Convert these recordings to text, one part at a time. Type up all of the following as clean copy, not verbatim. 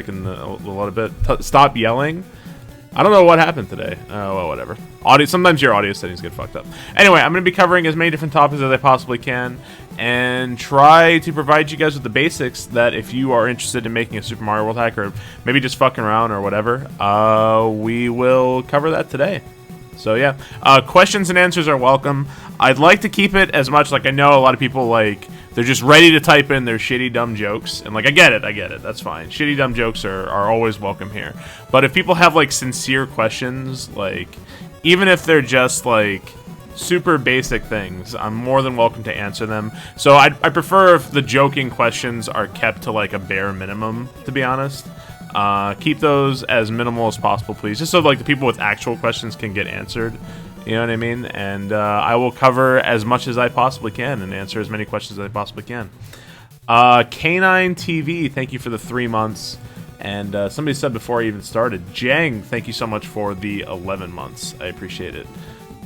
in a little bit. Stop yelling. I don't know what happened today. Well, whatever. Audio. Sometimes your audio settings get fucked up. Anyway, I'm going to be covering as many different topics as I possibly can, and try to provide you guys with the basics that if you are interested in making a Super Mario World hack, or maybe just fucking around or whatever, we will cover that today. So yeah, questions and answers are welcome. I'd like to keep it as much, like, I know a lot of people, like, they're just ready to type in their shitty dumb jokes, and like, I get it, that's fine. Shitty dumb jokes are always welcome here. But if people have like sincere questions, like, even if they're just like super basic things, I'm more than welcome to answer them. So I prefer if the joking questions are kept to like a bare minimum, to be honest. Keep those as minimal as possible, please, just so like the people with actual questions can get answered. You know what I mean? And I will cover as much as I possibly can and answer as many questions as I possibly can. Canine TV, thank you for the 3 months. And somebody said before I even started, Jang, thank you so much for the 11 months. I appreciate it.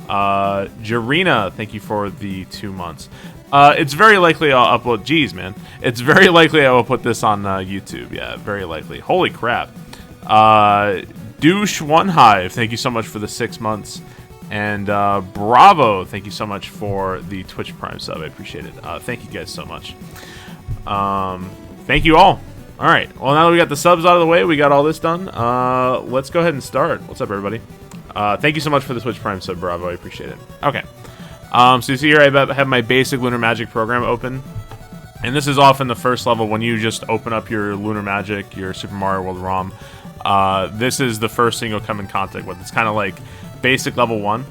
Jarina, thank you for the 2 months. It's very likely I'll upload... Jeez, man. It's very likely I will put this on YouTube. Yeah, very likely. Holy crap. Douche One Hive, thank you so much for the 6 months. And Bravo, thank you so much for the Twitch Prime sub. I appreciate it. Thank you guys so much. Thank you all. All right. Well, now that we got the subs out of the way, we got all this done. Let's go ahead and start. What's up, everybody? Thank you so much for the Twitch Prime sub, Bravo. I appreciate it. Okay. So you see here, I have my basic Lunar Magic program open. And this is often the first level when you just open up your Lunar Magic, your Super Mario World ROM. This is the first thing you'll come in contact with. It's kind of like basic level 1.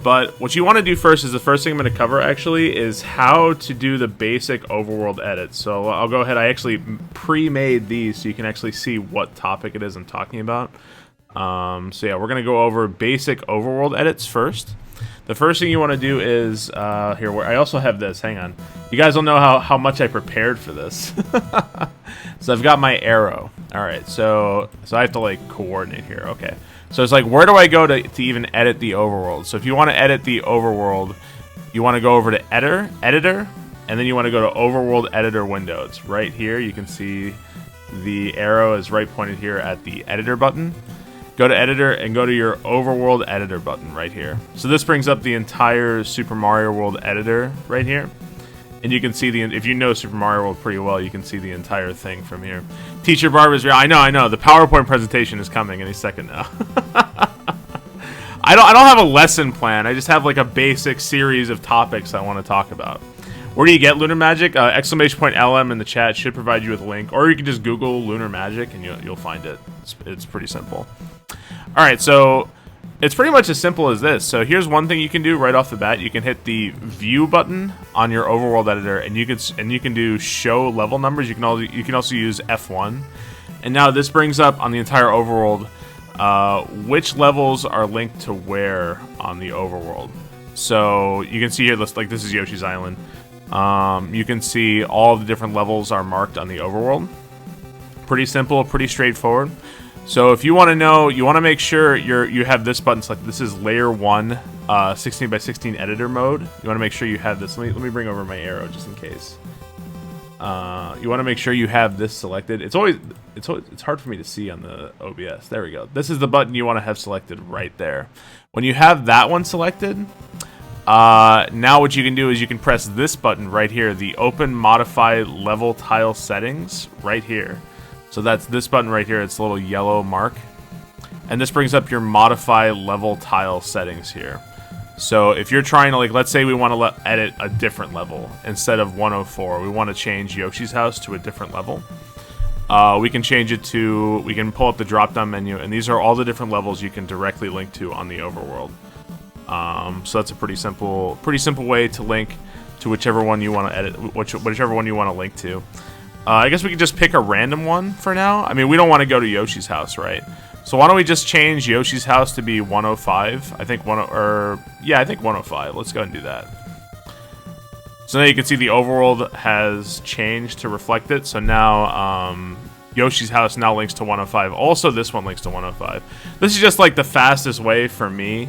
But what you want to do first is the first thing I'm going to cover actually is how to do the basic overworld edits. So I'll go ahead. I actually pre-made these so you can actually see what topic it is I'm talking about. So yeah, we're going to go over basic overworld edits first. The first thing you want to do is here. Where I also have this. Hang on. You guys will know how much I prepared for this. So I've got my arrow. All right. So I have to like coordinate here. Okay. So it's like, where do I go to even edit the overworld? So if you want to edit the overworld, you want to go over to editor, and then you want to go to overworld editor window. It's right here. You can see the arrow is right pointed here at the editor button. Go to editor and go to your overworld editor button right here. So this brings up the entire Super Mario World editor right here. And you can see if you know Super Mario World pretty well, you can see the entire thing from here. Teacher Barb is real. I know. The PowerPoint presentation is coming any second now. I don't have a lesson plan. I just have like a basic series of topics I want to talk about. Where do you get Lunar Magic? !LM in the chat should provide you with a link, or you can just Google Lunar Magic and you'll find it. It's pretty simple. All right, so it's pretty much as simple as this. So here's one thing you can do right off the bat. You can hit the View button on your Overworld editor, and you can do Show Level Numbers. You can also use F1, and now this brings up on the entire Overworld which levels are linked to where on the Overworld. So you can see here, like this is Yoshi's Island. You can see all the different levels are marked on the Overworld. Pretty simple, pretty straightforward. So if you want to know, you want to make sure you have this button selected. This is layer 1, 16 by 16 editor mode. You want to make sure you have this. Let me bring over my arrow just in case. You want to make sure you have this selected. It's hard for me to see on the OBS. There we go. This is the button you want to have selected right there. When you have that one selected, now what you can do is you can press this button right here, the Open Modify Level Tile Settings right here. So that's this button right here. It's a little yellow mark. And this brings up your Modify Level Tile Settings here. So if you're trying to, like, let's say we want to edit a different level. Instead of 104, we want to change Yoshi's house to a different level. We can change it to, we can pull up the drop-down menu, and these are all the different levels you can directly link to on the overworld. So that's a pretty simple way to link to whichever one you want to edit, whichever one you want to link to. I guess we could just pick a random one for now. I mean, we don't want to go to Yoshi's house, right? So why don't we just change Yoshi's house to be 105? I think 105. Let's go ahead and do that. So now you can see the overworld has changed to reflect it. So now Yoshi's house now links to 105. Also, this one links to 105. This is just like the fastest way for me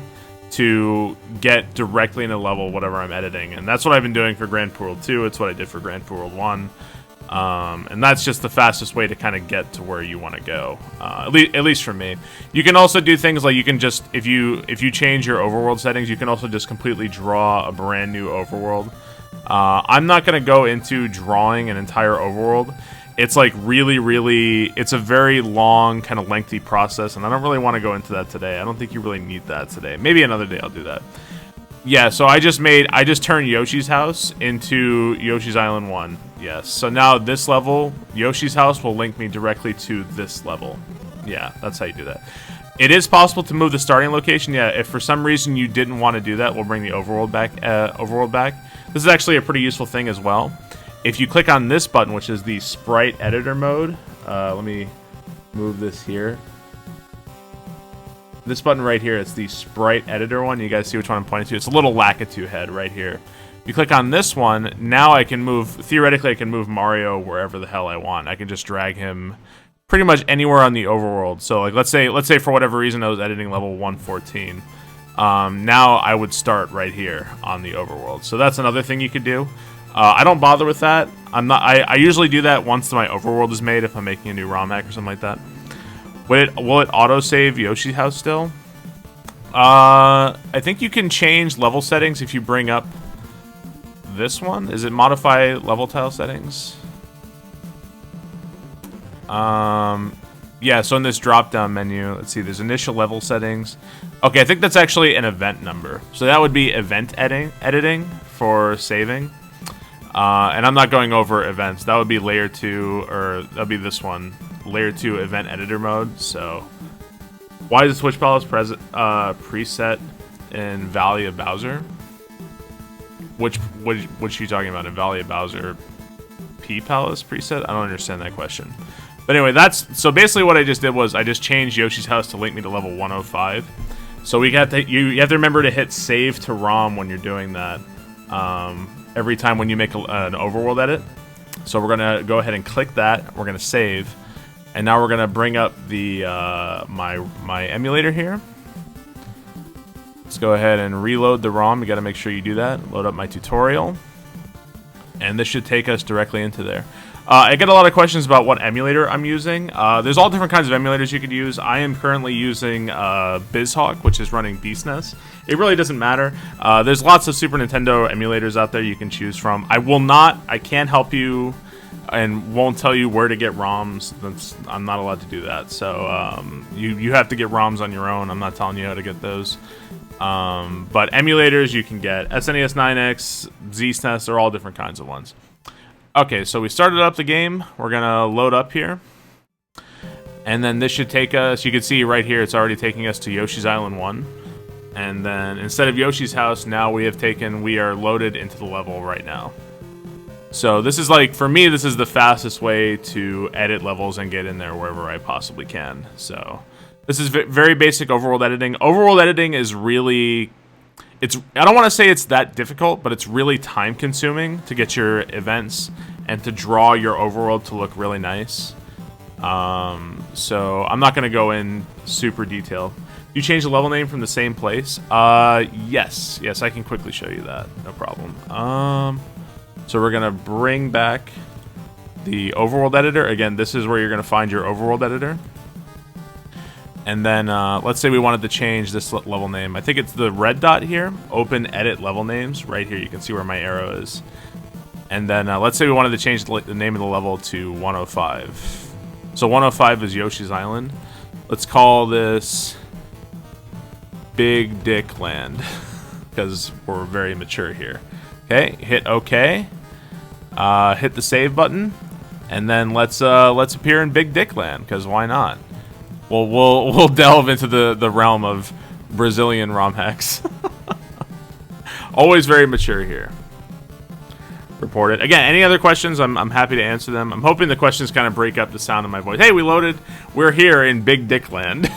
to get directly into level whatever I'm editing. And that's what I've been doing for Grand Poo World 2. It's what I did for Grand Poo World 1. And that's just the fastest way to kind of get to where you want to go. At least for me. You can also do things like you can just, if you change your overworld settings, you can also just completely draw a brand new overworld. I'm not going to go into drawing an entire overworld. It's like really, it's a very long, kind of lengthy process, and I don't really want to go into that today. I don't think you really need that today. Maybe another day I'll do that. Yeah, so I just turned Yoshi's house into Yoshi's Island 1. Yes, so now this level, Yoshi's house will link me directly to this level. Yeah, that's how you do that. It is possible to move the starting location. Yeah, if for some reason you didn't want to do that, we'll bring the overworld back. This is actually a pretty useful thing as well. If you click on this button, which is the Sprite Editor mode, let me move this here. This button right here, it's the Sprite Editor one. You guys see which one I'm pointing to? It's a little Lakitu head right here. You click on this one, now I can move, theoretically I can move Mario wherever the hell I want. I can just drag him pretty much anywhere on the overworld. So like let's say for whatever reason I was editing level 114. Now I would start right here on the overworld. So that's another thing you could do. I don't bother with that. I usually do that once my overworld is made if I'm making a new ROM hack or something like that. Will it autosave Yoshi's house still? I think you can change level settings if you bring up this one. Is it modify level tile settings? Yeah, so in this drop-down menu, let's see, there's initial level settings. Okay, I think that's actually an event number. So that would be event editing for saving. And I'm not going over events. That would be layer 2, or that'll be this one, layer 2 event editor mode. So why is the Switch Palace preset in Valley of Bowser? Which are you talking about? In Valley of Bowser P Palace preset? I don't understand that question. But anyway, so basically what I just did was I just changed Yoshi's house to link me to level 105. So you have to remember to hit save to ROM when you're doing that. Every time when you make an overworld edit. So we're gonna go ahead and click that. We're gonna save, and now we're gonna bring up the my emulator here. Let's go ahead and reload the ROM. You got to make sure you do that. Load up my tutorial, and this should take us directly into there. I get a lot of questions about what emulator I'm using. There's all different kinds of emulators you could use. I am currently using BizHawk, which is running BeastNess. It really doesn't matter. There's lots of Super Nintendo emulators out there you can choose from. I can't help you and won't tell you where to get ROMs. I'm not allowed to do that. So you have to get ROMs on your own. I'm not telling you how to get those. But emulators you can get. SNES 9X, ZSNES, they're all different kinds of ones. Okay, so we started up the game. We're gonna load up here. And then this should take us, you can see right here, it's already taking us to Yoshi's Island 1. And then instead of Yoshi's house, now we are loaded into the level right now. So this is like, for me, this is the fastest way to edit levels and get in there wherever I possibly can. So this is very basic overworld editing. Overworld editing is really, I don't want to say it's that difficult, but it's really time consuming to get your events and to draw your overworld to look really nice. So I'm not going to go in super detailed. You change the level name from the same place? Yes, I can quickly show you that, no problem. So we're going to bring back the overworld editor. Again, this is where you're going to find your overworld editor. And then let's say we wanted to change this level name. I think it's the red dot here. Open edit level names. Right here you can see where my arrow is. And then let's say we wanted to change the name of the level to 105. So 105 is Yoshi's Island. Let's call this Big Dick Land because we're very mature here. Okay, hit OK. Hit the save button, and then let's appear in Big Dick Land because why not? We'll delve into the realm of Brazilian ROM hacks. Always very mature here. Report it. Again, any other questions, I'm happy to answer them. I'm hoping the questions kind of break up the sound of my voice. Hey, we loaded. We're here in Big Dick Land.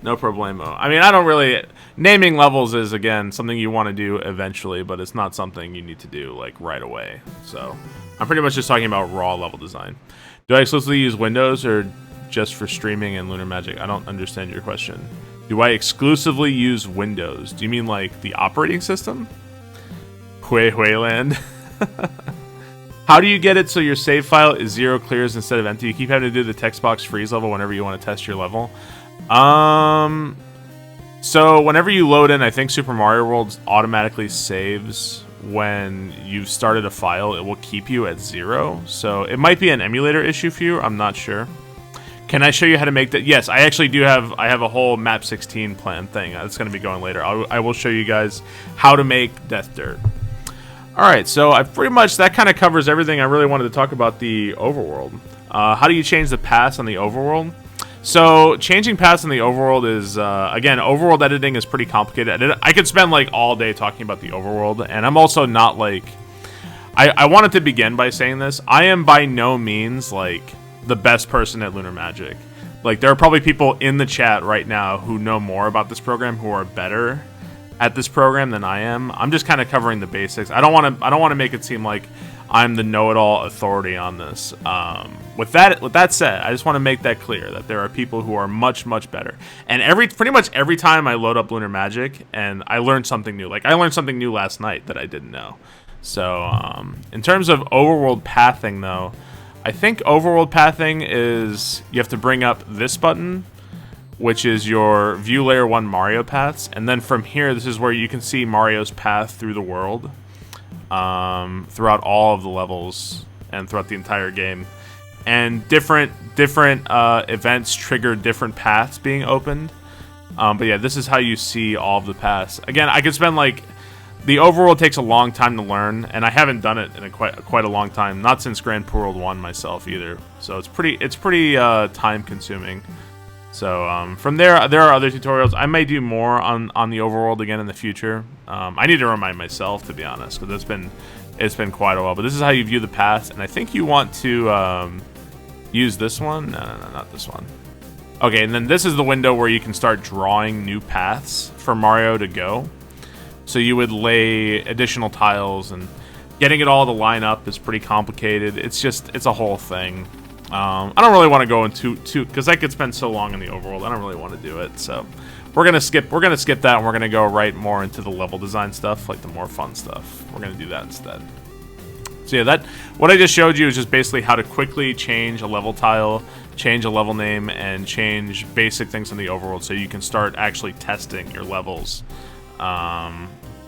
No problemo. I mean, I don't really... Naming levels is, again, something you want to do eventually, but it's not something you need to do, like, right away. So, I'm pretty much just talking about raw level design. Do I exclusively use Windows or just for streaming and Lunar Magic? I don't understand your question. Do I exclusively use Windows? Do you mean, like, the operating system? Land. How do you get it so your save file is 0 clears instead of empty? You keep having to do the text box freeze level whenever you want to test your level. So whenever you load in, I think Super Mario World automatically saves when you've started a file. It will keep you at 0. So it might be an emulator issue for you. I'm not sure. Can I show you how to make that? Yes, I actually do have. I have a whole map 16 plan thing. That's going to be going later. I will show you guys how to make Death Dirt. All right, so I pretty much that kind of covers everything I really wanted to talk about the overworld. How do you change the paths on the overworld? So changing paths in the overworld is again, overworld editing is pretty complicated. I could spend like all day talking about the overworld, and I'm also not like. I wanted to begin by saying this. I am by no means like the best person at Lunar Magic. Like, there are probably people in the chat right now who know more about this program, who are better at this program than I am. I'm just kind of covering the basics. I don't want to make it seem like I'm the know-it-all authority on this. With that said, I just want to make that clear that there are people who are much better. And pretty much every time I load up Lunar Magic and I learn something new. Like, I learned something new last night that I didn't know. So in terms of overworld pathing, though, I think overworld pathing is you have to bring up this button, which is your view layer 1 Mario paths, and then from here, this is where you can see Mario's path through the world, throughout all of the levels and throughout the entire game, and different events trigger different paths being opened. But yeah, this is how you see all of the paths. Again, I could spend like. The overworld takes a long time to learn, and I haven't done it in quite a long time. Not since Grand Poo World 1 myself either. So it's pretty time consuming. So from there are other tutorials. I may do more on the overworld again in the future. I need to remind myself, to be honest, because it's been quite a while. But this is how you view the paths, and I think you want to use this one. No, not this one. Okay, and then this is the window where you can start drawing new paths for Mario to go. So you would lay additional tiles, and getting it all to line up is pretty complicated. It's a whole thing. I don't really want to go into because I could spend so long in the overworld. I don't really want to do it. So we're gonna skip that, and we're gonna go right more into the level design stuff, like the more fun stuff. We're gonna do that instead. So yeah, what I just showed you is just basically how to quickly change a level tile, change a level name, and change basic things in the overworld, so you can start actually testing your levels.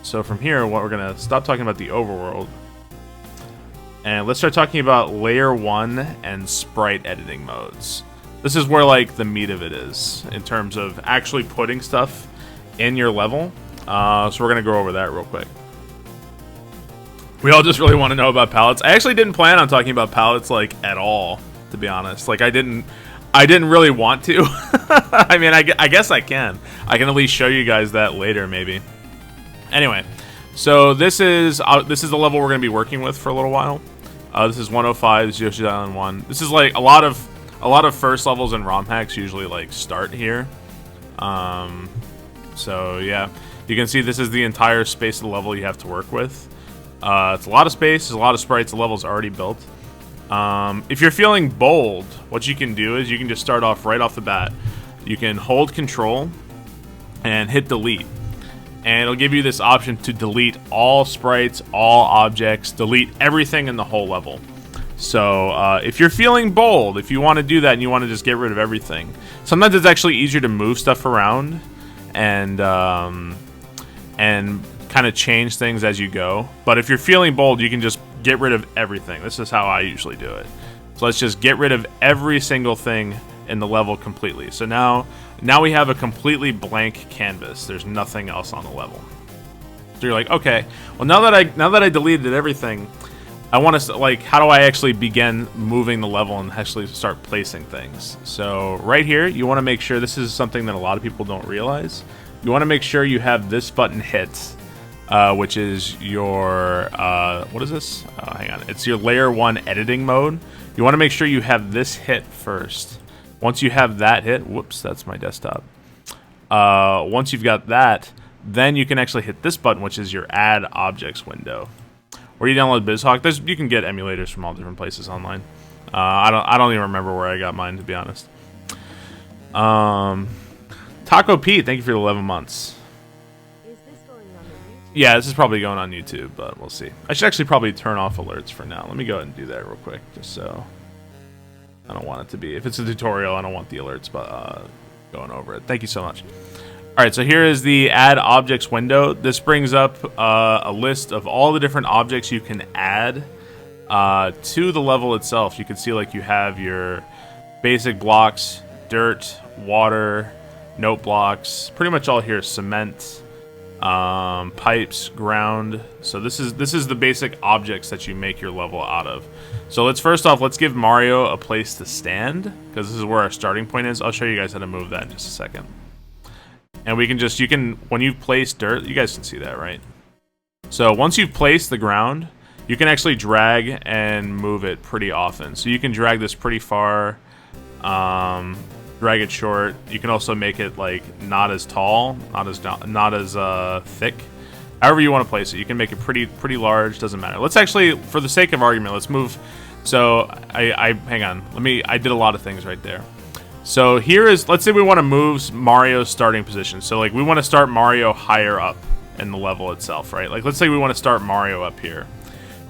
So from here, we're gonna stop talking about the overworld, and let's start talking about layer 1 and sprite editing modes. This is where like the meat of it is in terms of actually putting stuff in your level. So we're gonna go over that real quick. We all just really want to know about palettes. I actually didn't plan on talking about palettes like at all, to be honest. Like I didn't really want to. I mean, I guess I can. I can at least show you guys that later, maybe. Anyway, so this is the level we're going to be working with for a little while. This is 105. This is Yoshi's Island 1. This is like a lot of first levels in ROM hacks usually like start here. So yeah, you can see this is the entire space of the level you have to work with. It's a lot of space. There's a lot of sprites. The level's already built. If you're feeling bold, what you can do is you can just start off right off the bat. You can hold Control and hit Delete. And it'll give you this option to delete all sprites, all objects, delete everything in the whole level. So if you're feeling bold, if you want to do that and you want to just get rid of everything, sometimes it's actually easier to move stuff around and kind of change things as you go. But if you're feeling bold, you can just get rid of everything. This is how I usually do it. So let's just get rid of every single thing in the level completely. So now we have a completely blank canvas. There's nothing else on the level. So you're like, okay, well now that I deleted everything, I want to like, how do I actually begin moving the level and actually start placing things? So right here, you want to make sure, this is something that a lot of people don't realize. You want to make sure you have this button hit, which is your what is this? Hang on, it's your layer 1 editing mode. You want to make sure you have this hit first. Once you have that hit, whoops, that's my desktop. Once you've got that, then you can actually hit this button, which is your Add Objects window. Where you download BizHawk, you can get emulators from all different places online. I don't even remember where I got mine, to be honest. Taco Pete, thank you for the 11 months. Yeah, this is probably going on YouTube, but we'll see. I should actually probably turn off alerts for now. Let me go ahead and do that real quick, just so I don't want it to be. If it's a tutorial, I don't want the alerts, but going over it. Thank you so much. All right, so here is the Add Objects window. This brings up a list of all the different objects you can add to the level itself. You can see like you have your basic blocks, dirt, water, note blocks, pretty much all here, cement, pipes, ground. So this is the basic objects that you make your level out of. So let's give Mario a place to stand, because this is where our starting point is. I'll show you guys how to move that in just a second. And we can just, when you've placed dirt, you guys can see that, right? So once you've placed the ground, you can actually drag and move it pretty often. So you can drag this pretty far, drag it short. You can also make it like not as tall, not as thick. However you want to place it, you can make it pretty large. Doesn't matter. Let's actually, for the sake of argument, let's move. So hang on. I did a lot of things right there. So here is, let's say we want to move Mario's starting position. So like we want to start Mario higher up in the level itself, right? Like let's say we want to start Mario up here.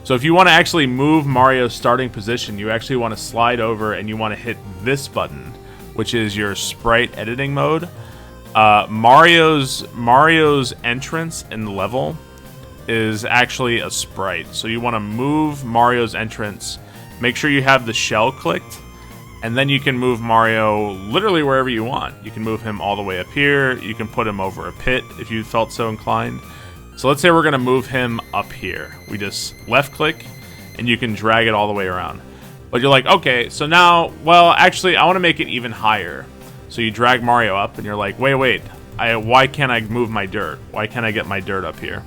So if you want to actually move Mario's starting position, you actually want to slide over and you want to hit this button, which is your sprite editing mode. Mario's entrance in the level is actually a sprite. So you want to move Mario's entrance, make sure you have the shell clicked, and then you can move Mario literally wherever you want. You can move him all the way up here. You can put him over a pit if you felt so inclined. So let's say we're going to move him up here. We just left click and you can drag it all the way around. But you're like, okay, so now, well, actually I want to make it even higher. So you drag Mario up and you're like, wait, why can't I move my dirt? Why can't I get my dirt up here?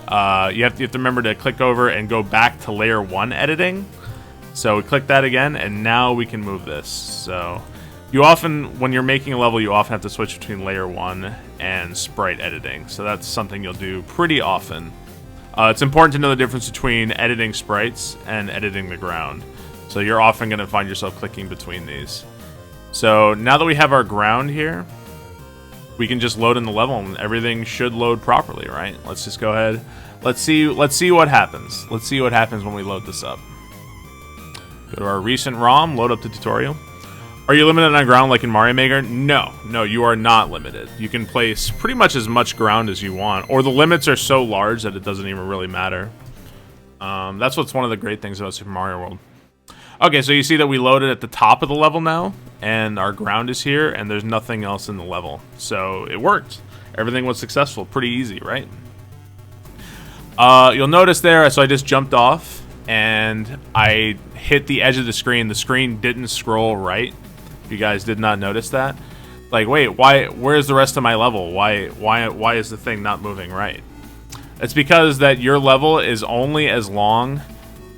You have to remember to click over and go back to layer 1 editing. So we click that again, and now we can move this. So you often, when you're making a level, you often have to switch between layer 1 and sprite editing. So that's something you'll do pretty often. It's important to know the difference between editing sprites and editing the ground. So you're often going to find yourself clicking between these. So now that we have our ground here, we can just load in the level and everything should load properly, right? Let's just go ahead. Let's see what happens. Let's see what happens when we load this up. Go to our recent ROM, load up the tutorial. Are you limited on ground like in Mario Maker? No, you are not limited. You can place pretty much as much ground as you want, or the limits are so large that it doesn't even really matter. That's what's one of the great things about Super Mario World. Okay, so you see that we loaded at the top of the level now, and our ground is here, and there's nothing else in the level. So it worked. Everything was successful. Pretty easy, right? You'll notice there, so I just jumped off, and I hit the edge of the screen. The screen didn't scroll right. If you guys did not notice that. Like, wait, where's the rest of my level? Why is the thing not moving right? It's because that your level is only as long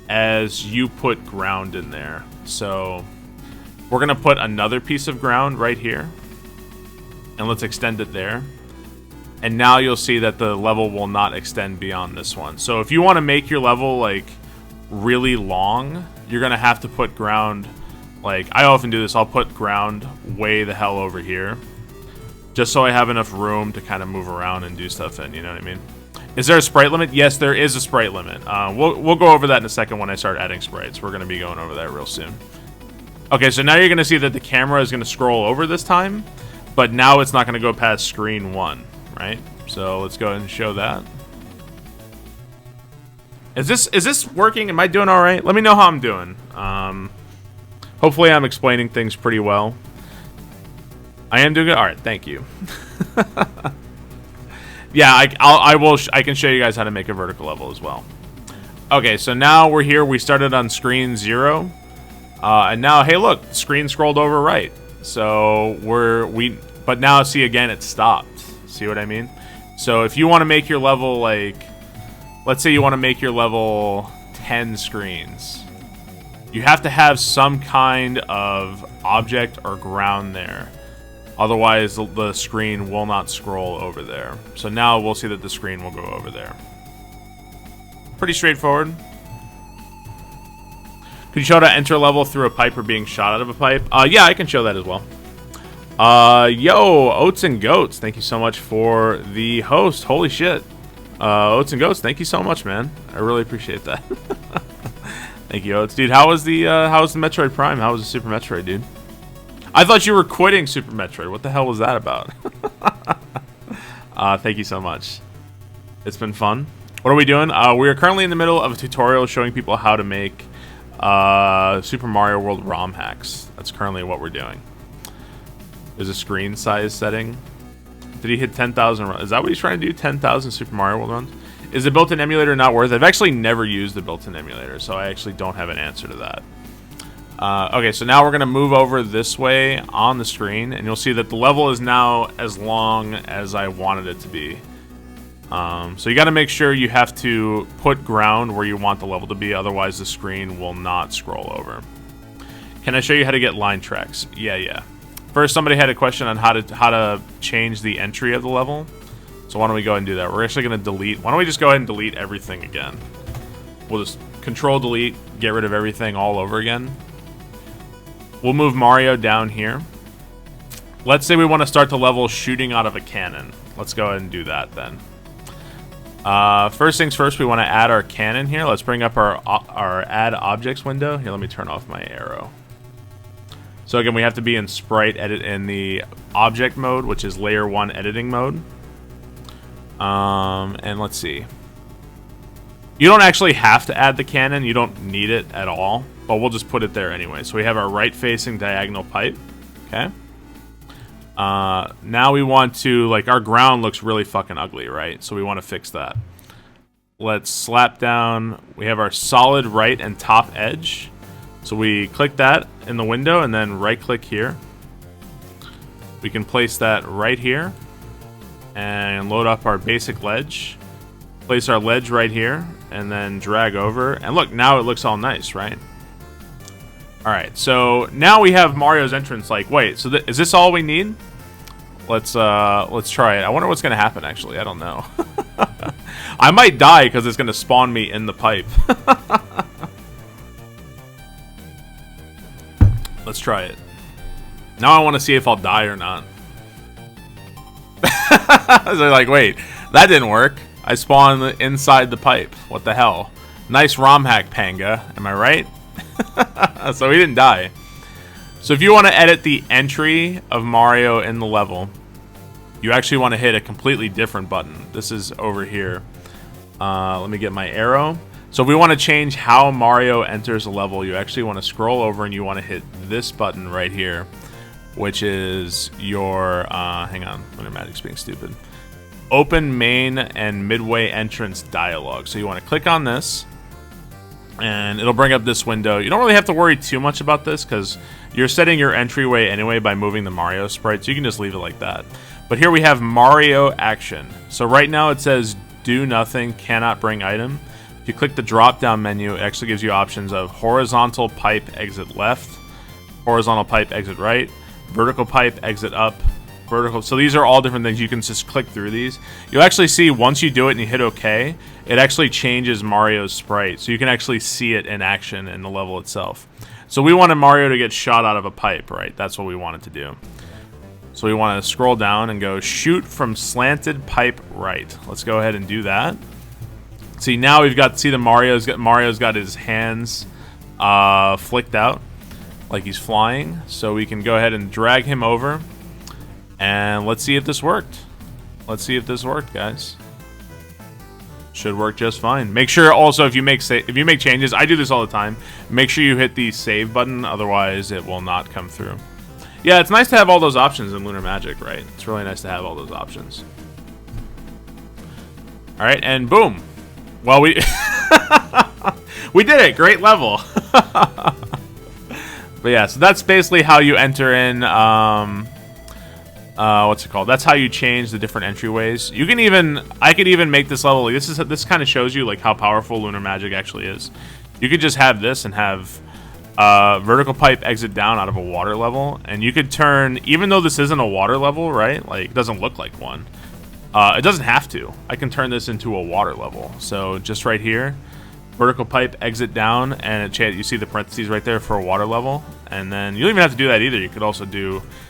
as you put ground in there. So we're gonna put another piece of ground right here, and let's extend it there. And now you'll see that the level will not extend beyond this one. So if you want to make your level like really long, you're gonna have to put ground, like I often do this, I'll put ground way the hell over here, just so I have enough room to kind of move around and do stuff in, you know what I mean? Is there a sprite limit? Yes, there is a sprite limit. We'll go over that in a second when I start adding sprites. We're gonna be going over that real soon. Okay, so now you're gonna see that the camera is gonna scroll over this time, but now it's not gonna go past screen 1, right? So let's go ahead and show that. Is this working? Am I doing all right? Let me know how I'm doing. Hopefully I'm explaining things pretty well. I am doing it. All right, thank you. Yeah, I can show you guys how to make a vertical level as well. Okay, so now we're here. We started on screen 0, and now hey, look, screen scrolled over right. So but now see again, it stopped. See what I mean? So if you want to make your level like, let's say you want to make your level 10 screens, you have to have some kind of object or ground there. Otherwise, the screen will not scroll over there. So now we'll see that the screen will go over there. Pretty straightforward. Could you show how to enter a level through a pipe or being shot out of a pipe? Yeah, I can show that as well. Yo, Oats and Goats, thank you so much for the host. Holy shit. Oats and Goats, thank you so much, man. I really appreciate that. Thank you, Oats. Dude, how was the Metroid Prime? How was the Super Metroid, dude? I thought you were quitting Super Metroid. What the hell was that about? Thank you so much. It's been fun. What are we doing? We are currently in the middle of a tutorial showing people how to make Super Mario World ROM hacks. That's currently what we're doing. There's a screen size setting. Did he hit 10,000 runs? Is that what he's trying to do? 10,000 Super Mario World runs? Is the built-in emulator not worth it? I've actually never used the built-in emulator, so I actually don't have an answer to that. Okay, so now we're going to move over this way on the screen, and you'll see that the level is now as long as I wanted it to be. So you got to make sure you have to put ground where you want the level to be, otherwise the screen will not scroll over. Can I show you how to get line tracks? Yeah. First, somebody had a question on how to change the entry of the level. So why don't we go ahead and do that? We're actually going to delete. Why don't we just go ahead and delete everything again? We'll just Control Delete, get rid of everything all over again. We'll move Mario down here. Let's say we want to start the level shooting out of a cannon. Let's go ahead and do that then. First things first, we want to add our cannon here. Let's bring up our Add Objects window. Here, let me turn off my arrow. So again, we have to be in Sprite Edit in the Object mode, which is Layer 1 Editing mode. And let's see. You don't actually have to add the cannon. You don't need it at all. But we'll just put it there anyway. So we have our right-facing diagonal pipe. Okay. Now we want to, like, our ground looks really fucking ugly, right? So we want to fix that. Let's slap down. We have our solid right and top edge. So we click that in the window and then right-click here. We can place that right here and load up our basic ledge. Place our ledge right here and then drag over. And look, now it looks all nice, right? Alright, so now we have Mario's entrance. Like, wait, so is this all we need? Let's try it. I wonder what's gonna happen, actually. I don't know. I might die because it's gonna spawn me in the pipe. Let's try it. Now I want to see if I'll die or not. So like, wait, that didn't work. I spawned inside the pipe. What the hell? Nice ROM hack, Panga. Am I right? So he didn't die. So if you want to edit the entry of Mario in the level, you actually want to hit a completely different button. This is over here. Let me get my arrow. So if we want to change how Mario enters a level, you actually want to scroll over and you want to hit this button right here, which is your, hang on, Lunar Magic's being stupid. Open main and midway entrance dialog. So you want to click on this, and it'll bring up this window. You don't really have to worry too much about this because you're setting your entryway anyway by moving the Mario sprite, so you can just leave it like that. But here we have Mario Action. So right now it says do nothing, cannot bring item. If you click the drop-down menu, it actually gives you options of horizontal pipe, exit left, horizontal pipe, exit right, vertical pipe, exit up, vertical. So these are all different things. You can just click through these. You'll actually see once you do it and you hit OK, it actually changes Mario's sprite. So you can actually see it in action in the level itself. So we wanted Mario to get shot out of a pipe, right? That's what we wanted to do. So we want to scroll down and go shoot from slanted pipe right. Let's go ahead and do that. See, now we've got, see the Mario's got his hands flicked out like he's flying. So we can go ahead and drag him over. And let's see if this worked. Let's see if this worked, guys. Should work just fine. Make sure also if you make changes, I do this all the time. Make sure you hit the save button, otherwise it will not come through. Yeah, it's nice to have all those options in Lunar Magic, right? It's really nice to have all those options. All right, and boom. Well, we we did it. Great level. But yeah, so that's basically how you enter in. What's it called? That's how you change the different entryways. You can even, I could even make this level. Like, this kind of shows you like how powerful Lunar Magic actually is. You could just have this and have vertical pipe exit down out of a water level, and you could turn, even though this isn't a water level, right? Like, it doesn't look like one. It doesn't have to. I can turn this into a water level. So just right here, vertical pipe exit down, and you see the parentheses right there for a water level. And then you don't even have to do that either. You could also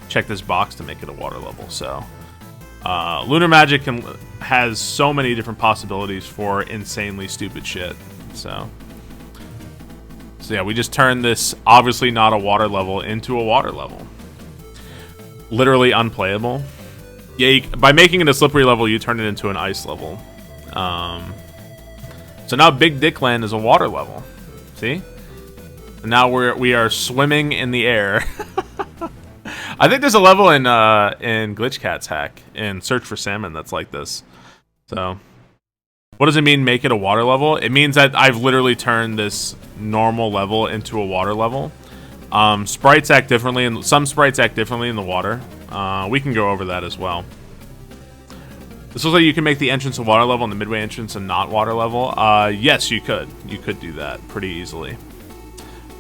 check this box to make it a water level. So Lunar Magic has so many different possibilities for insanely stupid shit. So yeah, we just turned this obviously not a water level into a water level. Literally unplayable. Yeah, by making it a slippery level, you turn it into an ice level. So now Big Dick Land is a water level. See? And now we are swimming in the air. I think there's a level in Glitch Cat's hack in Search for Salmon that's like this. So, what does it mean? Make it a water level? It means that I've literally turned this normal level into a water level. Sprites act differently, and some sprites act differently in the water. We can go over that as well. This looks like you can make the entrance a water level and the midway entrance a not water level. Yes, you could. You could do that pretty easily.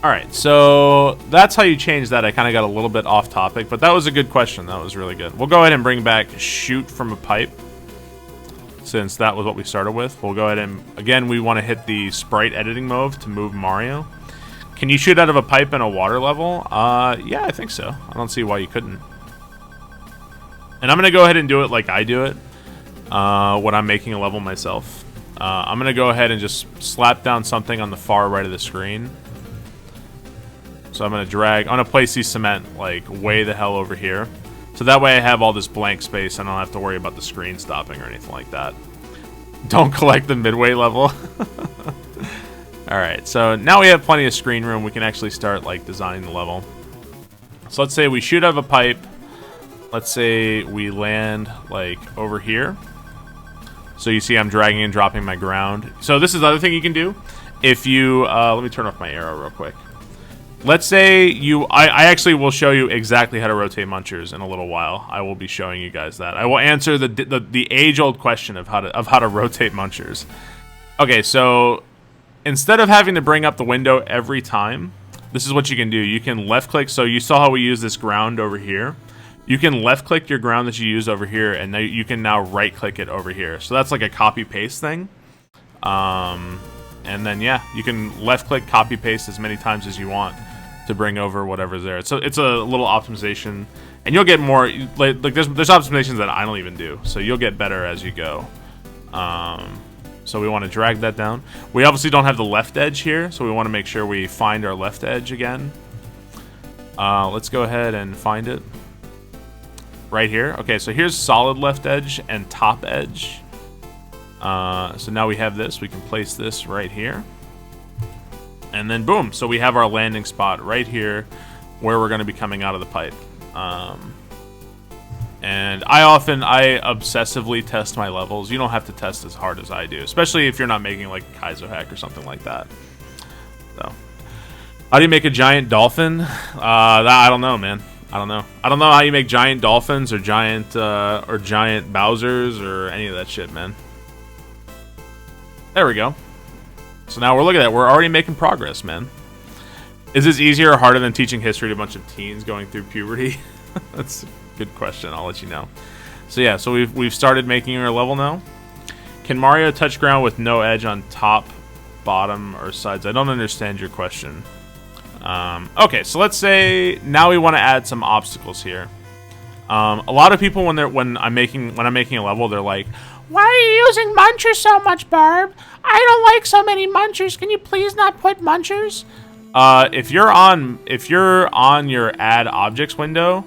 Alright, so that's how you change that. I kind of got a little bit off topic, but that was a good question. That was really good. We'll go ahead and bring back shoot from a pipe, since that was what we started with. We'll go ahead and, again, we want to hit the sprite editing mode to move Mario. Can you shoot out of a pipe in a water level? Yeah, I think so. I don't see why you couldn't. And I'm going to go ahead and do it like I do it when I'm making a level myself. I'm going to go ahead and just slap down something on the far right of the screen. So I'm going to place these cement like way the hell over here. So that way I have all this blank space and I don't have to worry about the screen stopping or anything like that. Don't collect the midway level. Alright, so now we have plenty of screen room. We can actually start like designing the level. So let's say we shoot out of a pipe. Let's say we land like over here. So you see I'm dragging and dropping my ground. So this is the other thing you can do. If you, let me turn off my arrow real quick. Let's say I actually will show you exactly how to rotate munchers in a little while. I will be showing you guys that. I will answer the age-old question of how to rotate munchers. Okay, so instead of having to bring up the window every time, this is what you can do. You can left-click. So you saw how we use this ground over here. You can left-click your ground that you use over here, and now you can now right-click it over here. So that's like a copy-paste thing. And then, yeah, you can left-click, copy-paste as many times as you want to bring over whatever's there. So it's a little optimization, and you'll get more. Like there's optimizations that I don't even do, so you'll get better as you go. So we want to drag that down. We obviously don't have the left edge here, so we want to make sure we find our left edge again. Let's go ahead and find it right here. Okay, so here's solid left edge and top edge. So now we have this. We can place this right here. And then boom, so we have our landing spot right here where we're going to be coming out of the pipe. And I obsessively test my levels. You don't have to test as hard as I do, especially if you're not making like a Kaizo hack or something like that. So, how do you make a giant dolphin? I don't know, man. I don't know. I don't know how you make giant dolphins or giant Bowsers or any of that shit, man. There we go. So now we're looking at it. We're already making progress, man. Is this easier or harder than teaching history to a bunch of teens going through puberty? That's a good question. I'll let you know. So yeah, so we've started making our level now. Can Mario touch ground with no edge on top, bottom, or sides? I don't understand your question. Okay, so let's say now we want to add some obstacles here. A lot of people when I'm making a level, they're like, "Why are you using munchers so much, Barb? I don't like so many munchers. Can you please not put munchers?" If you're on your add objects window,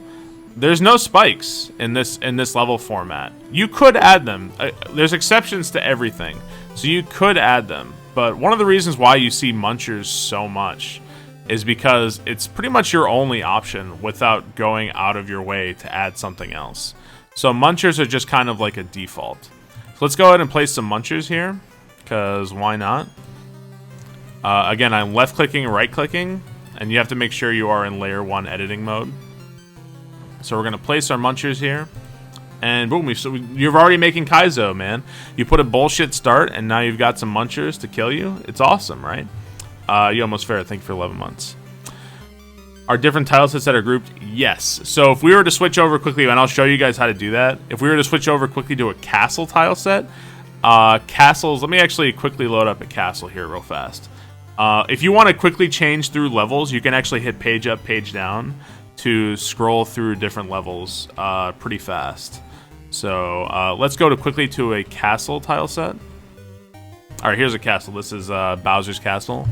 there's no spikes in this level format. You could add them. There's exceptions to everything, so you could add them. But one of the reasons why you see munchers so much is because it's pretty much your only option without going out of your way to add something else. So munchers are just kind of like a default. So let's go ahead and place some munchers here, because why not? Again, I'm left-clicking, right-clicking, and you have to make sure you are in layer 1 editing mode. So we're going to place our munchers here, and boom, you're already making Kaizo, man. You put a bullshit start, and now you've got some munchers to kill you. It's awesome, right? You almost fair. Thank you for 11 months. Are different tile sets that are grouped? Yes. So if we were to switch over quickly, and I'll show you guys how to do that. If we were to switch over quickly to a castle tile set, castles, let me actually quickly load up a castle here real fast. If you want to quickly change through levels, you can actually hit page up, page down to scroll through different levels pretty fast. So let's go quickly to a castle tile set. All right, here's a castle. This is Bowser's castle.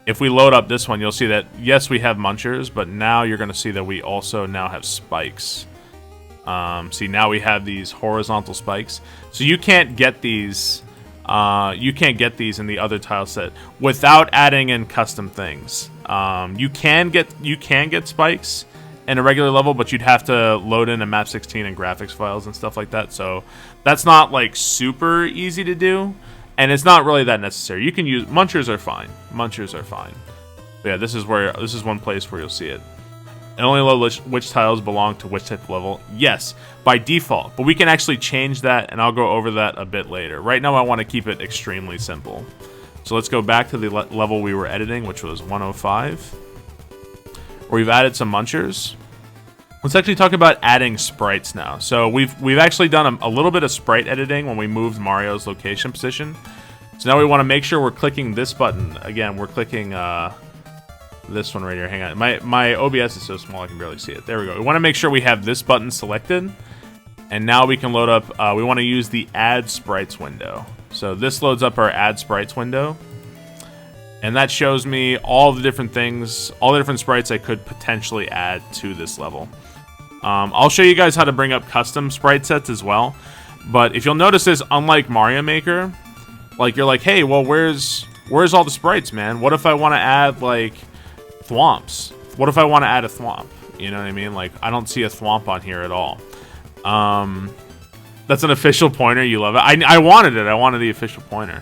If we load up this one, you'll see that, yes, we have munchers, but now you're going to see that we also now have spikes. See, now we have these horizontal spikes. So you can't get these in the other tile set without adding in custom things. You can get spikes in a regular level, but you'd have to load in a map 16 and graphics files and stuff like that. So that's not like super easy to do. And it's not really that necessary. You can use munchers are fine. Munchers are fine. But yeah, this is one place where you'll see it. And only load which tiles belong to which type of level. Yes, by default. But we can actually change that, and I'll go over that a bit later. Right now, I want to keep it extremely simple. So let's go back to the level we were editing, which was 105, where we've added some munchers. Let's actually talk about adding sprites now. So we've actually done a little bit of sprite editing when we moved Mario's location position. So now we want to make sure we're clicking this button. Again, we're clicking this one right here. Hang on. My OBS is so small I can barely see it. There we go. We want to make sure we have this button selected. And now we can load up, we want to use the Add Sprites window. So this loads up our Add Sprites window. And that shows me all the different things, all the different sprites I could potentially add to this level. I'll show you guys how to bring up custom sprite sets as well. But if you'll notice this, unlike Mario Maker, like you're like, hey, well, where's all the sprites, man? What if I want to add like thwomps? What if I want to add a thwomp? You know what I mean? Like, I don't see a thwomp on here at all. That's an official pointer. You love it. I wanted it. I wanted the official pointer.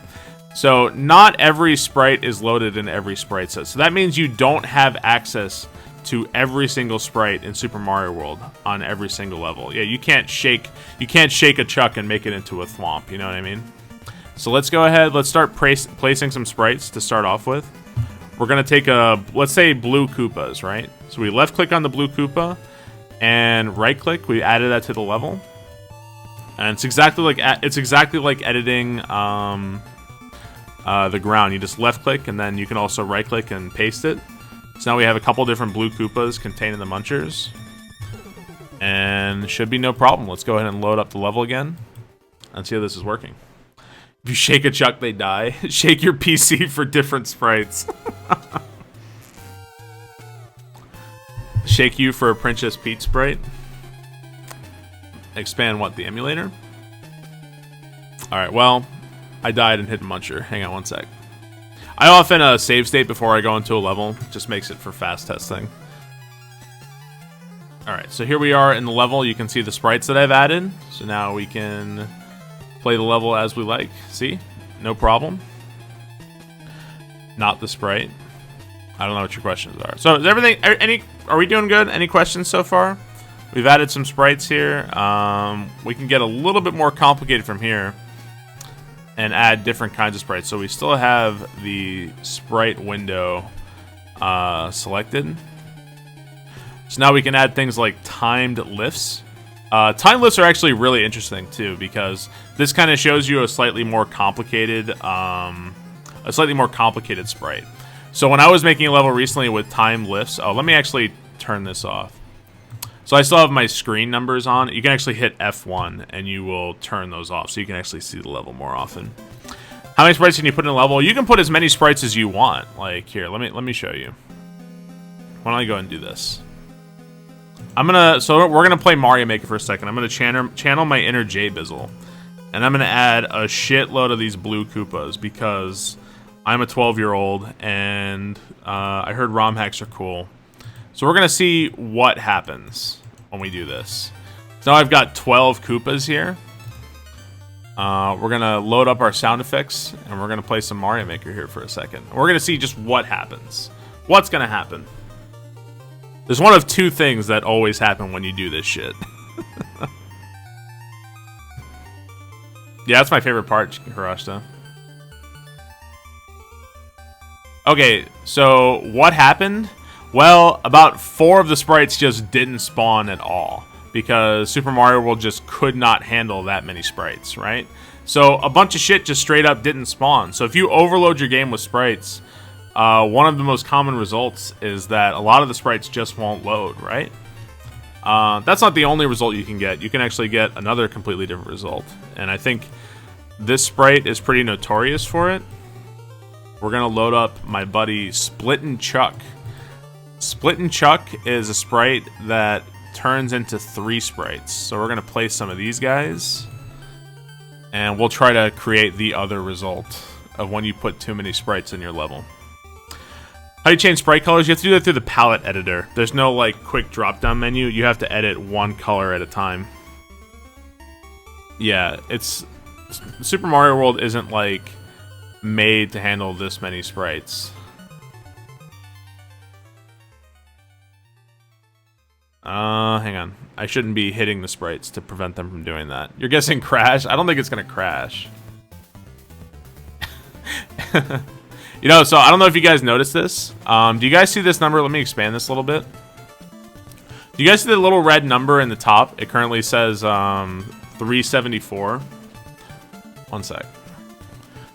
So not every sprite is loaded in every sprite set. So that means you don't have access to every single sprite in Super Mario World on every single level. Yeah, you can't shake a chuck and make it into a thwomp, you know what I mean? So let's go ahead, let's start placing some sprites to start off with. We're gonna take let's say blue Koopas, right? So we left click on the blue Koopa and right click, we added that to the level. And it's exactly like editing the ground. You just left click and then you can also right click and paste it. So now we have a couple different blue Koopas containing the munchers. And should be no problem. Let's go ahead and load up the level again and see how this is working. If you shake a chuck, they die. Shake your PC for different sprites. Shake you for a Princess Peach sprite. Expand what? The emulator? Alright, well, I died and hit muncher. Hang on one sec. I often save state before I go into a level. Just makes it for fast testing. Alright, so here we are in the level. You can see the sprites that I've added. So now we can play the level as we like. See? No problem. Not the sprite. I don't know what your questions are. So is everything... Are we doing good? Any questions so far? We've added some sprites here. We can get a little bit more complicated from here and add different kinds of sprites. So we still have the sprite window selected. So now we can add things like timed lifts. Timed lifts are actually really interesting too, because this kind of shows you a slightly more complicated sprite. So when I was making a level recently with timed lifts, let me actually turn this off. So I still have my screen numbers on. You can actually hit F1 and you will turn those off, so you can actually see the level more often. How many sprites can you put in a level? You can put as many sprites as you want. Like here, let me show you. Why don't I go ahead and do this? So we're gonna play Mario Maker for a second. I'm gonna channel my inner J-Bizzle, and I'm gonna add a shitload of these blue Koopas because I'm a 12-year-old and I heard ROM hacks are cool. So we're gonna see what happens when we do this. So now I've got 12 Koopas here. We're gonna load up our sound effects and we're gonna play some Mario Maker here for a second. We're gonna see just what happens. What's gonna happen? There's one of two things that always happen when you do this shit. Yeah, that's my favorite part, Hirashita. Okay, so what happened? Well, about 4 of the sprites just didn't spawn at all because Super Mario World just could not handle that many sprites, right? So a bunch of shit just straight up didn't spawn. So if you overload your game with sprites, one of the most common results is that a lot of the sprites just won't load, right? That's not the only result you can get. You can actually get another completely different result. And I think this sprite is pretty notorious for it. We're going to load up my buddy Split and Chuck. Split and Chuck is a sprite that turns into 3 sprites. So we're going to place some of these guys. And we'll try to create the other result of when you put too many sprites in your level. How do you change sprite colors? You have to do that through the palette editor. There's no like quick drop-down menu. You have to edit one color at a time. Yeah, it's... Super Mario World isn't like made to handle this many sprites. Hang on. I shouldn't be hitting the sprites to prevent them from doing that. You're guessing crash? I don't think it's gonna crash. You know, so I don't know if you guys noticed this. Do you guys see this number? Let me expand this a little bit. Do you guys see the little red number in the top? It currently says 374. One sec.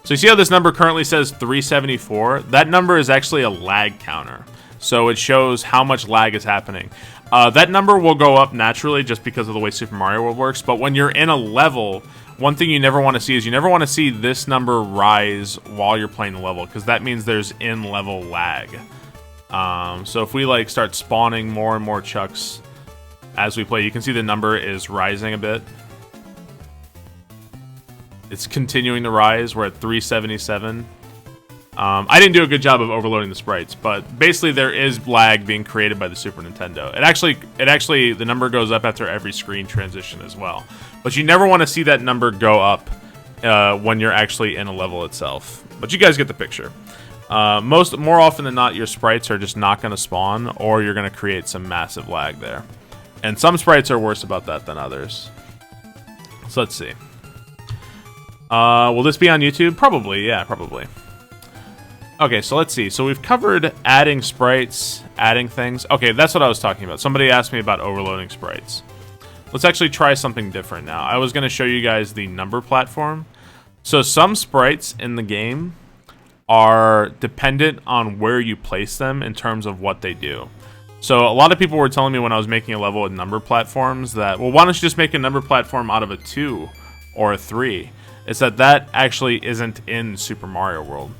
So you see how this number currently says 374? That number is actually a lag counter. So it shows how much lag is happening. That number will go up naturally just because of the way Super Mario World works. But when you're in a level, one thing you never want to see is you never want to see this number rise while you're playing the level, because that means there's in-level lag. So if we like start spawning more and more Chucks as we play, you can see the number is rising a bit. It's continuing to rise. We're at 377. I didn't do a good job of overloading the sprites, but basically there is lag being created by the Super Nintendo. It actually the number goes up after every screen transition as well. But you never want to see that number go up when you're actually in a level itself. But you guys get the picture. More often than not, your sprites are just not going to spawn, or you're going to create some massive lag there. And some sprites are worse about that than others. So let's see. Will this be on YouTube? Probably, yeah, probably. Okay, so let's see. So we've covered adding sprites, adding things. Okay, that's what I was talking about. Somebody asked me about overloading sprites. Let's actually try something different now. I was going to show you guys the number platform. So some sprites in the game are dependent on where you place them in terms of what they do. So a lot of people were telling me when I was making a level with number platforms that, well, why don't you just make a number platform out of a 2 or a 3? It's that actually isn't in Super Mario World.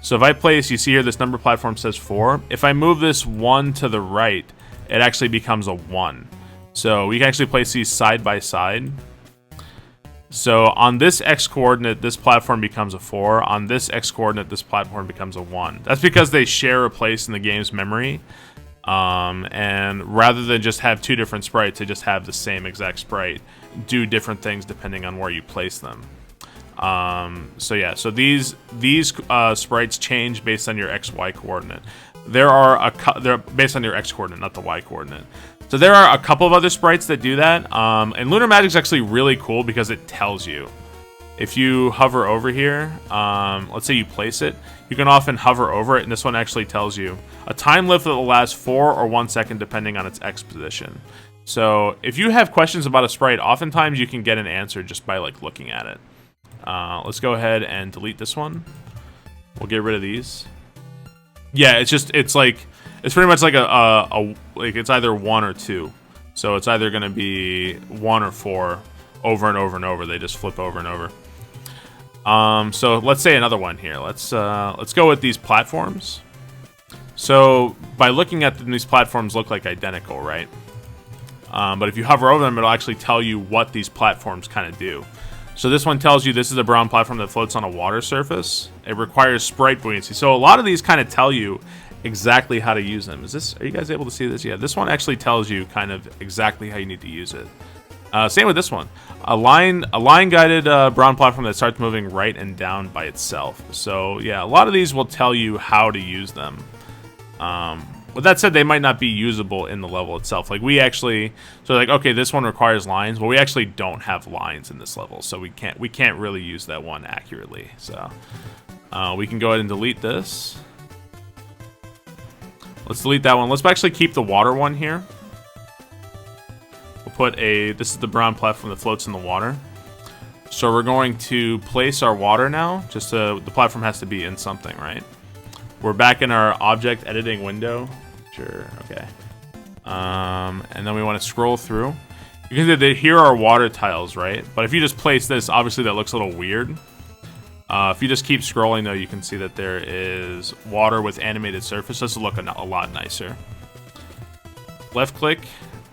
So if I place, you see here this number platform says 4. If I move this 1 to the right, it actually becomes a 1. So we can actually place these side by side. So on this x coordinate, this platform becomes a 4. On this x coordinate, this platform becomes a 1. That's because they share a place in the game's memory. And rather than just have 2 different sprites, they just have the same exact sprite do different things depending on where you place them. So yeah, so these sprites change based on your XY coordinate. They're based on your X coordinate, not the Y coordinate. So there are a couple of other sprites that do that. And Lunar Magic is actually really cool because it tells you. If you hover over here, let's say you place it, you can often hover over it, and this one actually tells you a time lift that will last 4 or 1 second depending on its X position. So if you have questions about a sprite, oftentimes you can get an answer just by like looking at it. Let's go ahead and delete this one. We'll get rid of these. Yeah, it's pretty much like like it's either 1 or 2. So it's either going to be 1 or 4 over and over and over. They just flip over and over. So let's say another one here. Let's go with these platforms. So by looking at them, these platforms look like identical, right? But if you hover over them, it'll actually tell you what these platforms kind of do. So this one tells you this is a brown platform that floats on a water surface. It requires sprite buoyancy. So a lot of these kind of tell you exactly how to use them. Are you guys able to see this? Yeah, this one actually tells you kind of exactly how you need to use it. Same with this one. A line-guided brown platform that starts moving right and down by itself. So yeah, a lot of these will tell you how to use them. With that said, they might not be usable in the level itself. Like okay, this one requires lines. Well, we actually don't have lines in this level, so we can't really use that one accurately. So we can go ahead and delete this. Let's delete that one. Let's actually keep the water one here. We'll put this is the brown platform that floats in the water. So we're going to place our water now. The platform has to be in something, right? We're back in our object editing window. Sure, okay. And then we want to scroll through. You can see that here are water tiles, right? But if you just place this, obviously that looks a little weird. If you just keep scrolling, though, you can see that there is water with animated surface. This will look a lot nicer. Left click,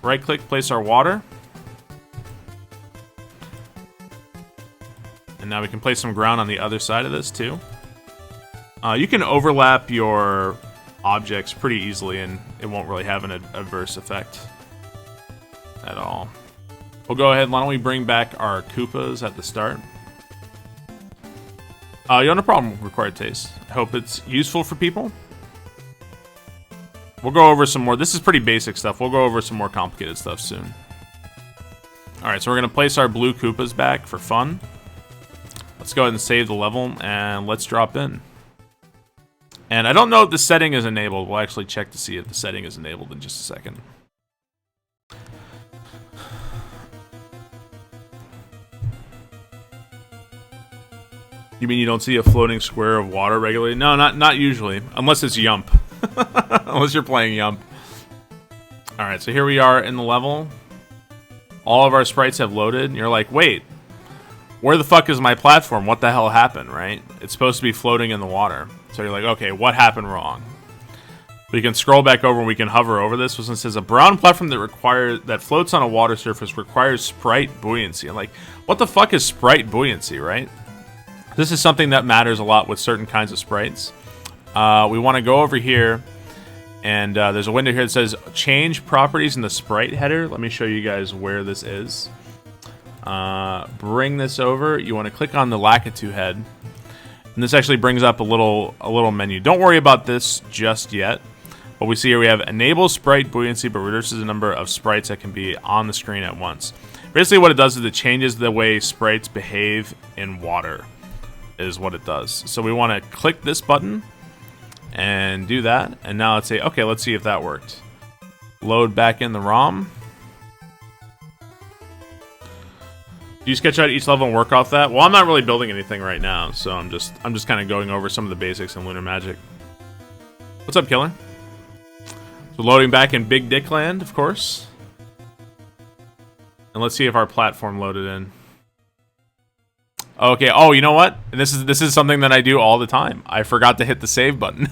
right click, place our water. And now we can place some ground on the other side of this, too. You can overlap your objects pretty easily, and it won't really have an adverse effect at all. We'll go ahead, why don't we bring back our Koopas at the start. You have no problem with required taste. I hope it's useful for people. We'll go over some more. This is pretty basic stuff. We'll go over some more complicated stuff soon. Alright, so we're going to place our blue Koopas back for fun. Let's go ahead and save the level, and let's drop in. And I don't know if the setting is enabled. We'll actually check to see if the setting is enabled in just a second. You mean you don't see a floating square of water regularly? No, not usually. Unless it's Yump. Unless you're playing Yump. Alright, so here we are in the level. All of our sprites have loaded. And you're like, wait. Where the fuck is my platform? What the hell happened, right? It's supposed to be floating in the water. So you're like, okay, what happened wrong? We can scroll back over and we can hover over this. Since it says a brown platform that floats on a water surface requires sprite buoyancy. I'm like, what the fuck is sprite buoyancy, right? This is something that matters a lot with certain kinds of sprites. We want to go over here, and there's a window here that says change properties in the sprite header. Let me show you guys where this is. Bring this over. You want to click on the Lakitu head, and this actually brings up a little menu. Don't worry about this just yet. What we see here, we have enable sprite buoyancy, but reduces the number of sprites that can be on the screen at once. Basically, what it does is it changes the way sprites behave in water. Is what it does. So we want to click this button and do that, and now let's say, okay, let's see if that worked. Load back in the ROM. Do you sketch out each level and work off that? Well, I'm not really building anything right now, so I'm just kind of going over some of the basics in Lunar Magic. What's up, Killer? So loading back in Big Dick Land, of course. And let's see if our platform loaded in. Okay, oh, you know what? This is something that I do all the time. I forgot to hit the save button.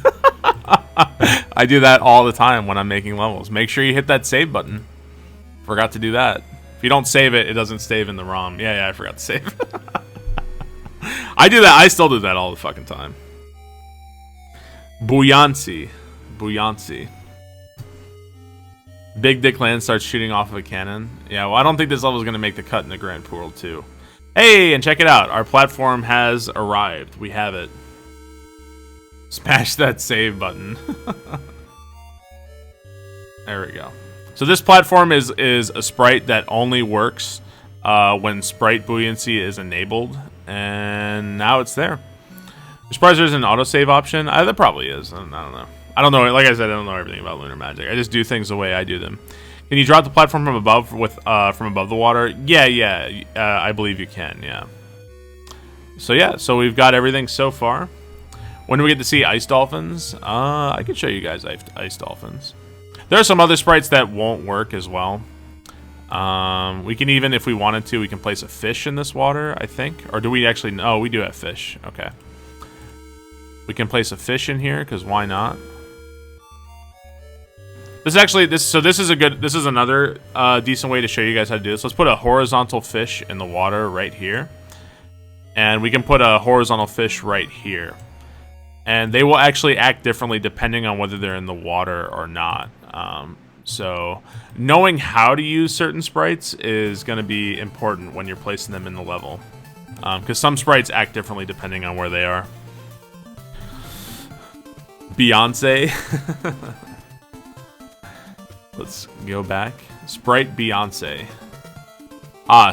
I do that all the time when I'm making levels. Make sure you hit that save button. Forgot to do that. If you don't save it, it doesn't save in the ROM. Yeah, I forgot to save. I do that. I still do that all the fucking time. Buoyancy. Big Dick Land starts shooting off of a cannon. Yeah, well, I don't think this level is going to make the cut in the Grand Poo World 2. Hey, and check it out. Our platform has arrived. We have it. Smash that save button. There we go. So this platform is a sprite that only works when sprite buoyancy is enabled. And now it's there. I'm surprised there's an autosave option. There probably is. I don't know. I don't know. Like I said, I don't know everything about Lunar Magic. I just do things the way I do them. Can you drop the platform from above from above the water? Yeah. I believe you can. Yeah. So we've got everything so far. When do we get to see ice dolphins? I can show you guys ice dolphins. There are some other sprites that won't work as well. We can even, if we wanted to, we can place a fish in this water, I think. Or do we actually? No, we do have fish. Okay. We can place a fish in here because why not? This is another decent way to show you guys how to do this. Let's put a horizontal fish in the water right here. And we can put a horizontal fish right here. And they will actually act differently depending on whether they're in the water or not. So knowing how to use certain sprites is going to be important when you're placing them in the level. Because some sprites act differently depending on where they are. Beyonce. Let's go back. Sprite Beyonce.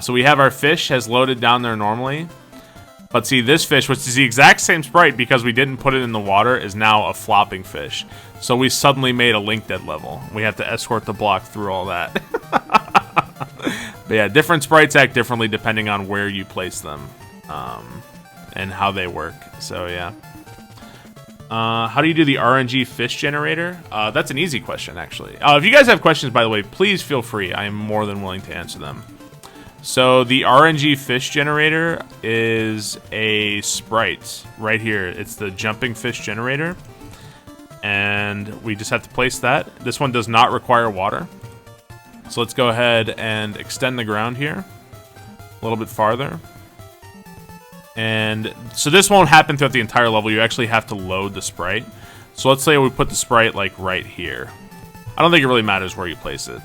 So we have our fish has loaded down there normally. But see, this fish, which is the exact same sprite because we didn't put it in the water, is now a flopping fish. So we suddenly made a link dead level. We have to escort the block through all that. But yeah, different sprites act differently depending on where you place them. And how they work. So yeah. How do you do the RNG fish generator? That's an easy question, actually. If you guys have questions, by the way, please feel free. I am more than willing to answer them. So the RNG fish generator is a sprite right here. It's the jumping fish generator. And we just have to place that. This one does not require water. So let's go ahead and extend the ground here a little bit farther. And so this won't happen throughout the entire level. You actually have to load the sprite. So let's say we put the sprite like right here. I don't think it really matters where you place it.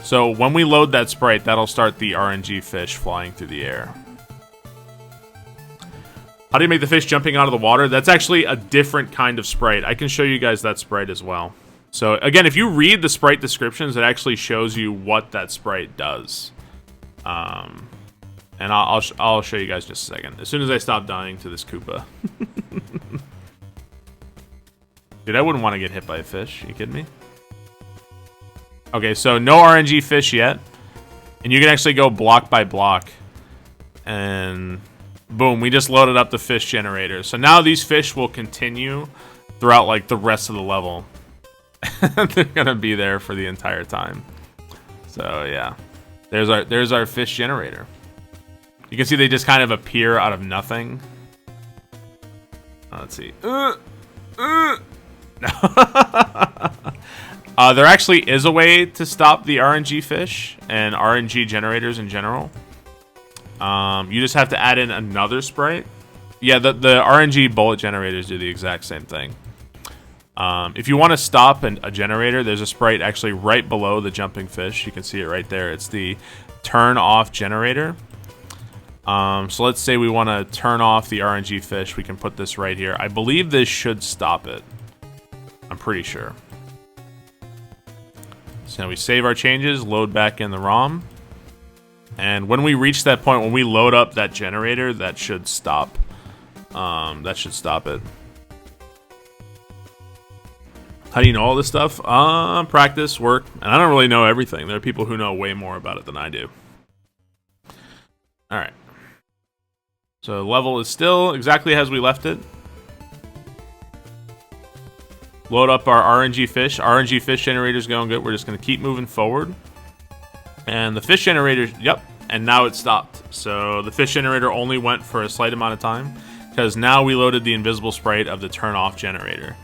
So when we load that sprite, that'll start the RNG fish flying through the air. How do you make the fish jumping out of the water? That's actually a different kind of sprite. I can show you guys that sprite as well. So again, if you read the sprite descriptions, it actually shows you what that sprite does. And I'll show you guys just a second. As soon as I stop dying to this Koopa. Dude, I wouldn't want to get hit by a fish. Are you kidding me? Okay, so no RNG fish yet. And you can actually go block by block. And boom, we just loaded up the fish generator. So now these fish will continue throughout like the rest of the level. They're gonna be there for the entire time. So yeah, there's our fish generator. You can see they just kind of appear out of nothing. Let's see. There actually is a way to stop the RNG fish and RNG generators in general. You just have to add in another sprite. Yeah, the RNG bullet generators do the exact same thing. If you want to stop a generator, there's a sprite actually right below the jumping fish. You can see it right there. It's the turn off generator. So let's say we want to turn off the RNG fish. We can put this right here. I believe this should stop it. I'm pretty sure. So now we save our changes, load back in the ROM. And when we reach that point, when we load up that generator, that should stop. That should stop it. How do you know all this stuff? Practice, work, and I don't really know everything. There are people who know way more about it than I do. Alright. So the level is still exactly as we left it. Load up our RNG fish. RNG fish generator's going good. We're just going to keep moving forward. And the fish generator, yep, and now it stopped. So the fish generator only went for a slight amount of time because now we loaded the invisible sprite of the turn off generator.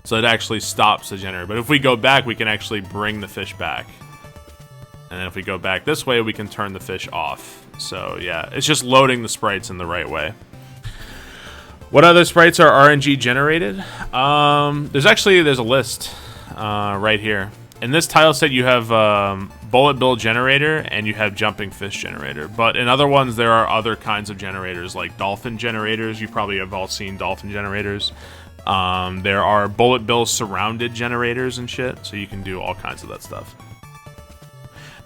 So it actually stops the generator. But if we go back, we can actually bring the fish back. And then if we go back this way, we can turn the fish off. So yeah, it's just loading the sprites in the right way. What other sprites are RNG generated? There's a list right here. In this tile set, you have bullet bill generator and you have jumping fish generator. But in other ones, there are other kinds of generators like dolphin generators. You probably have all seen dolphin generators. There are bullet bill surrounded generators and shit, so you can do all kinds of that stuff.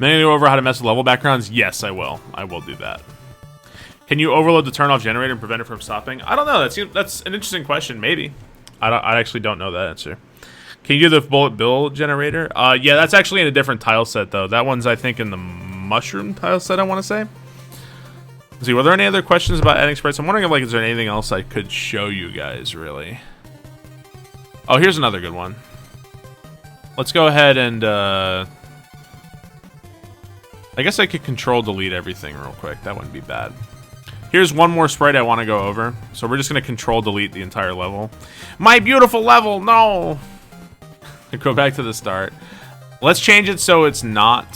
Am I going to go over how to mess with level backgrounds? Yes, I will. I will do that. Can you overload the turn off generator and prevent it from stopping? I don't know. That's an interesting question. Maybe. I actually don't know that answer. Can you do the bullet bill generator? Yeah, that's actually in a different tile set, though. That one's, I think, in the mushroom tile set, I want to say. Let's see, were there any other questions about adding sprites? I'm wondering if, like, is there anything else I could show you guys, really? Oh, here's another good one. Let's go ahead and, I guess I could control delete everything real quick. That wouldn't be bad. Here's one more sprite I want to go over. So we're just going to control delete the entire level. My beautiful level, no! Go back to the start. Let's change it so it's not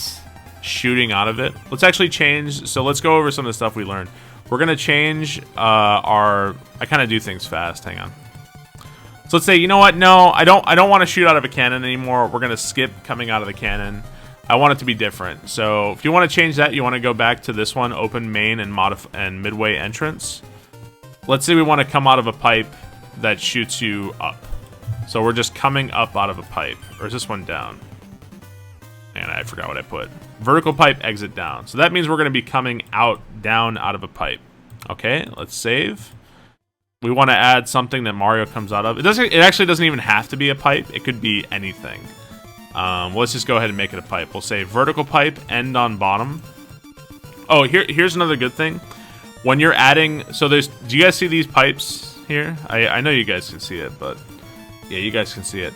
shooting out of it. Let's actually change, so let's go over some of the stuff we learned. We're going to change I kind of do things fast, hang on. So let's say, you know what, no, I don't want to shoot out of a cannon anymore. We're going to skip coming out of the cannon. I want it to be different. So if you want to change that, you want to go back to this one, open main and midway entrance. Let's say we want to come out of a pipe that shoots you up. So we're just coming up out of a pipe. Or is this one down? And I forgot what I put. Vertical pipe, exit down. So that means we're going to be coming down out of a pipe. Okay, let's save. We want to add something that Mario comes out of. It actually doesn't even have to be a pipe. It could be anything. Let's just go ahead and make it a pipe. We'll say vertical pipe, end on bottom. Oh, here's another good thing. When you're adding, so do you guys see these pipes? here? I know you guys can see it, but yeah, you guys can see it.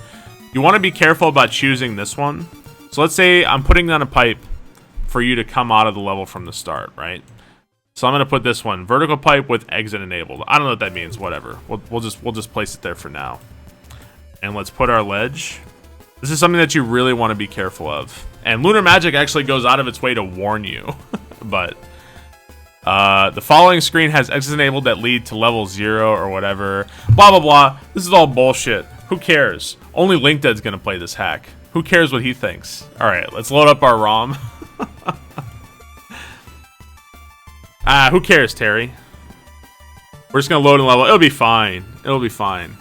You want to be careful about choosing this one. So let's say I'm putting down a pipe for you to come out of the level from the start, right? So I'm gonna put this one, vertical pipe with exit enabled. I don't know what that means. Whatever. We'll just place it there for now. And let's put our ledge. This is something that you really want to be careful of. And Lunar Magic actually goes out of its way to warn you. But the following screen has exits enabled that lead to level 0 or whatever. Blah, blah, blah. This is all bullshit. Who cares? Only LinkDead's going to play this hack. Who cares what he thinks? Alright, let's load up our ROM. Who cares, Terry? We're just going to load and level. It'll be fine. It'll be fine.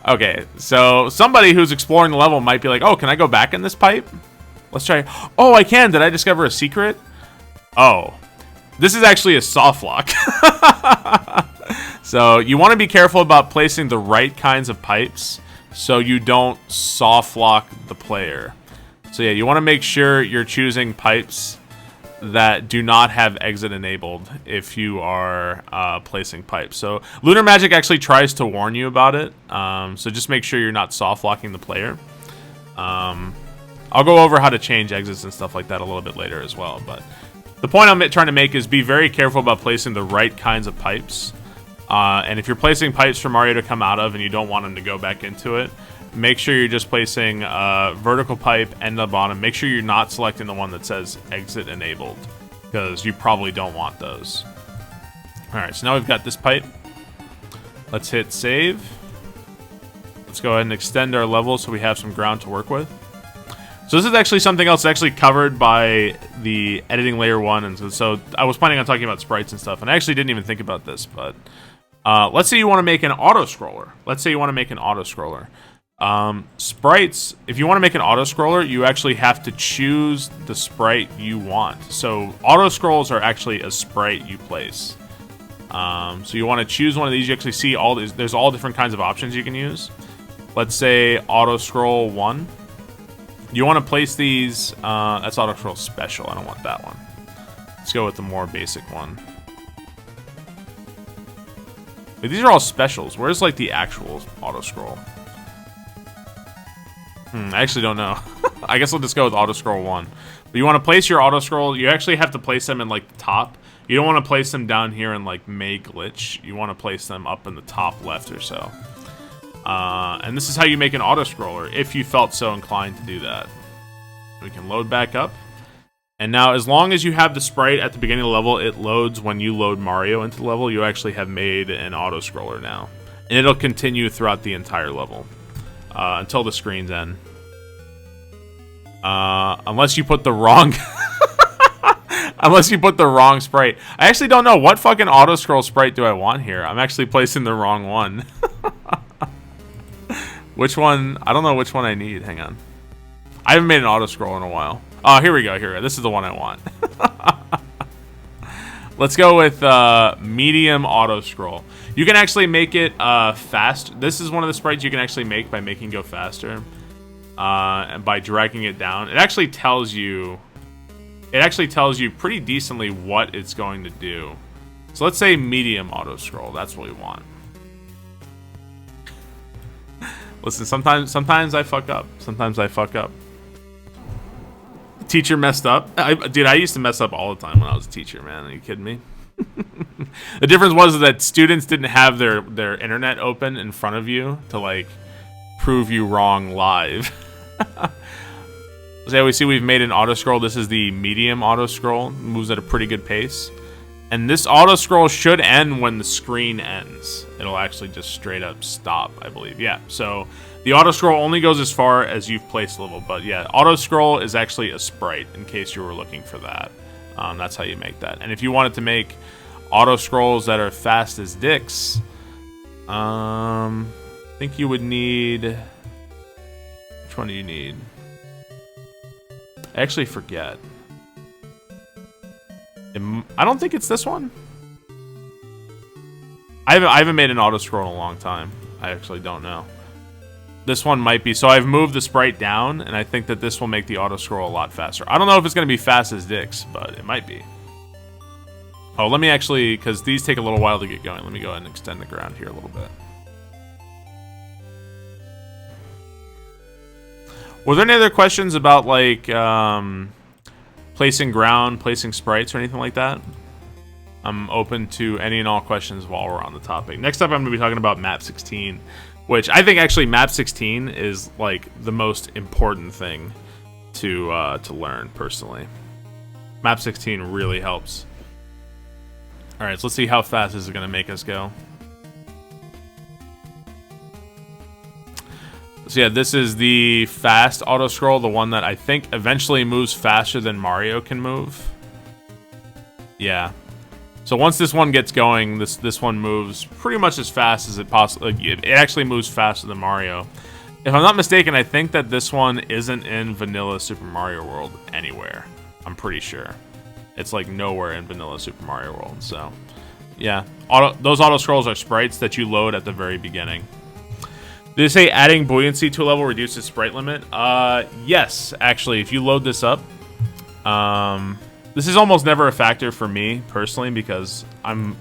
Okay, so somebody who's exploring the level might be like, oh, can I go back in this pipe? Let's try. Oh, I can. Did I discover a secret? Oh, this is actually a soft lock. So you want to be careful about placing the right kinds of pipes so you don't soft lock the player. So yeah, you want to make sure you're choosing pipes that do not have exit enabled if you are placing pipes. So Lunar Magic actually tries to warn you about it. So just make sure you're not soft locking the player. I'll go over how to change exits and stuff like that a little bit later as well. But the point I'm trying to make is be very careful about placing the right kinds of pipes. And if you're placing pipes for Mario to come out of and you don't want him to go back into it, make sure you're just placing vertical pipe end to bottom. Make sure you're not selecting the one that says exit enabled, because you probably don't want those. Alright, so now we've got this pipe. Let's hit save. Let's go ahead and extend our level so we have some ground to work with. So this is actually something else actually covered by the editing layer 1. And so I was planning on talking about sprites and stuff, and I actually didn't even think about this, but let's say you want to make an auto-scroller. Sprites, if you want to make an auto-scroller, you actually have to choose the sprite you want. So auto-scrolls are actually a sprite you place. So you want to choose one of these. You actually see all these. There's all different kinds of options you can use. Let's say auto-scroll 1. You want to place these. That's auto-scroll special. I don't want that one. Let's go with the more basic one. But these are all specials. Where's like the actual auto-scroll? I actually don't know. I guess we'll just go with auto-scroll 1. But you want to place your auto-scroll. You actually have to place them in like the top. You don't want to place them down here in like May Glitch. You want to place them up in the top left or so. And this is how you make an auto-scroller, if you felt so inclined to do that. We can load back up. And now, as long as you have the sprite at the beginning of the level, it loads when you load Mario into the level. You actually have made an auto-scroller now. And it'll continue throughout the entire level. Until the screens end. Unless you put the wrong... Unless you put the wrong sprite. I actually don't know. What fucking auto-scroll sprite do I want here? I'm actually placing the wrong one. Which one? I don't know which one I need. Hang on. I haven't made an auto-scroll in a while. Oh, here we go. Here we go. This is the one I want. Let's go with medium auto-scroll. You can actually make it fast. This is one of the sprites you can actually make by making go faster. And by dragging it down. It actually tells you pretty decently what it's going to do. So let's say medium auto-scroll. That's what we want. Listen, sometimes I fuck up. Teacher messed up. Dude, I used to mess up all the time when I was a teacher, man. Are you kidding me? The difference was that students didn't have their internet open in front of you to like prove you wrong live. So we see we've made an auto scroll. This is the medium auto scroll. Moves at a pretty good pace. And this auto scroll should end when the screen ends. It'll actually just straight up stop, I believe. Yeah, so the auto scroll only goes as far as you've placed level. But yeah, auto scroll is actually a sprite in case you were looking for that. That's how you make that. And if you wanted to make auto scrolls that are fast as dicks, I think you would need... Which one do you need? I actually forget. I don't think it's this one. I haven't made an auto scroll in a long time. I actually don't know. This one might be. So I've moved the sprite down, and I think that this will make the auto scroll a lot faster. I don't know if it's going to be fast as dicks, but it might be. Oh, let me actually, because these take a little while to get going. Let me go ahead and extend the ground here a little bit. Were there any other questions about, like, placing ground, placing sprites, or anything like that? I'm open to any and all questions while we're on the topic. Next up, I'm going to be talking about map 16, which I think actually map 16 is, like, the most important thing to learn, personally. Map 16 really helps. Alright, so let's see how fast this is going to make us go. So yeah, this is the fast auto scroll, the one that I think eventually moves faster than Mario can move. Yeah. So once this one gets going, this one moves pretty much as fast as it possibly. It actually moves faster than Mario. If I'm not mistaken, I think that this one isn't in vanilla Super Mario World anywhere. I'm pretty sure. It's like nowhere in vanilla Super Mario World, so yeah. Those auto scrolls are sprites that you load at the very beginning. Did they say adding buoyancy to a level reduces sprite limit? Yes, actually, if you load this up. This is almost never a factor for me, personally, because I'm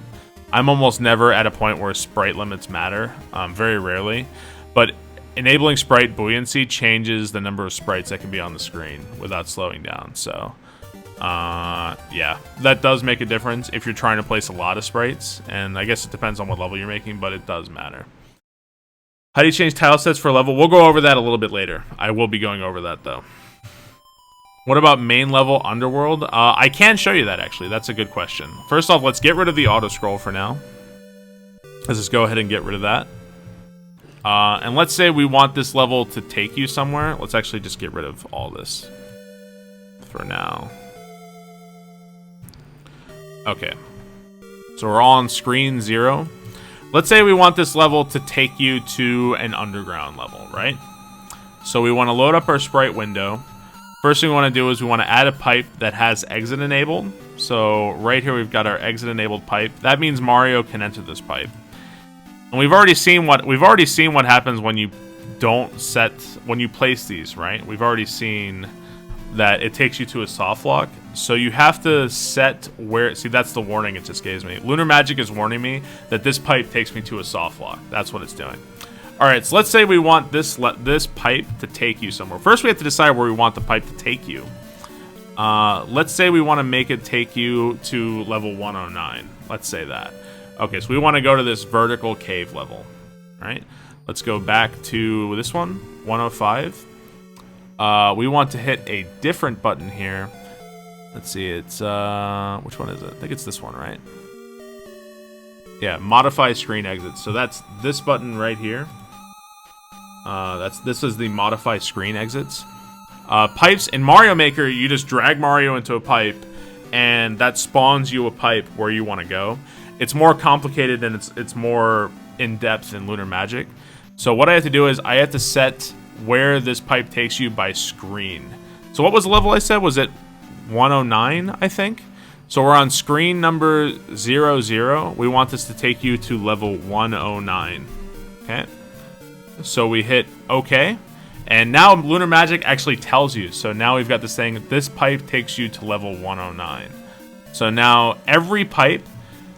almost never at a point where sprite limits matter, very rarely. But enabling sprite buoyancy changes the number of sprites that can be on the screen without slowing down, so... yeah, that does make a difference if you're trying to place a lot of sprites, and I guess it depends on what level you're making, but it does matter. How do you change tile sets for a level? We'll go over that a little bit later. I will be going over that, though. What about main level underworld? I can show you that, actually. That's a good question. First off, let's get rid of the auto scroll for now. Let's just go ahead and get rid of that. And let's say we want this level to take you somewhere. Let's actually just get rid of all this for now. Okay, so we're on screen 0. Let's say we want this level to take you to an underground level, right? So we want to load up our sprite window. First thing we want to do is we want to add a pipe that has exit enabled. So right here we've got our exit enabled pipe. That means Mario can enter this pipe. And we've already seen what happens when you when you place these, right? We've already seen that it takes you to a soft lock. So you have to set where... See, that's the warning it just gave me. Lunar Magic is warning me that this pipe takes me to a soft lock. That's what it's doing. Alright, so let's say we want this pipe to take you somewhere. First, we have to decide where we want the pipe to take you. Let's say we want to make it take you to level 109. Let's say that. Okay, so we want to go to this vertical cave level. Alright, let's go back to this one, 105. We want to hit a different button here. Let's see, it's, which one is it? I think it's this one, right? Yeah, modify screen exits. So that's this button right here. This is the modify screen exits. Pipes, in Mario Maker, you just drag Mario into a pipe, and that spawns you a pipe where you want to go. It's more complicated and it's more in-depth in Lunar Magic. So what I have to do is I have to set where this pipe takes you by screen. So what was the level I said? Was it 109, I think? So we're on screen number 00. We want this to take you to level 109. Okay. So we hit OK. And now Lunar Magic actually tells you. So now we've got this thing. This pipe takes you to level 109. So now every pipe...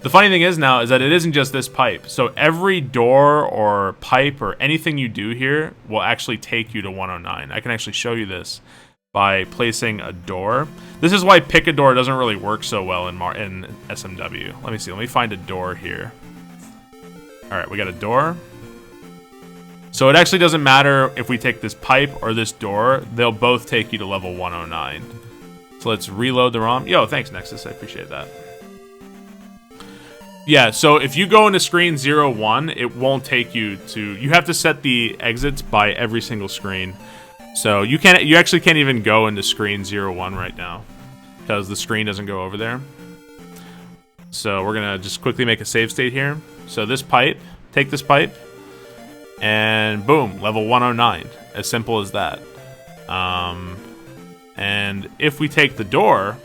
The funny thing is now is that it isn't just this pipe. So every door or pipe or anything you do here will actually take you to 109. I can actually show you this by placing a door. This is why pick a door doesn't really work so well in SMW. Let me see. Let me find a door here. All right, we got a door. So it actually doesn't matter if we take this pipe or this door. They'll both take you to level 109. So let's reload the ROM. Yo, thanks, Nexus. I appreciate that. Yeah, so if you go into screen 01, it won't take you to... You have to set the exits by every single screen. So you actually can't even go into screen 01 right now, because the screen doesn't go over there. So we're going to just quickly make a save state here. So this pipe, take this pipe, and boom, level 109. As simple as that. And if we take the door...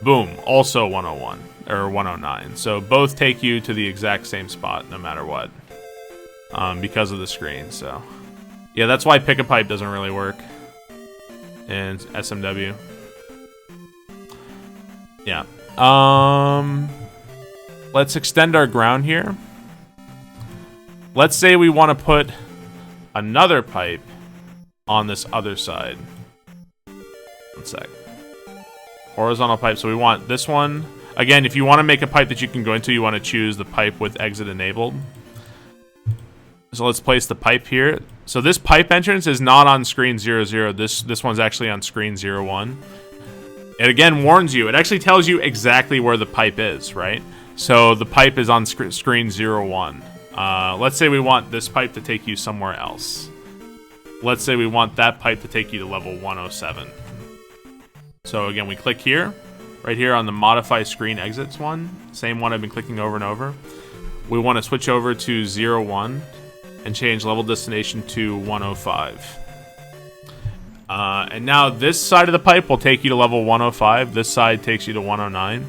Boom, also 101, or 109. So both take you to the exact same spot, no matter what. Because of the screen, so... Yeah, that's why pick a pipe doesn't really work in SMW. Yeah. Let's extend our ground here. Let's say we want to put another pipe on this other side. One sec. Horizontal pipe. So we want this one. Again, if you want to make a pipe that you can go into, you want to choose the pipe with exit enabled. So let's place the pipe here. So this pipe entrance is not on screen 00. This one's actually on screen 01. It again warns you. It actually tells you exactly where the pipe is, right? So the pipe is on screen 01. Let's say we want this pipe to take you somewhere else. Let's say we want that pipe to take you to level 107. So again, we click here. Right here on the modify screen exits one. Same one I've been clicking over and over. We want to switch over to 01 and change level destination to 105. And now this side of the pipe will take you to level 105. This side takes you to 109.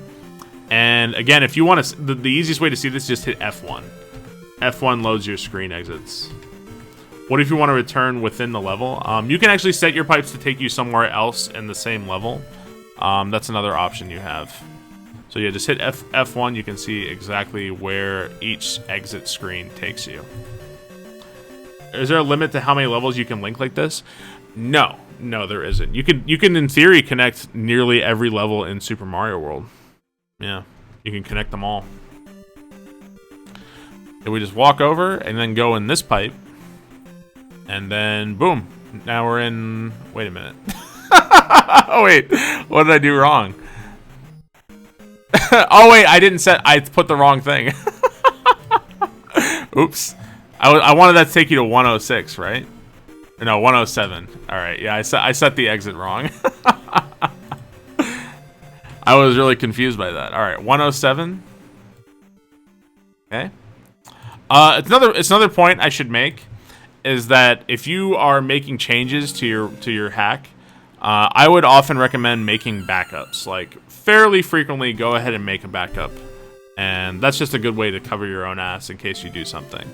And again, if you want to, the easiest way to see this is just hit F1. F1 loads your screen exits. What if you want to return within the level? You can actually set your pipes to take you somewhere else in the same level. That's another option you have. So yeah, just hit F1. You can see exactly where each exit screen takes you. Is there a limit to how many levels you can link like this? No, there isn't. You can in theory connect nearly every level in Super Mario World. Yeah, you can connect them all. And we just walk over and then go in this pipe, and then boom. Now we're in. Wait a minute. Oh wait, what did I do wrong? Oh wait, I put the wrong thing. Oops. I wanted that to take you to 106, right? Or no, 107. All right, yeah, I set the exit wrong. I was really confused by that. All right, 107. Okay. It's another point I should make is that if you are making changes to your hack, I would often recommend making backups. Like fairly frequently, go ahead and make a backup, and that's just a good way to cover your own ass in case you do something.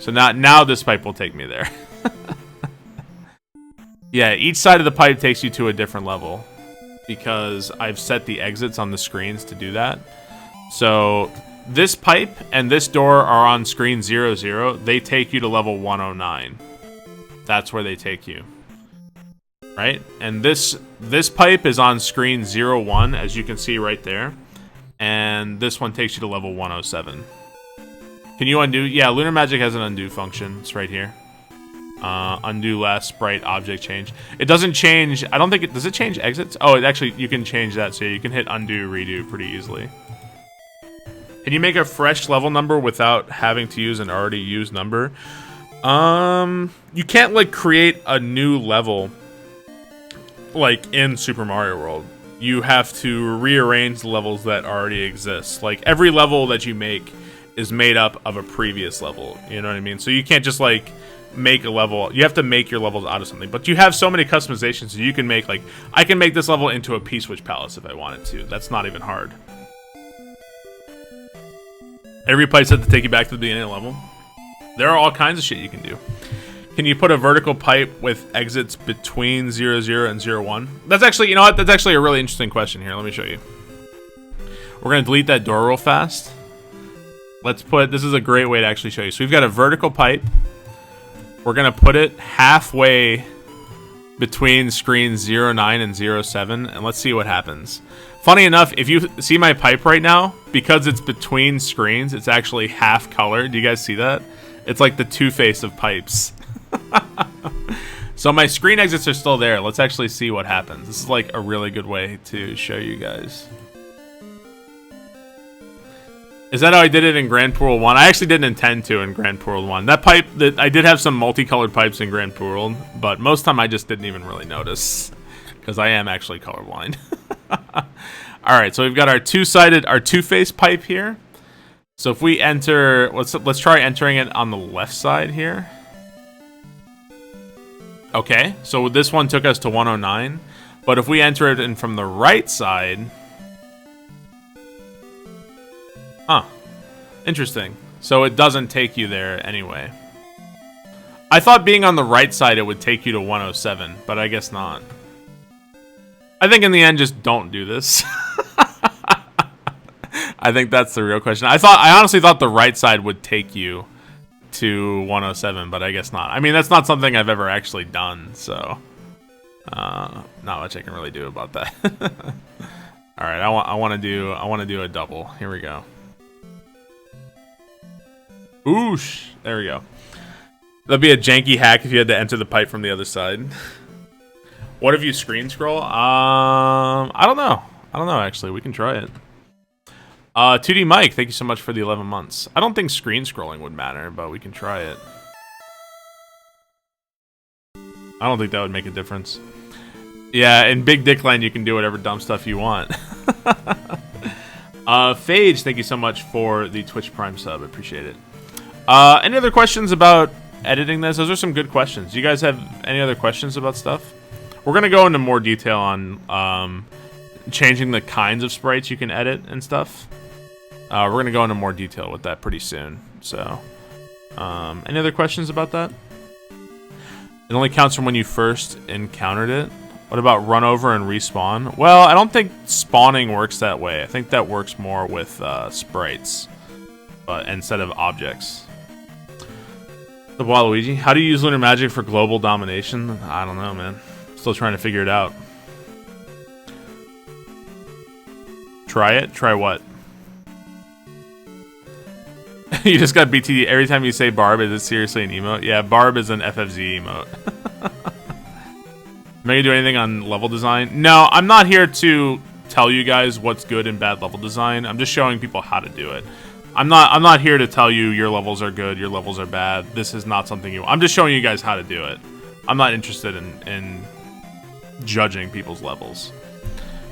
So now this pipe will take me there. Yeah, each side of the pipe takes you to a different level because I've set the exits on the screens to do that. So this pipe and this door are on screen 00. They take you to level 109. That's where they take you. Right? And this pipe is on screen 01, as you can see right there. And this one takes you to level 107. Can you undo? Yeah, Lunar Magic has an undo function. It's right here. Undo last sprite object change. It doesn't change. I don't think it... Does it change exits? Oh, it actually... You can change that, so you can hit undo, redo pretty easily. Can you make a fresh level number without having to use an already used number? You can't, like, create a new level, like, in Super Mario World. You have to rearrange the levels that already exist. Like, every level that you make is made up of a previous level. You know what I mean? So you can't just, like, make a level. You have to make your levels out of something. But you have so many customizations, so you can make, like, I can make this level into a Pswitch palace if I wanted to. That's not even hard. Every pipe set to take you back to the beginning of the level. There are all kinds of shit you can do. Can you put a vertical pipe with exits between 00 and 01? That's actually, you know what? That's actually a really interesting question here. Let me show you. We're going to delete that door real fast. Let's put, this is a great way to actually show you. So we've got a vertical pipe. We're going to put it halfway between screens 09 and 07, and let's see what happens. Funny enough, if you see my pipe right now, because it's between screens, it's actually half colored. Do you guys see that? It's like the two-face of pipes. So my screen exits are still there. Let's actually see what happens. This is like a really good way to show you guys. Is that how I did it in Grand Poo World 1? I actually didn't intend to in Grand Poo World 1. That pipe, I did have some multicolored pipes in Grand Poo World, but most of the time I just didn't even really notice because I am actually colorblind. All right, so we've got our two-face pipe here. So if we enter, let's try entering it on the left side here. Okay, so this one took us to 109, but if we enter it in from the right side, huh, interesting. So it doesn't take you there anyway. I thought being on the right side it would take you to 107, but I guess not. I think in the end, just don't do this. I think that's the real question. I honestly thought the right side would take you to 107, but I guess not. I mean, that's not something I've ever actually done, so not much I can really do about that. All right, I want to do a double. Here we go. Oosh, there we go. That'd be a janky hack if you had to enter the pipe from the other side. What if you screen scroll? I don't know. Actually, we can try it. 2D Mike, thank you so much for the 11 months. I don't think screen scrolling would matter, but we can try it. I don't think that would make a difference. Yeah, in Big Dick Land, you can do whatever dumb stuff you want. Phage, thank you so much for the Twitch Prime sub. I appreciate it. Any other questions about editing this? Those are some good questions. Do you guys have any other questions about stuff? We're going to go into more detail on changing the kinds of sprites you can edit and stuff. We're going to go into more detail with that pretty soon. So, any other questions about that? It only counts from when you first encountered it. What about run over and respawn? Well, I don't think spawning works that way. I think that works more with sprites, but instead of objects. The Waluigi. How do you use Lunar Magic for global domination? I don't know, man. Still trying to figure it out. Try it? Try what? You just got BT. Every time you say Barb, is it seriously an emote? Yeah, Barb is an FFZ emote. Am I gonna do anything on level design? No, I'm not here to tell you guys what's good and bad level design. I'm just showing people how to do it. I'm not here to tell you your levels are good, your levels are bad. This is not something you... I'm just showing you guys how to do it. I'm not interested in judging people's levels.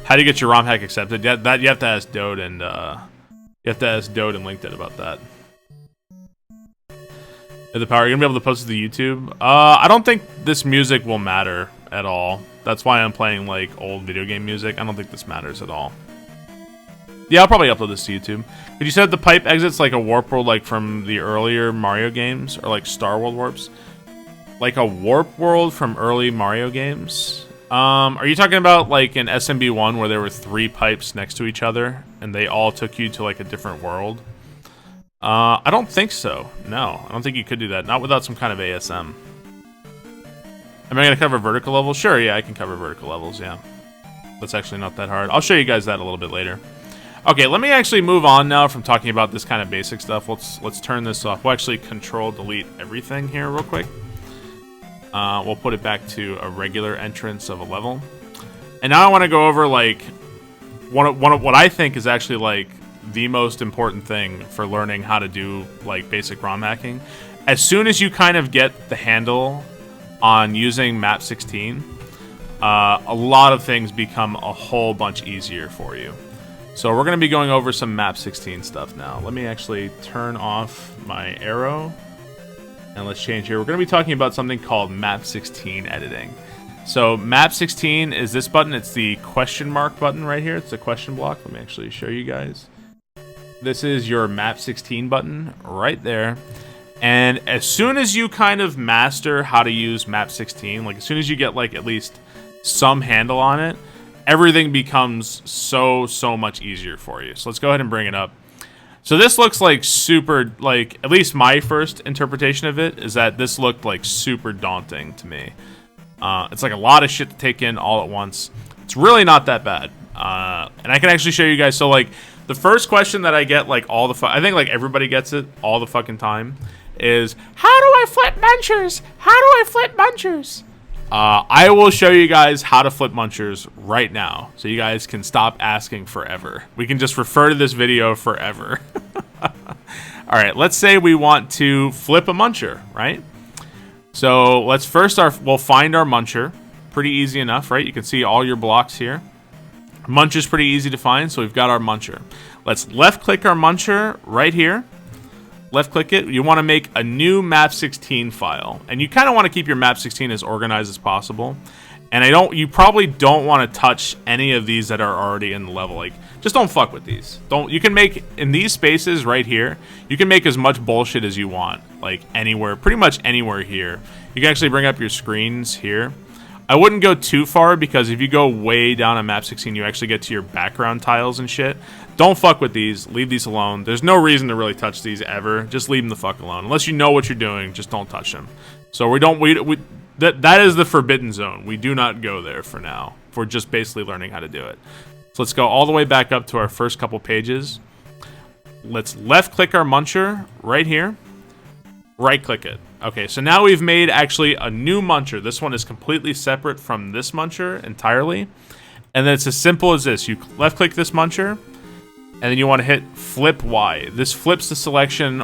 How do you get your ROM hack accepted? Yeah, that you have to ask Dode and LinkedIn about that. The power, you're gonna be able to post it to YouTube. I don't think this music will matter at all. That's why I'm playing like old video game music. I don't think this matters at all. Yeah, I'll probably upload this to YouTube. Could you set the pipe exits like a warp world, like from the earlier Mario games, or like Star World warps? Like a warp world from early Mario games? Are you talking about like in SMB1 where there were 3 pipes next to each other and they all took you to like a different world? I don't think so. No, I don't think you could do that. Not without some kind of ASM. Am I going to cover vertical levels? Sure, yeah, I can cover vertical levels, yeah. That's actually not that hard. I'll show you guys that a little bit later. Okay, let me actually move on now from talking about this kind of basic stuff. Let's turn this off. We'll actually control-delete everything here real quick. We'll put it back to a regular entrance of a level. And now I want to go over, like, one of what I think is actually, like, the most important thing for learning how to do, like, basic ROM hacking. As soon as you kind of get the handle on using map 16, a lot of things become a whole bunch easier for you. So we're going to be going over some map 16 stuff now. Let me actually turn off my arrow. And let's change here. We're going to be talking about something called map 16 editing. So map 16 is this button. It's the question mark button right here. It's the question block. Let me actually show you guys. This is your map 16 button right there. And as soon as you kind of master how to use map 16, like as soon as you get like at least some handle on it, everything becomes so much easier for you. So let's go ahead and bring it up. So this looks like super, like, at least my first interpretation of it is that this looked like super daunting to me. It's like a lot of shit to take in all at once. It's really not that bad. And I can actually show you guys. So like the first question that I get like all the, I think like everybody gets it all the fucking time is, how do I flip munchers? How do I flip munchers? I will show you guys how to flip munchers right now, so you guys can stop asking forever. We can just refer to this video forever. All right, let's say we want to flip a muncher, right? So let's first, we'll find our muncher. Pretty easy enough, right? You can see all your blocks here. Muncher's pretty easy to find, so we've got our muncher. Let's left-click our muncher right here. Left-click it. You want to make a new map 16 file, and you kind of want to keep your map 16 as organized as possible. And you probably don't want to touch any of these that are already in the level. Like, just don't fuck with these. You can make in these spaces right here. You can make as much bullshit as you want, like anywhere, pretty much anywhere here. You can actually bring up your screens here. I wouldn't go too far, because if you go way down on map 16, you actually get to your background tiles and shit. Don't fuck with these. Leave these alone. There's no reason to really touch these ever. Just leave them the fuck alone. Unless you know what you're doing, just don't touch them. So that is the forbidden zone. We do not go there for now. We're just basically learning how to do it. So let's go all the way back up to our first couple pages. Let's left click our muncher right here. Right click it. Okay, so now we've made actually a new muncher. This one is completely separate from this muncher entirely. And then it's as simple as this. You left click this muncher, and then you want to hit flip Y. This flips the selection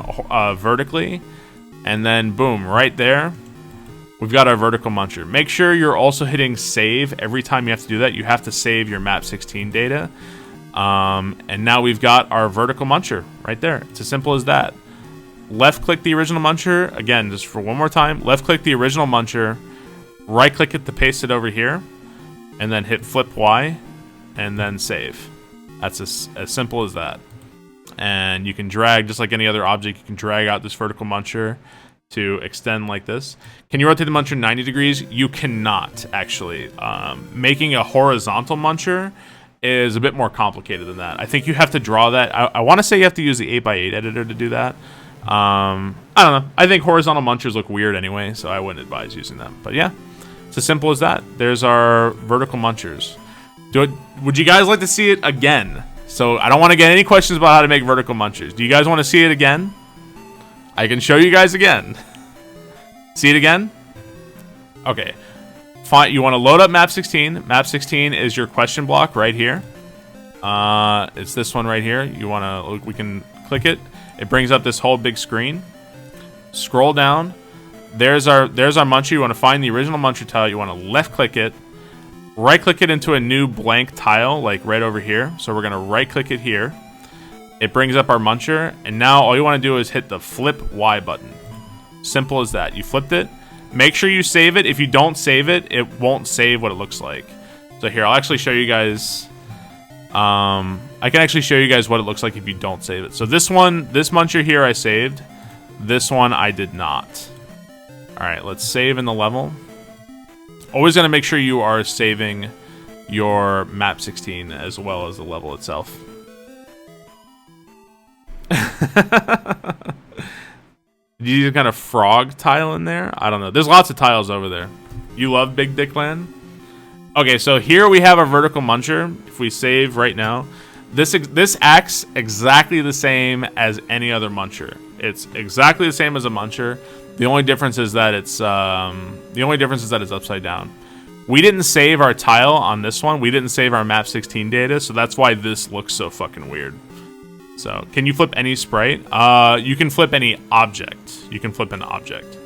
vertically, and then boom, right there, we've got our vertical muncher. Make sure you're also hitting save every time you have to do that. You have to save your map 16 data. And now we've got our vertical muncher right there. It's as simple as that. Left click the original muncher. Again, just for one more time, left click the original muncher, right click it to paste it over here, and then hit flip Y, and then save. That's as simple as that. And you can drag, just like any other object, you can drag out this vertical muncher to extend like this. Can you rotate the muncher 90 degrees? You cannot, actually. Making a horizontal muncher is a bit more complicated than that. I think you have to draw that. I want to say you have to use the 8x8 editor to do that. I don't know. I think horizontal munchers look weird anyway, so I wouldn't advise using them. But yeah, it's as simple as that. There's our vertical munchers. Would you guys like to see it again? So I don't want to get any questions about how to make vertical munchers. Do you guys want to see it again? I can show you guys again. See it again? Okay. Fine. You want to load up map 16. Map 16 is your question block right here. It's this one right here. We can click it. It brings up this whole big screen. Scroll down. There's our muncher. You want to find the original muncher tile. You want to left click it. Right click it into a new blank tile, like right over here. So we're going to right click it here. It brings up our muncher. And now all you want to do is hit the flip Y button. Simple as that. You flipped it. Make sure you save it. If you don't save it, it won't save what it looks like. So here, I'll actually show you guys. I can actually show you guys what it looks like if you don't save it. So this muncher here I saved. This one I did not. Alright, let's save in the level. Always going to make sure you are saving your map 16 as well as the level itself. Did you use kind of frog tile in there? I don't know. There's lots of tiles over there. You love Big Dick Land? Okay, so here we have our vertical muncher. If we save right now, this acts exactly the same as any other muncher. It's exactly the same as a muncher. The only difference is that it's upside down. We didn't save our tile on this one. We didn't save our map 16 data, so that's why this looks so fucking weird. So, can you flip any sprite? You can flip any object. You can flip an object.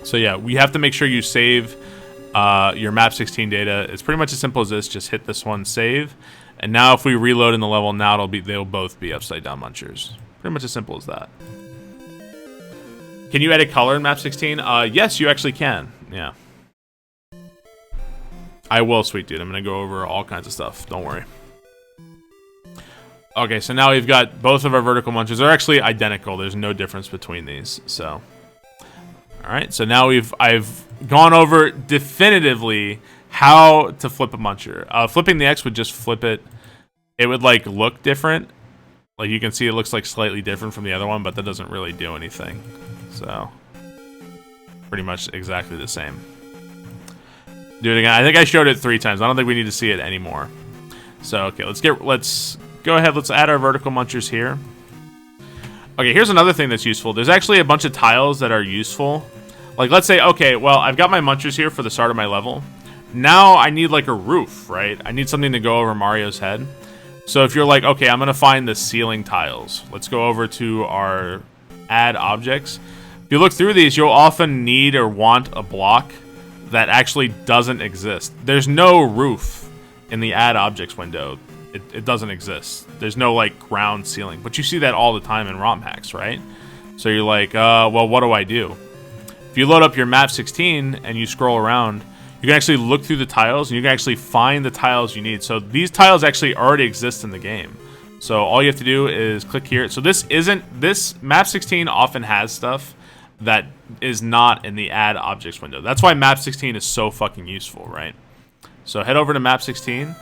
So yeah, we have to make sure you save your map 16 data. It's pretty much as simple as this. Just hit this one, save, and now if we reload in the level, now they'll both be upside down munchers. Pretty much as simple as that. Can you edit color in map 16? Yes, you actually can. Yeah. I will, sweet dude. I'm gonna go over all kinds of stuff. Don't worry. Okay, so now we've got both of our vertical munchers. They're actually identical. There's no difference between these. So, all right. So now I've gone over definitively how to flip a muncher. Flipping the X would just flip it. It would like look different. Like you can see, it looks like slightly different from the other one, but that doesn't really do anything. So, pretty much exactly the same. Do it again. I think I showed it 3 times. I don't think we need to see it anymore. So, okay, let's go ahead. Let's add our vertical munchers here. Okay, here's another thing that's useful. There's actually a bunch of tiles that are useful. Like, let's say, okay, well, I've got my munchers here for the start of my level. Now I need like a roof, right? I need something to go over Mario's head. So if you're like, okay, I'm gonna find the ceiling tiles. Let's go over to our add objects. If you look through these, you'll often need or want a block that actually doesn't exist. There's no roof in the add objects window. It doesn't exist. There's no like ground ceiling, but you see that all the time in ROM hacks, right? So you're like, well, what do I do? If you load up your map 16 and you scroll around, you can actually look through the tiles and you can actually find the tiles you need. So these tiles actually already exist in the game. So all you have to do is click here. So this map 16 often has stuff that is not in the add objects window. That's why map 16 is so fucking useful, right? So head over to map 16.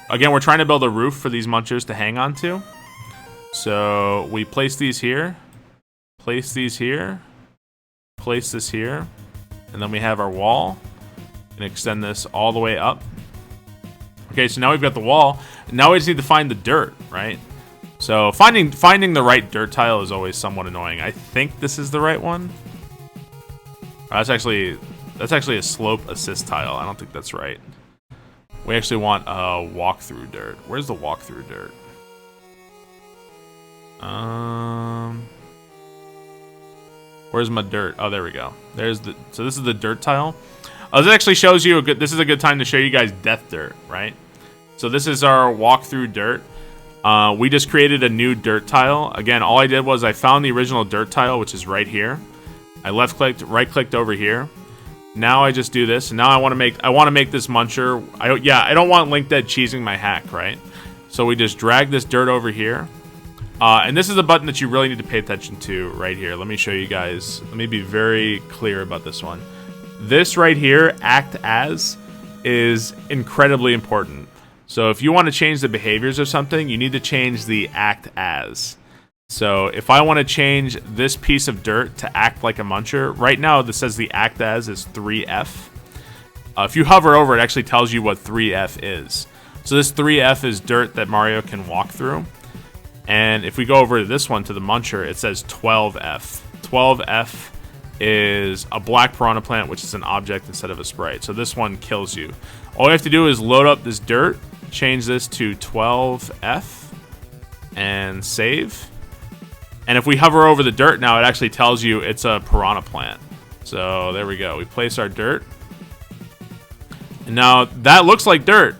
Again, we're trying to build a roof for these munchers to hang on to. So we place these here, place these here, place this here, and then we have our wall, and extend this all the way up. Okay, so now we've got the wall. Now we just need to find the dirt, right? So finding the right dirt tile is always somewhat annoying. I think this is the right one. That's actually a slope assist tile. I don't think that's right. We actually want walkthrough dirt. Where's the walkthrough dirt? Where's my dirt? Oh, there we go. So this is the dirt tile. This actually shows you this is a good time to show you guys death dirt, right? So this is our walkthrough dirt. We just created a new dirt tile. Again, all I did was I found the original dirt tile, which is right here. I left-clicked, right-clicked over here. Now I just do this, and now I want to make this muncher. I don't want link dead cheesing my hack, right? So we just drag this dirt over here. And this is a button that you really need to pay attention to right here. Let me show you guys. Let me be very clear about this one. This right here, act as, is incredibly important. So if you want to change the behaviors of something, you need to change the act as. So if I want to change this piece of dirt to act like a muncher, right now this says the act as is 3F. If you hover over, it actually tells you what 3F is. So this 3F is dirt that Mario can walk through. And if we go over to this one, to the muncher, it says 12F. 12F is a black piranha plant, which is an object instead of a sprite. So this one kills you. All you have to do is load up this dirt, change this to 12F, and save. And if we hover over the dirt now, it actually tells you it's a piranha plant. So there we go. We place our dirt. And now that looks like dirt.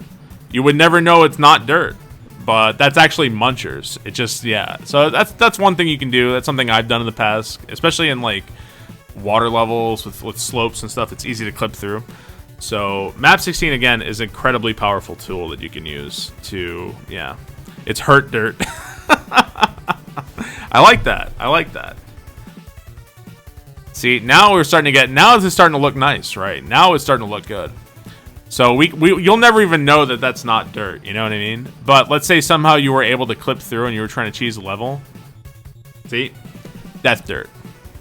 You would never know it's not dirt. But that's actually munchers. It just, yeah. So that's one thing you can do. That's something I've done in the past, especially in like water levels with slopes and stuff. It's easy to clip through. So map 16 again is an incredibly powerful tool that you can use to, yeah. It's hurt dirt. I like that. I like that. See, now we're starting to get, now this is starting to look nice, right? Now it's starting to look good. So you'll never even know that that's not dirt, you know what I mean? But let's say somehow you were able to clip through and you were trying to cheese a level. See? That's dirt.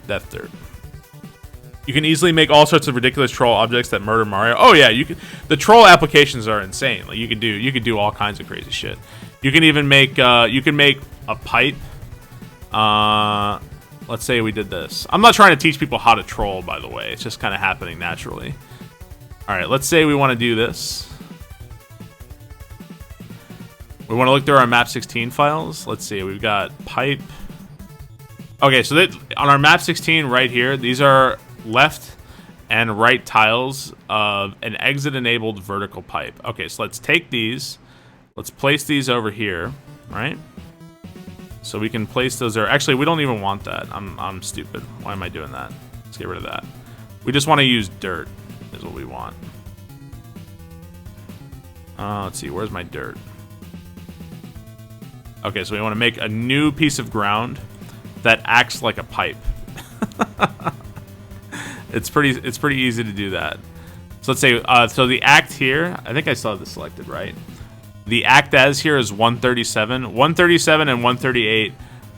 That's dirt. You can easily make all sorts of ridiculous troll objects that murder Mario. Oh yeah, you can. The troll applications are insane. Like you could do all kinds of crazy shit. You can even make a pipe. Let's say we did this. I'm not trying to teach people how to troll, by the way. It's just kind of happening naturally. All right, let's say we want to do this. We want to look through our map 16 files. Let's see, we've got pipe. Okay, so on our map 16 right here, these are left and right tiles of an exit enabled vertical pipe. Okay, so let's take these. Let's place these over here, right? So we can place those there. Actually, we don't even want that. I'm stupid. Why am I doing that? Let's get rid of that. We just want to use dirt is what we want. Let's see, where's my dirt? Okay, so we want to make a new piece of ground that acts like a pipe. It's pretty easy to do that. So let's say, so the act here, I think I saw this selected, right? The act as here is 137. 137 and 138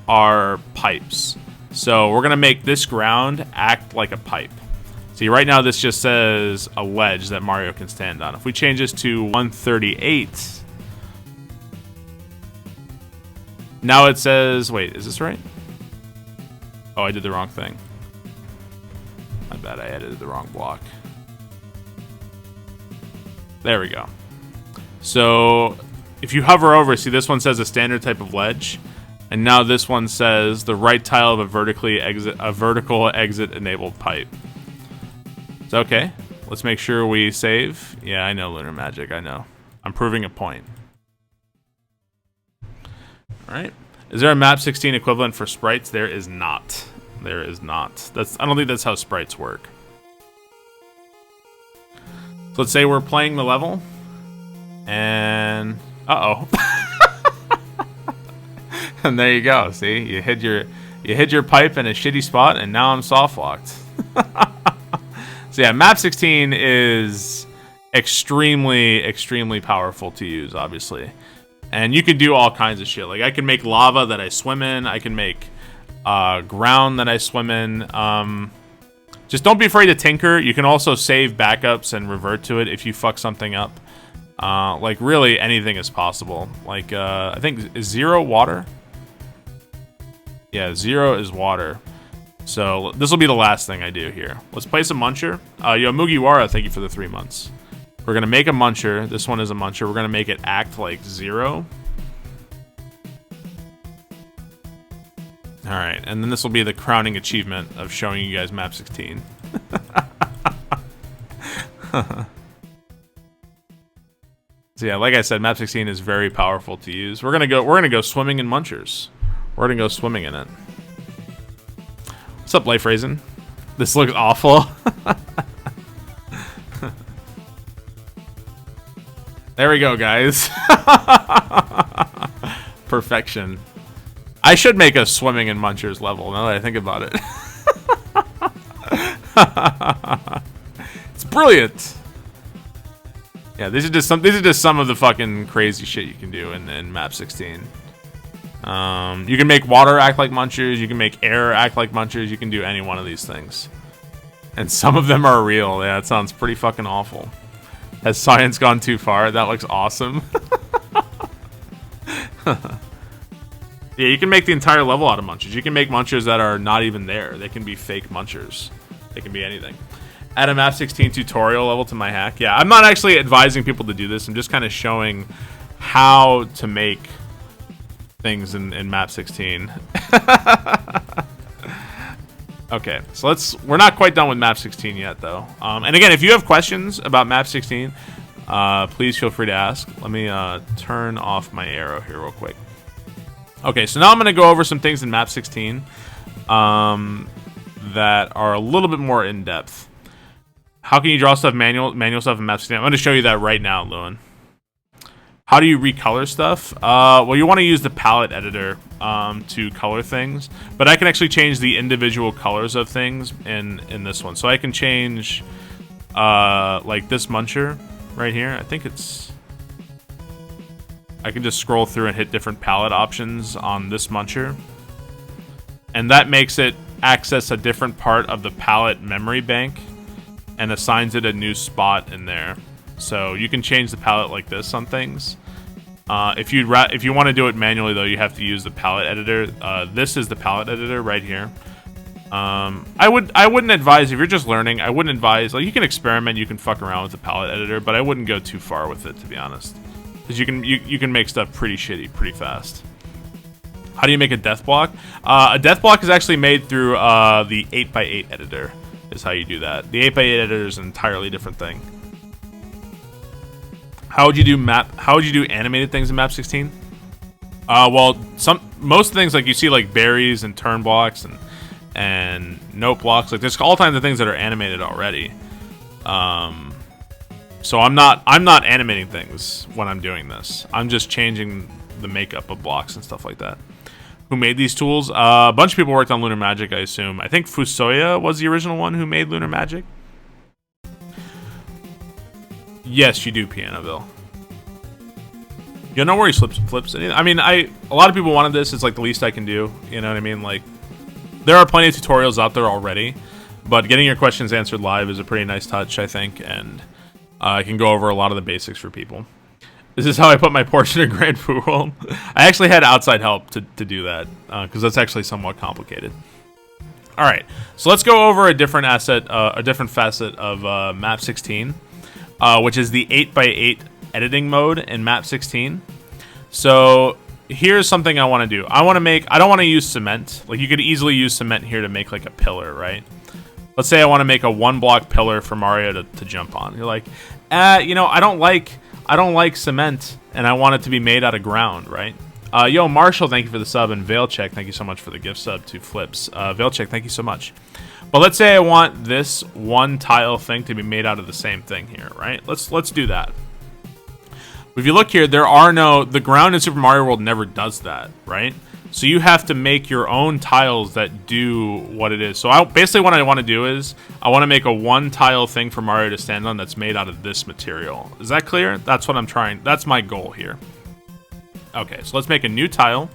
are pipes. So we're going to make this ground act like a pipe. See, right now this just says a ledge that Mario can stand on. If we change this to 138, now it says, wait, is this right? Oh, I did the wrong thing. My bad, I edited the wrong block. There we go. So if you hover over, see this one says a standard type of ledge, and now this one says the right tile of a vertical exit enabled pipe. So okay, let's make sure we save. Yeah, I know Lunar Magic, I know. I'm proving a point. All right. Is there a map 16 equivalent for sprites? There is not. There is not. I don't think that's how sprites work. So let's say we're playing the level, and and there you go. See, you hid your pipe in a shitty spot, and now I'm soft locked. So yeah, map 16 is extremely powerful to use, obviously. And you can do all kinds of shit. Like, I can make lava that I swim in. I can make ground that I swim in. Just don't be afraid to tinker. You can also save backups and revert to it if you fuck something up. Like, really, anything is possible. Like, I think, is 0 water? Yeah, 0 is water. So, this will be the last thing I do here. Let's play some Muncher. Yo, Mugiwara, thank you for the 3 months. We're going to make a Muncher. This one is a Muncher. We're going to make it act like 0. Alright, and then this will be the crowning achievement of showing you guys map 16. So yeah, like I said, map 16 is very powerful to use. We're gonna go swimming in Munchers. We're gonna go swimming in it. What's up, Life Raisin? This looks awful. There we go, guys. Perfection. I should make a swimming in Munchers level now that I think about it. It's brilliant. Yeah, these are just some of the fucking crazy shit you can do in map 16. You can make water act like Munchers. You can make air act like Munchers. You can do any one of these things. And some of them are real. Yeah, it sounds pretty fucking awful. Has science gone too far? That looks awesome. Yeah, you can make the entire level out of Munchers. You can make Munchers that are not even there. They can be fake Munchers. They can be anything. Add a map 16 tutorial level to my hack. Yeah, I'm not actually advising people to do this. I'm just kind of showing how to make things in map 16. Okay, so we're not quite done with map 16 yet, though. And again, if you have questions about map 16, please feel free to ask. Let me turn off my arrow here real quick. Okay, so now I'm going to go over some things in map 16 that are a little bit more in-depth. How can you draw stuff manual stuff in map 16? I'm going to show you that right now, Lewin. How do you recolor stuff? Well, you want to use the palette editor to color things, but I can actually change the individual colors of things in this one. So I can change like this Muncher right here. I think I can just scroll through and hit different palette options on this Muncher, and that makes it access a different part of the palette memory bank and assigns it a new spot in there. So you can change the palette like this on things. If you want to do it manually, though, you have to use the palette editor. This is the palette editor right here. I wouldn't advise, if you're just learning, I wouldn't advise, like, you can experiment, you can fuck around with the palette editor, but I wouldn't go too far with it, to be honest, because you can make stuff pretty shitty pretty fast. How do you make a death block? A death block is actually made through the 8x8 editor. Is how you do that. The 8x8 editor is an entirely different thing. How would you do animated things in map 16? Well, most things, like you see, like berries and turn blocks and note blocks, like there's all kinds of things that are animated already. So I'm not animating things when I'm doing this. I'm just changing the makeup of blocks and stuff like that. Who made these tools? A bunch of people worked on Lunar Magic, I assume. I think Fusoya was the original one who made Lunar Magic. Yes, you do, Pianoville. You know where he flips anything? I mean, a lot of people wanted this. It's like the least I can do. You know what I mean? Like, there are plenty of tutorials out there already, but getting your questions answered live is a pretty nice touch, I think, and I can go over a lot of the basics for people. This is how I put my portion of Grand Poo World. I actually had outside help to do that, because that's actually somewhat complicated. All right, so let's go over a different facet of map 16, which is the 8x8 editing mode in map 16. So here's something I want to do. I don't want to use cement. Like, you could easily use cement here to make like a pillar, right? Let's say I want to make a 1-block pillar for Mario to jump on. You're like, you know, I don't like cement, and I want it to be made out of ground, right? Yo, Marshall, thank you for the sub, and Veilcheck, thank you so much for the gift sub to Flips. Veilcheck, thank you so much. But let's say I want this one tile thing to be made out of the same thing here, right? Let's do that. If you look here, the ground in Super Mario World never does that, right? So you have to make your own tiles that do what it is. So basically what I want to do is I want to make a one tile thing for Mario to stand on that's made out of this material. Is that clear? That's what I'm trying. That's my goal here. Okay, so let's make a new tile.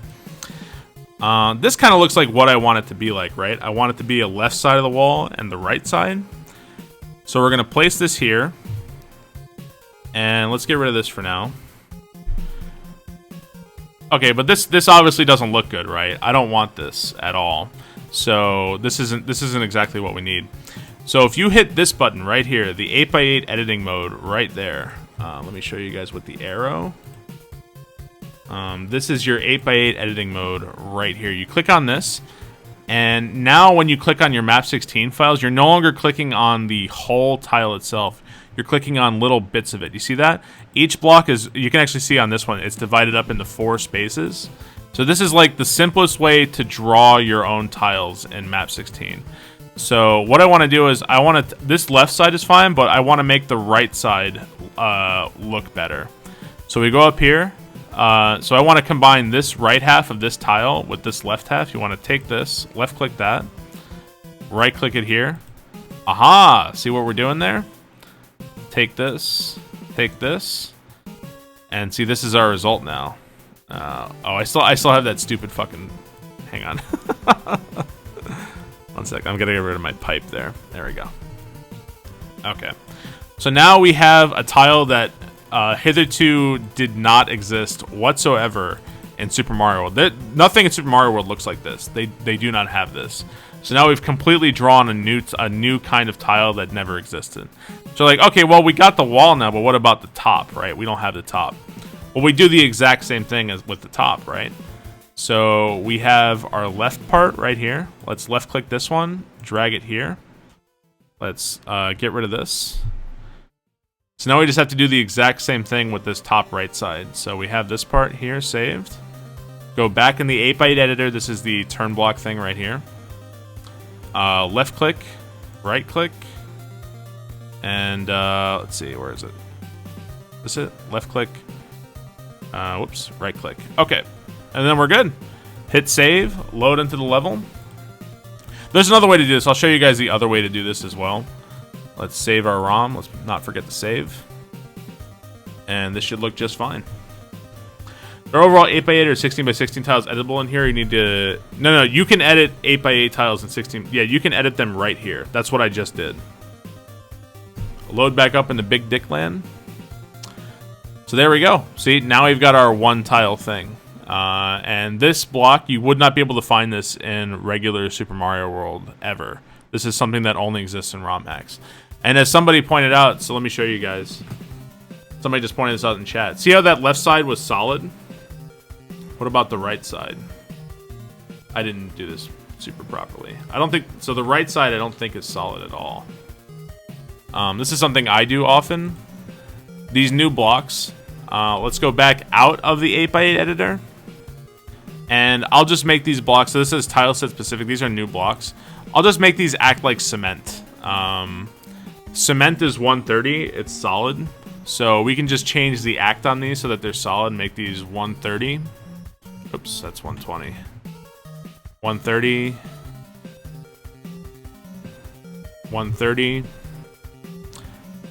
This kind of looks like what I want it to be like, right? I want it to be a left side of the wall and the right side. So we're going to place this here. And let's get rid of this for now. Okay, but this obviously doesn't look good, right? I don't want this at all. So this isn't exactly what we need. So if you hit this button right here, the 8x8 editing mode right there. Let me show you guys with the arrow. This is your 8x8 editing mode right here. You click on this, and now when you click on your map 16 files, you're no longer clicking on the whole tile itself. You're clicking on little bits of it. You see that? Each block is, you can actually see on this one, it's divided up into 4 spaces. So this is like the simplest way to draw your own tiles in map 16. So what I want to do is, this left side is fine, but I want to make the right side look better. So we go up here. So I want to combine this right half of this tile with this left half. You want to take this, left click that, right click it here. Aha! See what we're doing there? Take this, and see, this is our result now. Oh, I still have that stupid fucking. Hang on. 1 sec. I'm gonna get rid of my pipe there. There we go. Okay. So now we have a tile that hitherto did not exist whatsoever in Super Mario World. Nothing in Super Mario World looks like this. They do not have this. So now we've completely drawn a new kind of tile that never existed. So like, okay, well, we got the wall now, but what about the top, right? We don't have the top. Well, we do the exact same thing as with the top, right? So we have our left part right here. Let's left click this one, drag it here. Let's get rid of this. So now we just have to do the exact same thing with this top right side. So we have this part here saved. Go back in the 8x8 editor. This is the turn block thing right here. Left click, right click, and let's see, where is it? This is it? Left click, whoops, right click. Okay, and then we're good. Hit save, load into the level. There's another way to do this. I'll show you guys the other way to do this as well. Let's save our ROM. Let's not forget to save. And this should look just fine. There are overall 8x8 or 16x16 tiles editable in here. You need to... No, you can edit 8x8 tiles in 16... Yeah, you can edit them right here. That's what I just did. Load back up into Big Dick Land. So there we go. See, now we've got our one tile thing. And this block, you would not be able to find this in regular Super Mario World ever. This is something that only exists in ROM hacks. And as somebody pointed out, so let me show you guys. Somebody just pointed this out in chat. See how that left side was solid? What about the right side? I didn't do this super properly. I don't think... So the right side I don't think is solid at all. This is something I do often. These new blocks. Let's go back out of the 8x8 editor. And I'll just make these blocks. So this is tile set specific. These are new blocks. I'll just make these act like cement. Cement is 130. It's solid. So we can just change the act on these so that they're solid. Make these 130. Oops, that's 120. 130. 130.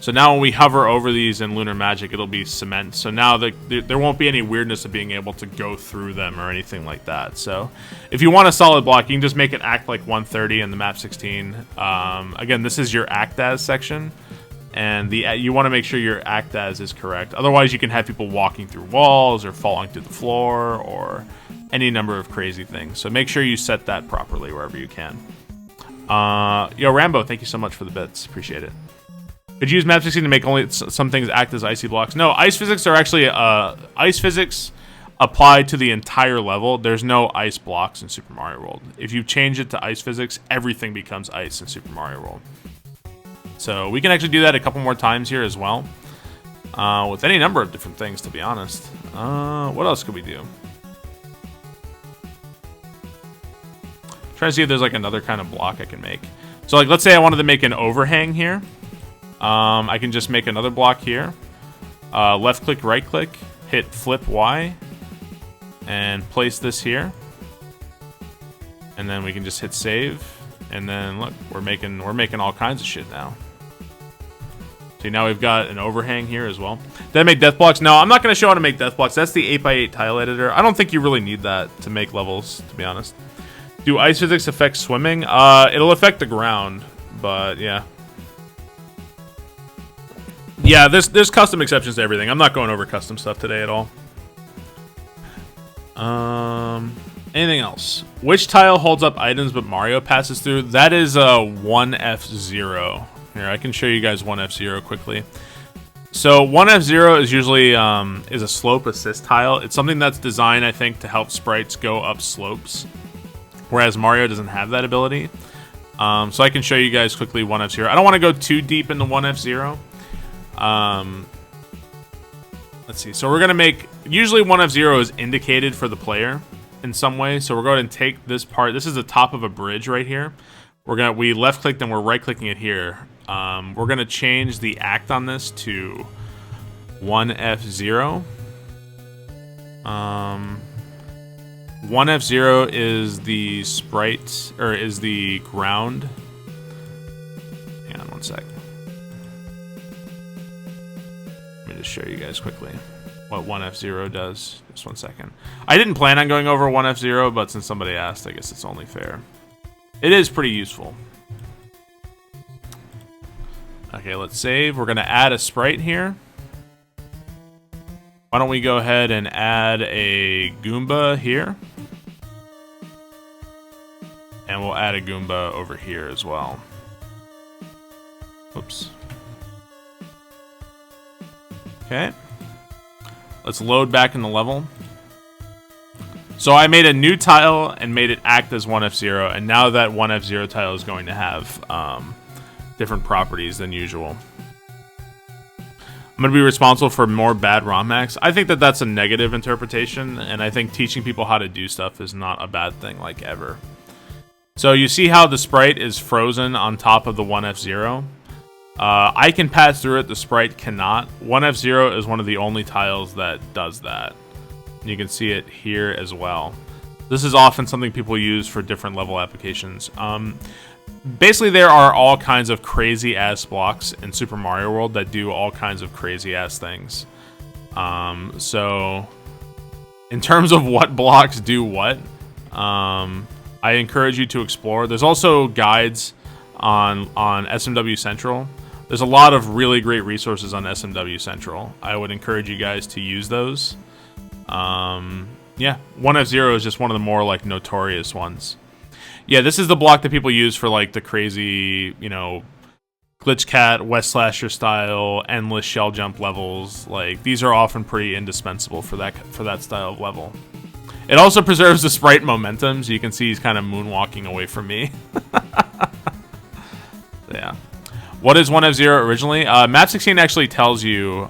So now when we hover over these in Lunar Magic, it'll be cement. So now there won't be any weirdness of being able to go through them or anything like that. So if you want a solid block, you can just make it act like 130 in the map 16. Again, this is your act as section. And you want to make sure your act as is correct. Otherwise, you can have people walking through walls or falling through the floor or any number of crazy things. So make sure you set that properly wherever you can. Yo, Rambo, thank you so much for the bits. Appreciate it. Could you use map 16 to make only some things act as icy blocks? No, ice physics are actually ice physics applied to the entire level. There's no ice blocks in Super Mario World. If you change it to ice physics, everything becomes ice in Super Mario World. So we can actually do that a couple more times here as well. With any number of different things, to be honest. What else could we do? Trying to see if there's like another kind of block I can make. So like, let's say I wanted to make an overhang here. I can just make another block here. Left click, right click, hit flip Y, and place this here. And then we can just hit save. And then look, we're making all kinds of shit now. See, now we've got an overhang here as well. Did I make death blocks? No, I'm not going to show how to make death blocks. That's the 8x8 tile editor. I don't think you really need that to make levels, to be honest. Do ice physics affect swimming? It'll affect the ground, but yeah. Yeah, there's custom exceptions to everything. I'm not going over custom stuff today at all. Anything else? Which tile holds up items but Mario passes through? That is a 1F0. Here, I can show you guys 1F0 quickly. So 1F0 is usually is a slope assist tile. It's something that's designed, I think, to help sprites go up slopes, whereas Mario doesn't have that ability. So I can show you guys quickly 1F0. I don't want to go too deep into 1F0. Let's see. So we're gonna make, usually 1F0 is indicated for the player in some way. So we're going to take this part. This is the top of a bridge right here. We left clicked and we're right clicking it here. We're gonna change the act on this to 1F0. 1F0 is the sprite, or is the ground. Hang on one sec. Let me just show you guys quickly what 1F0 does. Just one second. I didn't plan on going over 1F0, but since somebody asked, I guess it's only fair. It is pretty useful. Okay, let's save. We're going to add a sprite here. Why don't we go ahead and add a Goomba here. And we'll add a Goomba over here as well. Oops. Okay. Let's load back in the level. So I made a new tile and made it act as 1F0, and now that 1F0 tile is going to have different properties than usual. I'm going to be responsible for more bad ROM hacks. I think that that's a negative interpretation, and I think teaching people how to do stuff is not a bad thing, like, ever. So you see how the sprite is frozen on top of the 1F0? I can pass through it, the sprite cannot. 1F0 is one of the only tiles that does that. You can see it here as well. This is often something people use for different level applications. Basically, there are all kinds of crazy-ass blocks in Super Mario World that do all kinds of crazy-ass things. So, in terms of what blocks do what, I encourage you to explore. There's also guides on SMW Central. There's a lot of really great resources on SMW Central. I would encourage you guys to use those. Yeah, 1F0 is just one of the more, like, notorious ones. Yeah, this is the block that people use for, like, the crazy, you know, Glitch Cat, West Slasher style, endless shell jump levels. Like, these are often pretty indispensable for that style of level. It also preserves the sprite momentum, so you can see he's kind of moonwalking away from me. Yeah. What is 1F0 originally? Map 16 actually tells you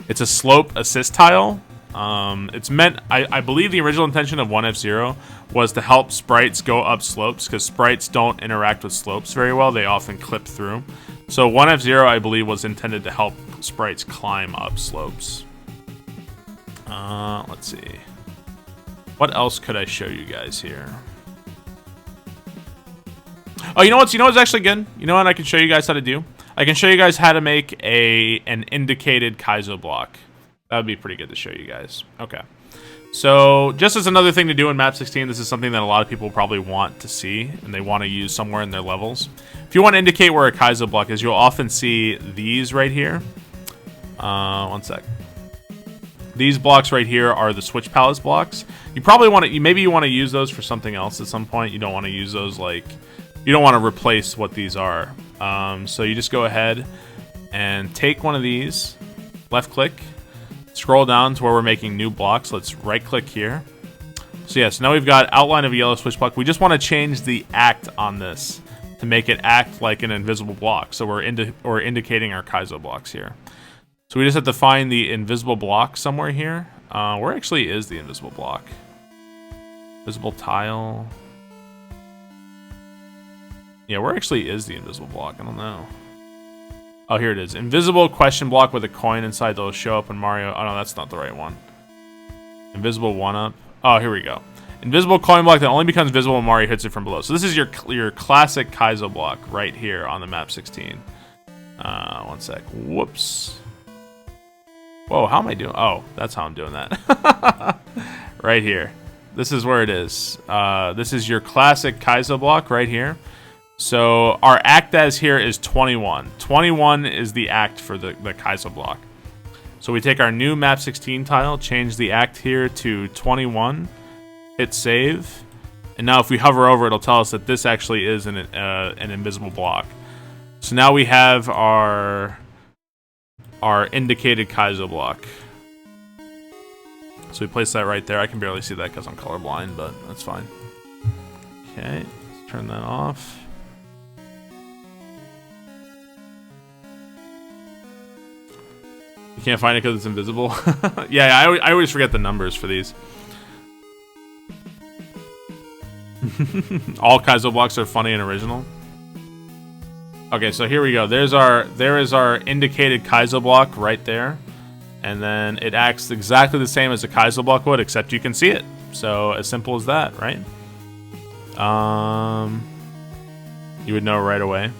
it's a slope assist tile. It's meant, I believe the original intention of 1F0 was to help sprites go up slopes, because sprites don't interact with slopes very well. They often clip through. So 1F0, I believe, was intended to help sprites climb up slopes. Let's see. What else could I show you guys here? Oh, you know what's actually good? You know what I can show you guys how to do? I can show you guys how to make an indicated Kaizo block. That would be pretty good to show you guys. Okay. So, just as another thing to do in Map 16, this is something that a lot of people probably want to see, and they want to use somewhere in their levels. If you want to indicate where a Kaizo block is, you'll often see these right here. One sec. These blocks right here are the Switch Palace blocks. You probably want to, maybe you want to use those for something else at some point. You don't want to use those, like, you don't want to replace what these are. So you just go ahead and take one of these, left click, scroll down to where we're making new blocks. Let's right click here. So yes, now we've got outline of a yellow switch block. We just want to change the act on this to make it act like an invisible block. So we're indicating our Kaizo blocks here. So we just have to find the invisible block somewhere here. Where actually is the invisible block? Visible tile. Yeah, where actually is the invisible block? I don't know. Oh, here it is. Invisible question block with a coin inside that'll show up in Mario. Oh, no, that's not the right one. Invisible 1-up. Oh, here we go. Invisible coin block that only becomes visible when Mario hits it from below. So this is your classic Kaizo block right here on the map 16. One sec. Whoops. Whoa, how am I doing? Oh, that's how I'm doing that. Right here. This is where it is. This is your classic Kaizo block right here. So our act as here is 21. 21 is the act for the Kaizo block. So we take our new map 16 tile, change the act here to 21, hit save, and now if we hover over, it'll tell us that this actually is an invisible block. So now we have our indicated Kaizo block. So we place that right there. I can barely see that because I'm colorblind, but that's fine. Okay, let's turn that off. You can't find it because it's invisible? Yeah, I always forget the numbers for these. All Kaizo blocks are funny and original. Okay, so here we go. There is our indicated Kaizo block right there. And then it acts exactly the same as a Kaizo block would, except you can see it. So as simple as that, right? You would know right away.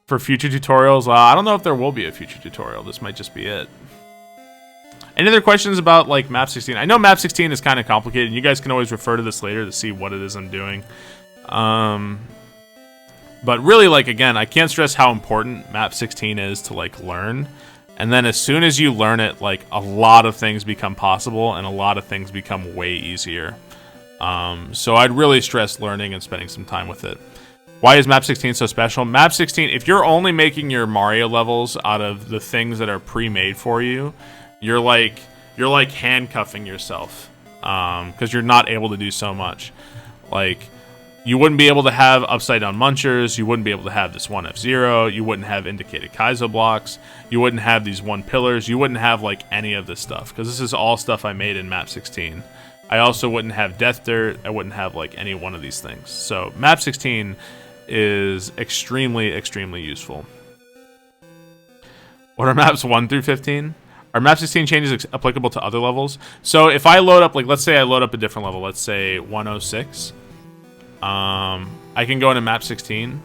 For future tutorials, I don't know if there will be a future tutorial. This might just be it. Any other questions about like map 16? I know map 16 is kind of complicated. You guys can always refer to this later to see what it is I'm doing. But really, like, again, I can't stress how important map 16 is to like learn. And then as soon as you learn it, like a lot of things become possible and a lot of things become way easier. So I'd really stress learning and spending some time with it. Why is map 16 so special? Map 16, if you're only making your Mario levels out of the things that are pre-made for you, you're like handcuffing yourself because you're not able to do so much. Like, you wouldn't be able to have upside down munchers, you wouldn't be able to have this one F-Zero, you wouldn't have indicated Kaizo blocks, you wouldn't have these one pillars, you wouldn't have like any of this stuff because this is all stuff I made in map 16. I also wouldn't have Death Dirt, I wouldn't have like any one of these things. So map 16 is extremely, extremely useful. What are maps 1 through 15? Are map 16 changes applicable to other levels? So if I load up, like, let's say I load up a different level, let's say 106. I can go into map 16,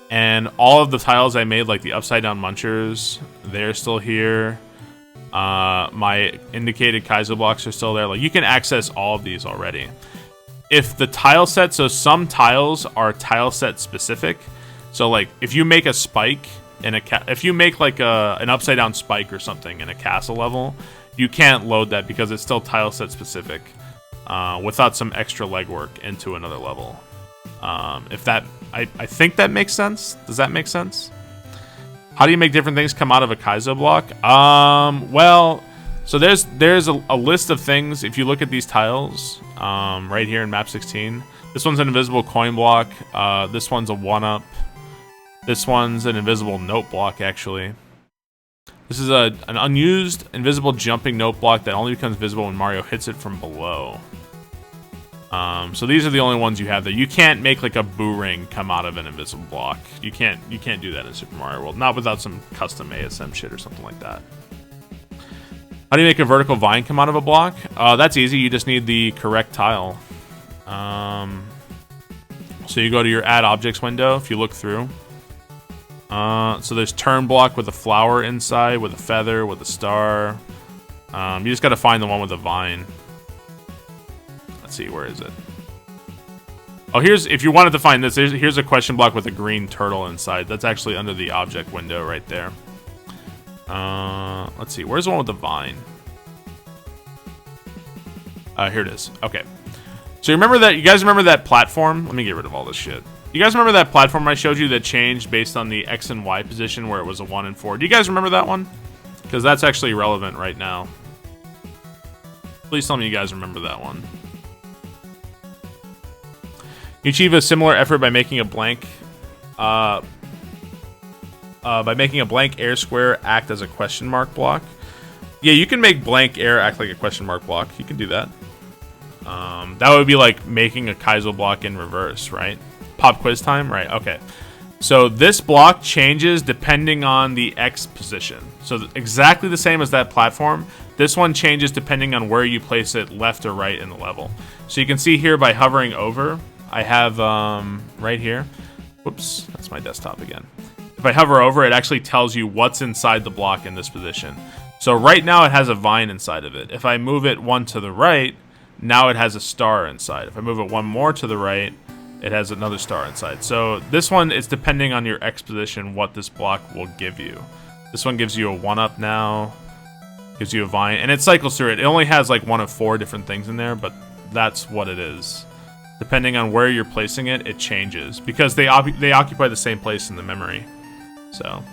and all of the tiles I made, like the upside down munchers, they're still here. My indicated Kaizo blocks are still there. Like, you can access all of these already. If the tile set, so some tiles are tile set specific. So like if you make a spike in if you make like an upside down spike or something in a castle level, you can't load that because it's still tile set specific without some extra legwork into another level. If that, I think that makes sense. Does that make sense? How do you make different things come out of a Kaizo block? Well, so there's a list of things. If you look at these tiles right here in map 16, this one's an invisible coin block. This one's a 1-up. This one's an invisible note block, actually. This is an unused invisible jumping note block that only becomes visible when Mario hits it from below. So these are the only ones you have there. You can't make like a boo ring come out of an invisible block. You can't do that in Super Mario World. Not without some custom ASM shit or something like that. How do you make a vertical vine come out of a block? That's easy. You just need the correct tile. So you go to your Add Objects window. If you look through. So there's turn block with a flower inside, with a feather, with a star. You just got to find the one with a vine. Let's see, where is it? Oh, if you wanted to find this, here's a question block with a green turtle inside. That's actually under the object window right there. Let's see, where's the one with the vine? Here it is. Okay. So you guys remember that platform? Let me get rid of all this shit. You guys remember that platform I showed you that changed based on the X and Y position where it was a 1 and 4? Do you guys remember that one? Because that's actually relevant right now. Please tell me you guys remember that one. You achieve a similar effort by making a blank air square act as a question mark block. Yeah, you can make blank air act like a question mark block. You can do that. That would be like making a Kaizo block in reverse, right? Pop quiz time? Right, okay. So this block changes depending on the X position. So exactly the same as that platform. This one changes depending on where you place it, left or right in the level. So you can see here by hovering over, I have right here. Whoops, that's my desktop again. If I hover over, it actually tells you what's inside the block in this position. So right now it has a vine inside of it. If I move it one to the right, now it has a star inside. If I move it one more to the right, it has another star inside. So this one is depending on your X position what this block will give you. This one gives you a 1-up now, gives you a vine, and it cycles through it. It only has like 1 of 4 different things in there, but that's what it is. Depending on where you're placing it, it changes because they occupy the same place in the memory. So,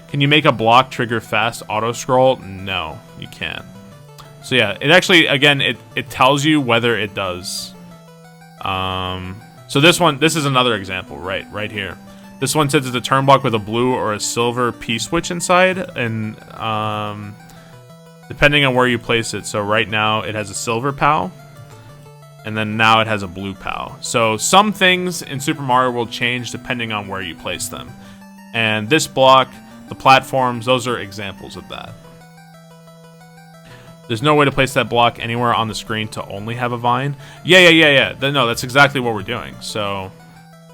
can you make a block trigger fast auto scroll? No, you can't. So yeah, it actually, again, it tells you whether it does. So this is another example, right here. This one says it's a turn block with a blue or a silver Pswitch inside, and depending on where you place it. So right now it has a silver POW, and then now it has a blue POW. So some things in Super Mario World change depending on where you place them. And this block, the platforms, those are examples of that. There's no way to place that block anywhere on the screen to only have a vine. Yeah. No, that's exactly what we're doing. So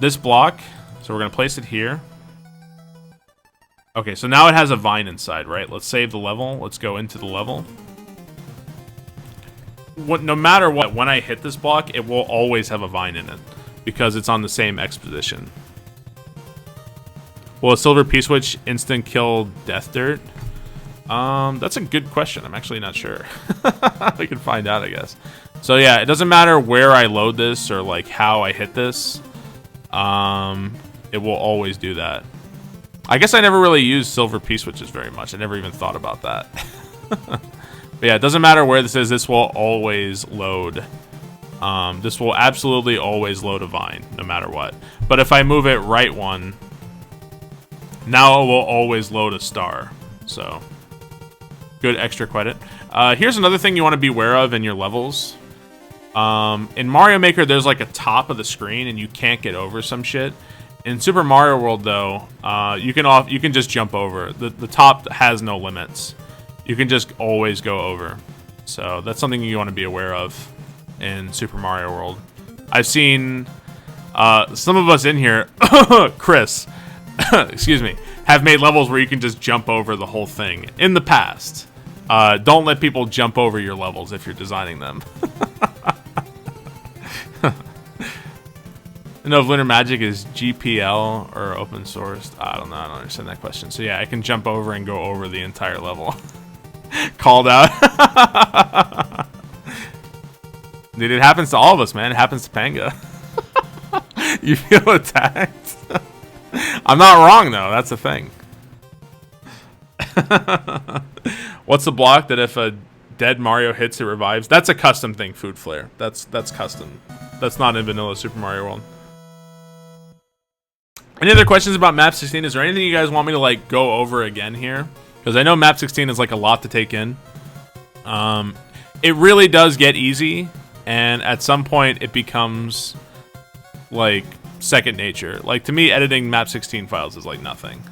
this block, so we're going to place it here. Okay, so now it has a vine inside, right? Let's save the level. Let's go into the level. No matter what, when I hit this block, it will always have a vine in it because it's on the same X position. Will a silver Pswitch instant kill Death Dirt? That's a good question. I'm actually not sure. I can find out, I guess. So yeah, it doesn't matter where I load this or like how I hit this. It will always do that. I guess I never really used silver Pswitches very much. I never even thought about that. But yeah, it doesn't matter where this is. This will always load. This will absolutely always load a vine, no matter what. But if I move it right one, now it will always load a star. So, good extra credit. Here's another thing you want to be aware of in your levels. In Mario Maker, there's like a top of the screen, and you can't get over some shit. In Super Mario World, though, you can just jump over. The top has no limits. You can just always go over. So that's something you want to be aware of in Super Mario World. I've seen some of us in here, Chris, excuse me, have made levels where you can just jump over the whole thing in the past. Don't let people jump over your levels if you're designing them. I know if Lunar Magic is GPL or open sourced. I don't know. I don't understand that question. So yeah, I can jump over and go over the entire level. Called out. Dude, it happens to all of us, man. It happens to Panga. You feel attacked? I'm not wrong, though. That's the thing. What's the block that if a dead Mario hits, it revives? That's a custom thing, Food Flare. That's custom. That's not in vanilla Super Mario World. Any other questions about Map 16? Is there anything you guys want me to like go over again here? Because I know Map 16 is like a lot to take in. It really does get easy, and at some point it becomes like second nature. Like to me, editing Map 16 files is like nothing.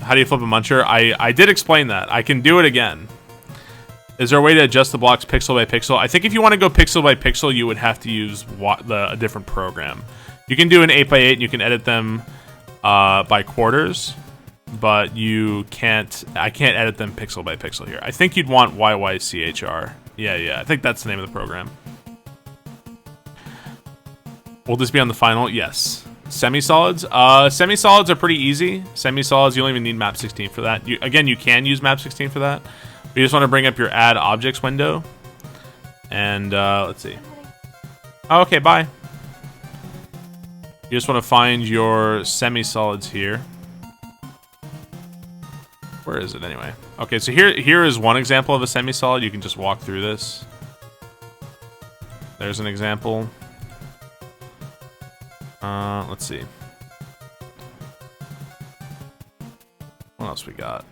How do you flip a muncher? I did explain that. I can do it again. Is there a way to adjust the blocks pixel by pixel? I think if you want to go pixel by pixel, you would have to use a different program. You can do an 8x8 and you can edit them by quarters, but you can't. I can't edit them pixel by pixel here. I think you'd want YYCHR. Yeah. I think that's the name of the program. Will this be on the final? Yes. Semi-solids? Semi-solids are pretty easy. Semi-solids, you don't even need Map 16 for that. Again, you can use Map 16 for that. You just want to bring up your Add Objects window. And, let's see. Oh, okay, bye. You just want to find your semi-solids here. Where is it, anyway? Okay, so here is one example of a semi-solid. You can just walk through this. There's an example. Let's see. What else we got?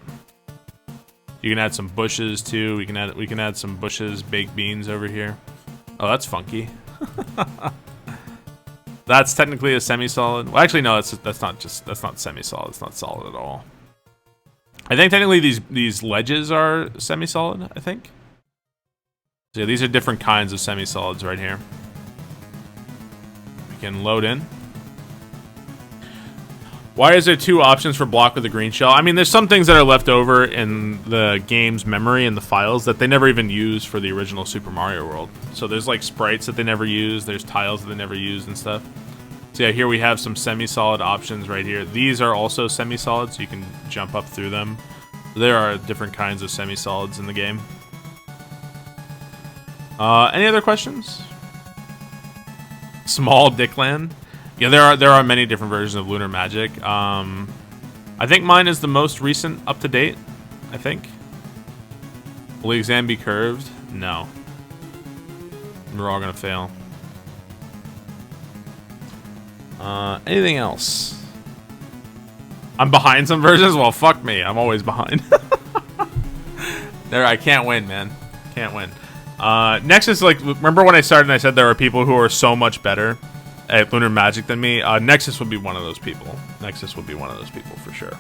You can add some bushes too. We can add some bushes, baked beans over here. Oh, that's funky. That's technically a semi-solid. Well, actually, no, that's not semi-solid. It's not solid at all. I think technically these ledges are semi-solid. I think. So yeah, these are different kinds of semi-solids right here. We can load in. Why is there 2 options for block with a green shell? I mean, there's some things that are left over in the game's memory and the files that they never even used for the original Super Mario World. So there's like sprites that they never used, there's tiles that they never used and stuff. So yeah, here we have some semi-solid options right here. These are also semi-solid, so you can jump up through them. There are different kinds of semi-solids in the game. Any other questions? Small Dickland. Yeah, there are many different versions of Lunar Magic. I think mine is the most recent, up to date. I think. Will the exam be curved? No. We're all gonna fail. Anything else? I'm behind some versions. Well, fuck me. I'm always behind. I can't win, man. Can't win. Next is like, remember when I started and I said there are people who are so much better at Lunar Magic than me? Nexus would be one of those people. Nexus would be one of those people for sure.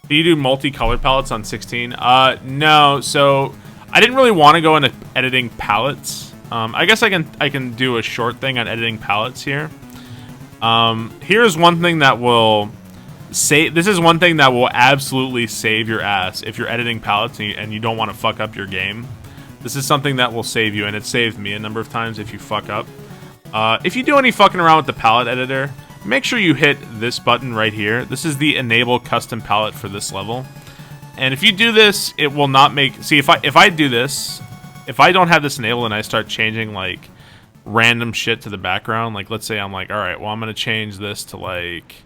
Do you do multi-color palettes on 16? No. So I didn't really want to go into editing palettes. I guess I can do a short thing on editing palettes here. Here's one thing that will save. This is one thing that will absolutely save your ass if you're editing palettes and you don't want to fuck up your game. This is something that will save you, and it saved me a number of times if you fuck up. If you do any fucking around with the palette editor, make sure you hit this button right here. This is the enable custom palette for this level. And if you do this, it will not make... See, if I do this, if I don't have this enabled and I start changing, like, random shit to the background, like, let's say I'm like, alright, well, I'm going to change this to, like,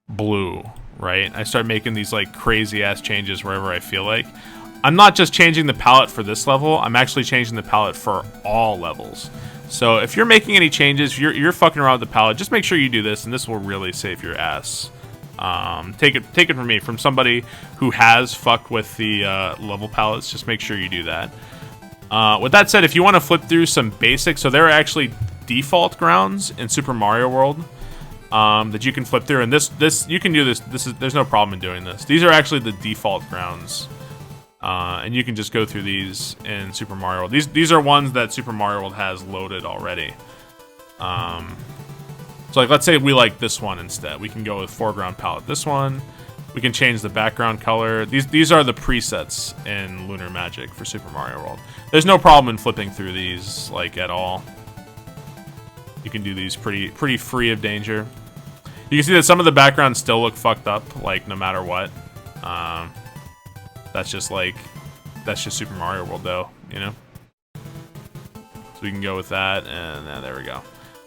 blue, right? I start making these, like, crazy-ass changes wherever I feel like. I'm not just changing the palette for this level, I'm actually changing the palette for all levels. So if you're making any changes, you're fucking around with the palette, just make sure you do this, and this will really save your ass. Take it from me, from somebody who has fucked with the level palettes. Just make sure you do that. With that said, if you want to flip through some basics, so there are actually default grounds in Super Mario World that you can flip through, and this you can do this. There's no problem in doing this. These are actually the default grounds. And you can just go through these in Super Mario World. These are ones that Super Mario World has loaded already. So like, let's say we like this one instead. We can go with foreground palette. This one, we can change the background color. These are the presets in Lunar Magic for Super Mario World. There's no problem in flipping through these like at all. You can do these pretty free of danger. You can see that some of the backgrounds still look fucked up, like no matter what. That's just Super Mario World though, you know? So we can go with that, and there we go.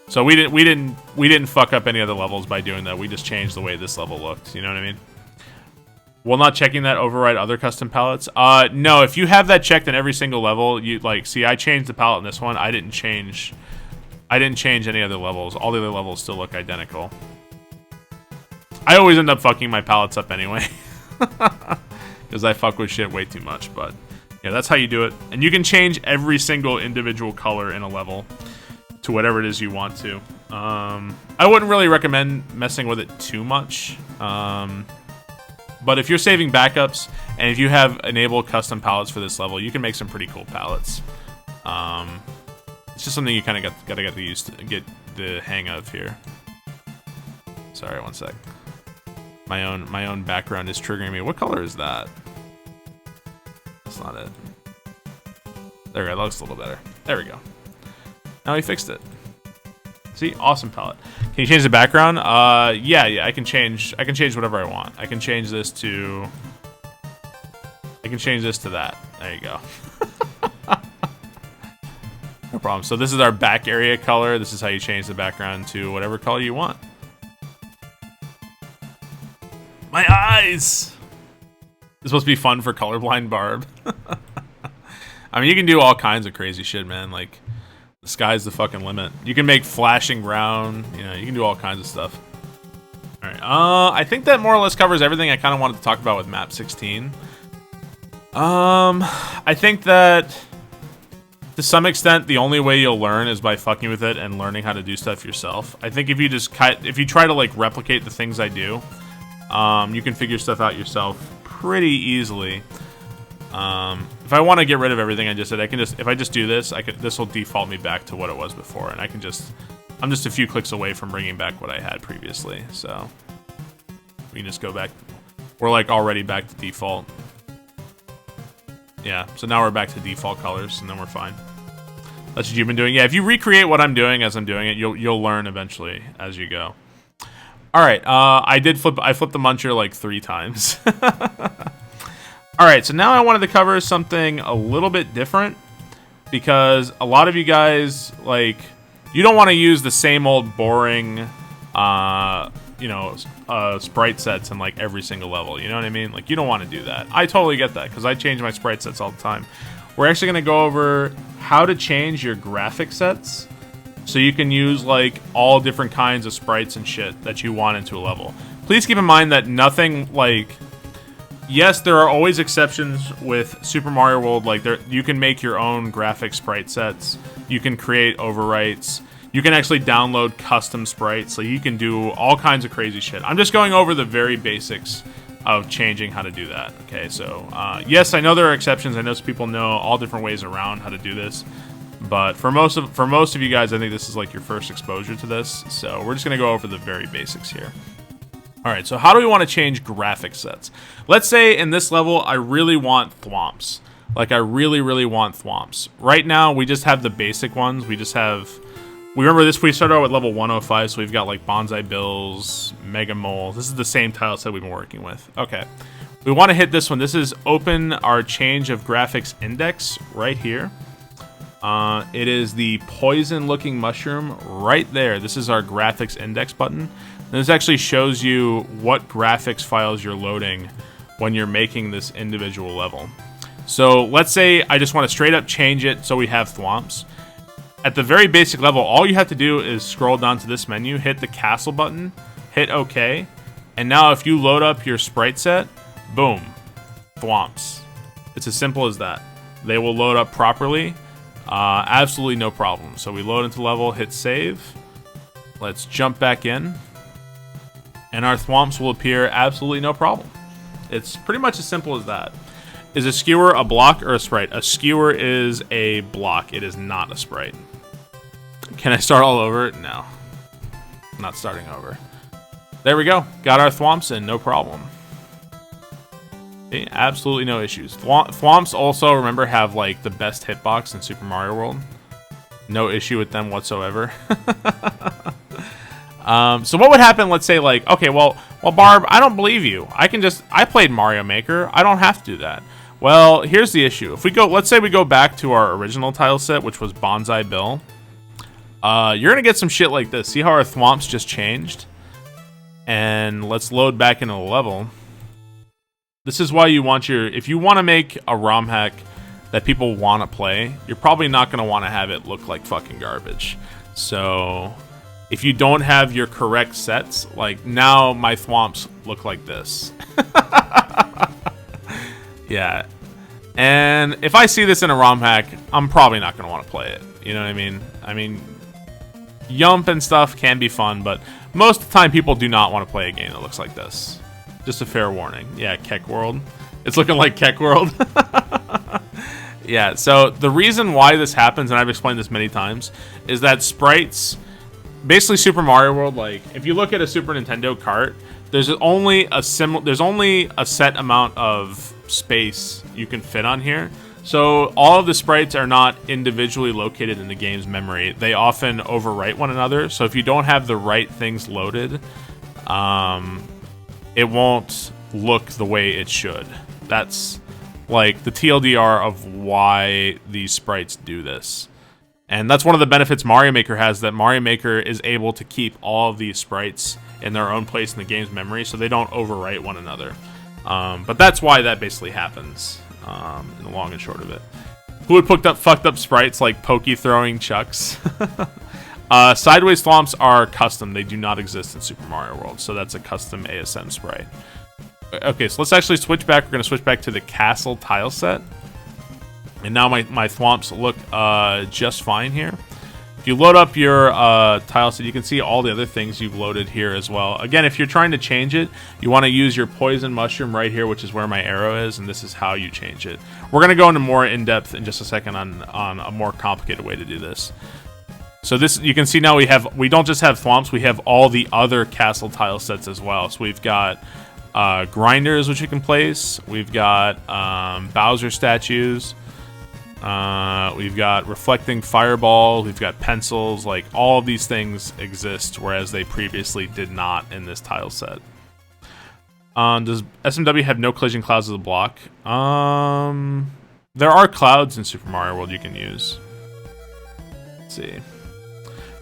So we didn't fuck up any other levels by doing that. We just changed the way this level looked, you know what I mean? While not checking that, override other custom palettes. No, if you have that checked in every single level, you like, see, I changed the palette in this one. I didn't change any other levels. All the other levels still look identical. I always end up fucking my palettes up anyway. Because I fuck with shit way too much, but yeah, that's how you do it. And you can change every single individual color in a level to whatever it is you want to. I wouldn't really recommend messing with it too much. But if you're saving backups, and if you have enabled custom palettes for this level, you can make some pretty cool palettes. It's just something you kind of gotta get the hang of here. Sorry, one sec. My own background is triggering me. What color is that? That's not it. There we go. That looks a little better. There we go. Now we fixed it. See, awesome palette. Can you change the background? Yeah. I can change whatever I want. I can change this to that. There you go. No problem. So this is our back area color. This is how you change the background to whatever color you want. My eyes! This supposed to be fun for colorblind Barb. I mean, you can do all kinds of crazy shit, man. Like, the sky's the fucking limit. You can make flashing ground. You know, you can do all kinds of stuff. Alright, I think that more or less covers everything I kind of wanted to talk about with map 16. I think that To some extent, the only way you'll learn is by fucking with it and learning how to do stuff yourself. I think if you just if you try to like replicate the things I do, you can figure stuff out yourself pretty easily. If I want to get rid of everything I just said, I can just, if I just do this, this will default me back to what it was before, and I'm just a few clicks away from bringing back what I had previously. So we can just go back. We're like already back to default. Yeah, so now we're back to default colors, and then we're fine. That's what you've been doing. Yeah, if you recreate what I'm doing as I'm doing it, you'll learn eventually as you go. All right, I flipped the muncher like 3 times. All right, so now I wanted to cover something a little bit different, because a lot of you guys, like, you don't want to use the same old boring, sprite sets in like every single level. You know what I mean? Like, you don't want to do that. I totally get that, because I change my sprite sets all the time. We're actually going to go over how to change your graphic sets so you can use like all different kinds of sprites and shit that you want into a level. Please keep in mind that nothing like... Yes, there are always exceptions with Super Mario World. Like, you can make your own graphic sprite sets. You can create overwrites. You can actually download custom sprites. So you can do all kinds of crazy shit. I'm just going over the very basics of changing how to do that. Okay, so yes, I know there are exceptions. I know some people know all different ways around how to do this. But for most of you guys, I think this is like your first exposure to this. So we're just gonna go over the very basics here. All right, so how do we want to change graphic sets? Let's say in this level, I really want thwomps. Like, I really, really want thwomps. Right now, we just have the basic ones. We remember this, we started out with level 105, so we've got like Bonsai Bills, Mega Mole. This is the same tile set we've been working with. Okay, we want to hit this one. This is open our change of graphics index right here. It is the poison looking mushroom right there. This is our graphics index button. And this actually shows you what graphics files you're loading when you're making this individual level. So let's say I just want to straight up change it so we have thwomps. At the very basic level, all you have to do is scroll down to this menu, hit the castle button, hit OK, and now if you load up your sprite set, boom, thwomps. It's as simple as that. They will load up properly, absolutely no problem. So we load into level, hit save. Let's jump back in. And our thwomps will appear absolutely no problem. It's pretty much as simple as that. Is a skewer a block or a sprite? A skewer is a block. It is not a sprite. Can I start all over? No. I'm not starting over. There we go. Got our thwomps in, no problem. Okay, absolutely no issues. Thwomps also, remember, have like the best hitbox in Super Mario World. No issue with them whatsoever. So what would happen, let's say, like, okay, well, Barb, I don't believe you. I played Mario Maker. I don't have to do that. Well, here's the issue. If we go, let's say we go back to our original tile set, which was Bonsai Bill. You're going to get some shit like this. See how our thwomps just changed? And let's load back into the level. This is why you want if you want to make a ROM hack that people want to play, you're probably not going to want to have it look like fucking garbage. So... if you don't have your correct sets, like now my thwomps look like this. Yeah. And if I see this in a ROM hack, I'm probably not going to want to play it. You know what I mean? I mean, Yump and stuff can be fun, but most of the time people do not want to play a game that looks like this. Just a fair warning. Yeah, Keck World. It's looking like Keck World. Yeah, so the reason why this happens, and I've explained this many times, is that sprites... basically, Super Mario World, like, if you look at a Super Nintendo cart, there's only a set amount of space you can fit on here. So all of the sprites are not individually located in the game's memory. They often overwrite one another. So if you don't have the right things loaded, it won't look the way it should. That's like the TLDR of why these sprites do this. And that's one of the benefits Mario Maker has, that Mario Maker is able to keep all of these sprites in their own place in the game's memory, so they don't overwrite one another. But that's why that basically happens, in the long and short of it. Who would fucked up sprites like Pokey throwing Chucks? Sideways thwomps are custom. They do not exist in Super Mario World, so that's a custom ASM sprite. Okay, so let's actually switch back. We're going to switch back to the castle tile set. And now my thwomps look just fine here. If you load up your tile set, you can see all the other things you've loaded here as well. Again, if you're trying to change it, you want to use your poison mushroom right here, which is where my arrow is, and this is how you change it. We're going to go into more in-depth in just a second on a more complicated way to do this. So this, you can see now we don't just have thwomps, we have all the other castle tile sets as well. So we've got grinders, which you can place. We've got Bowser statues. We've got reflecting fireballs, we've got pencils, like all of these things exist, whereas they previously did not in this tile set. Does SMW have no collision clouds as a block? There are clouds in Super Mario World you can use. Let's see.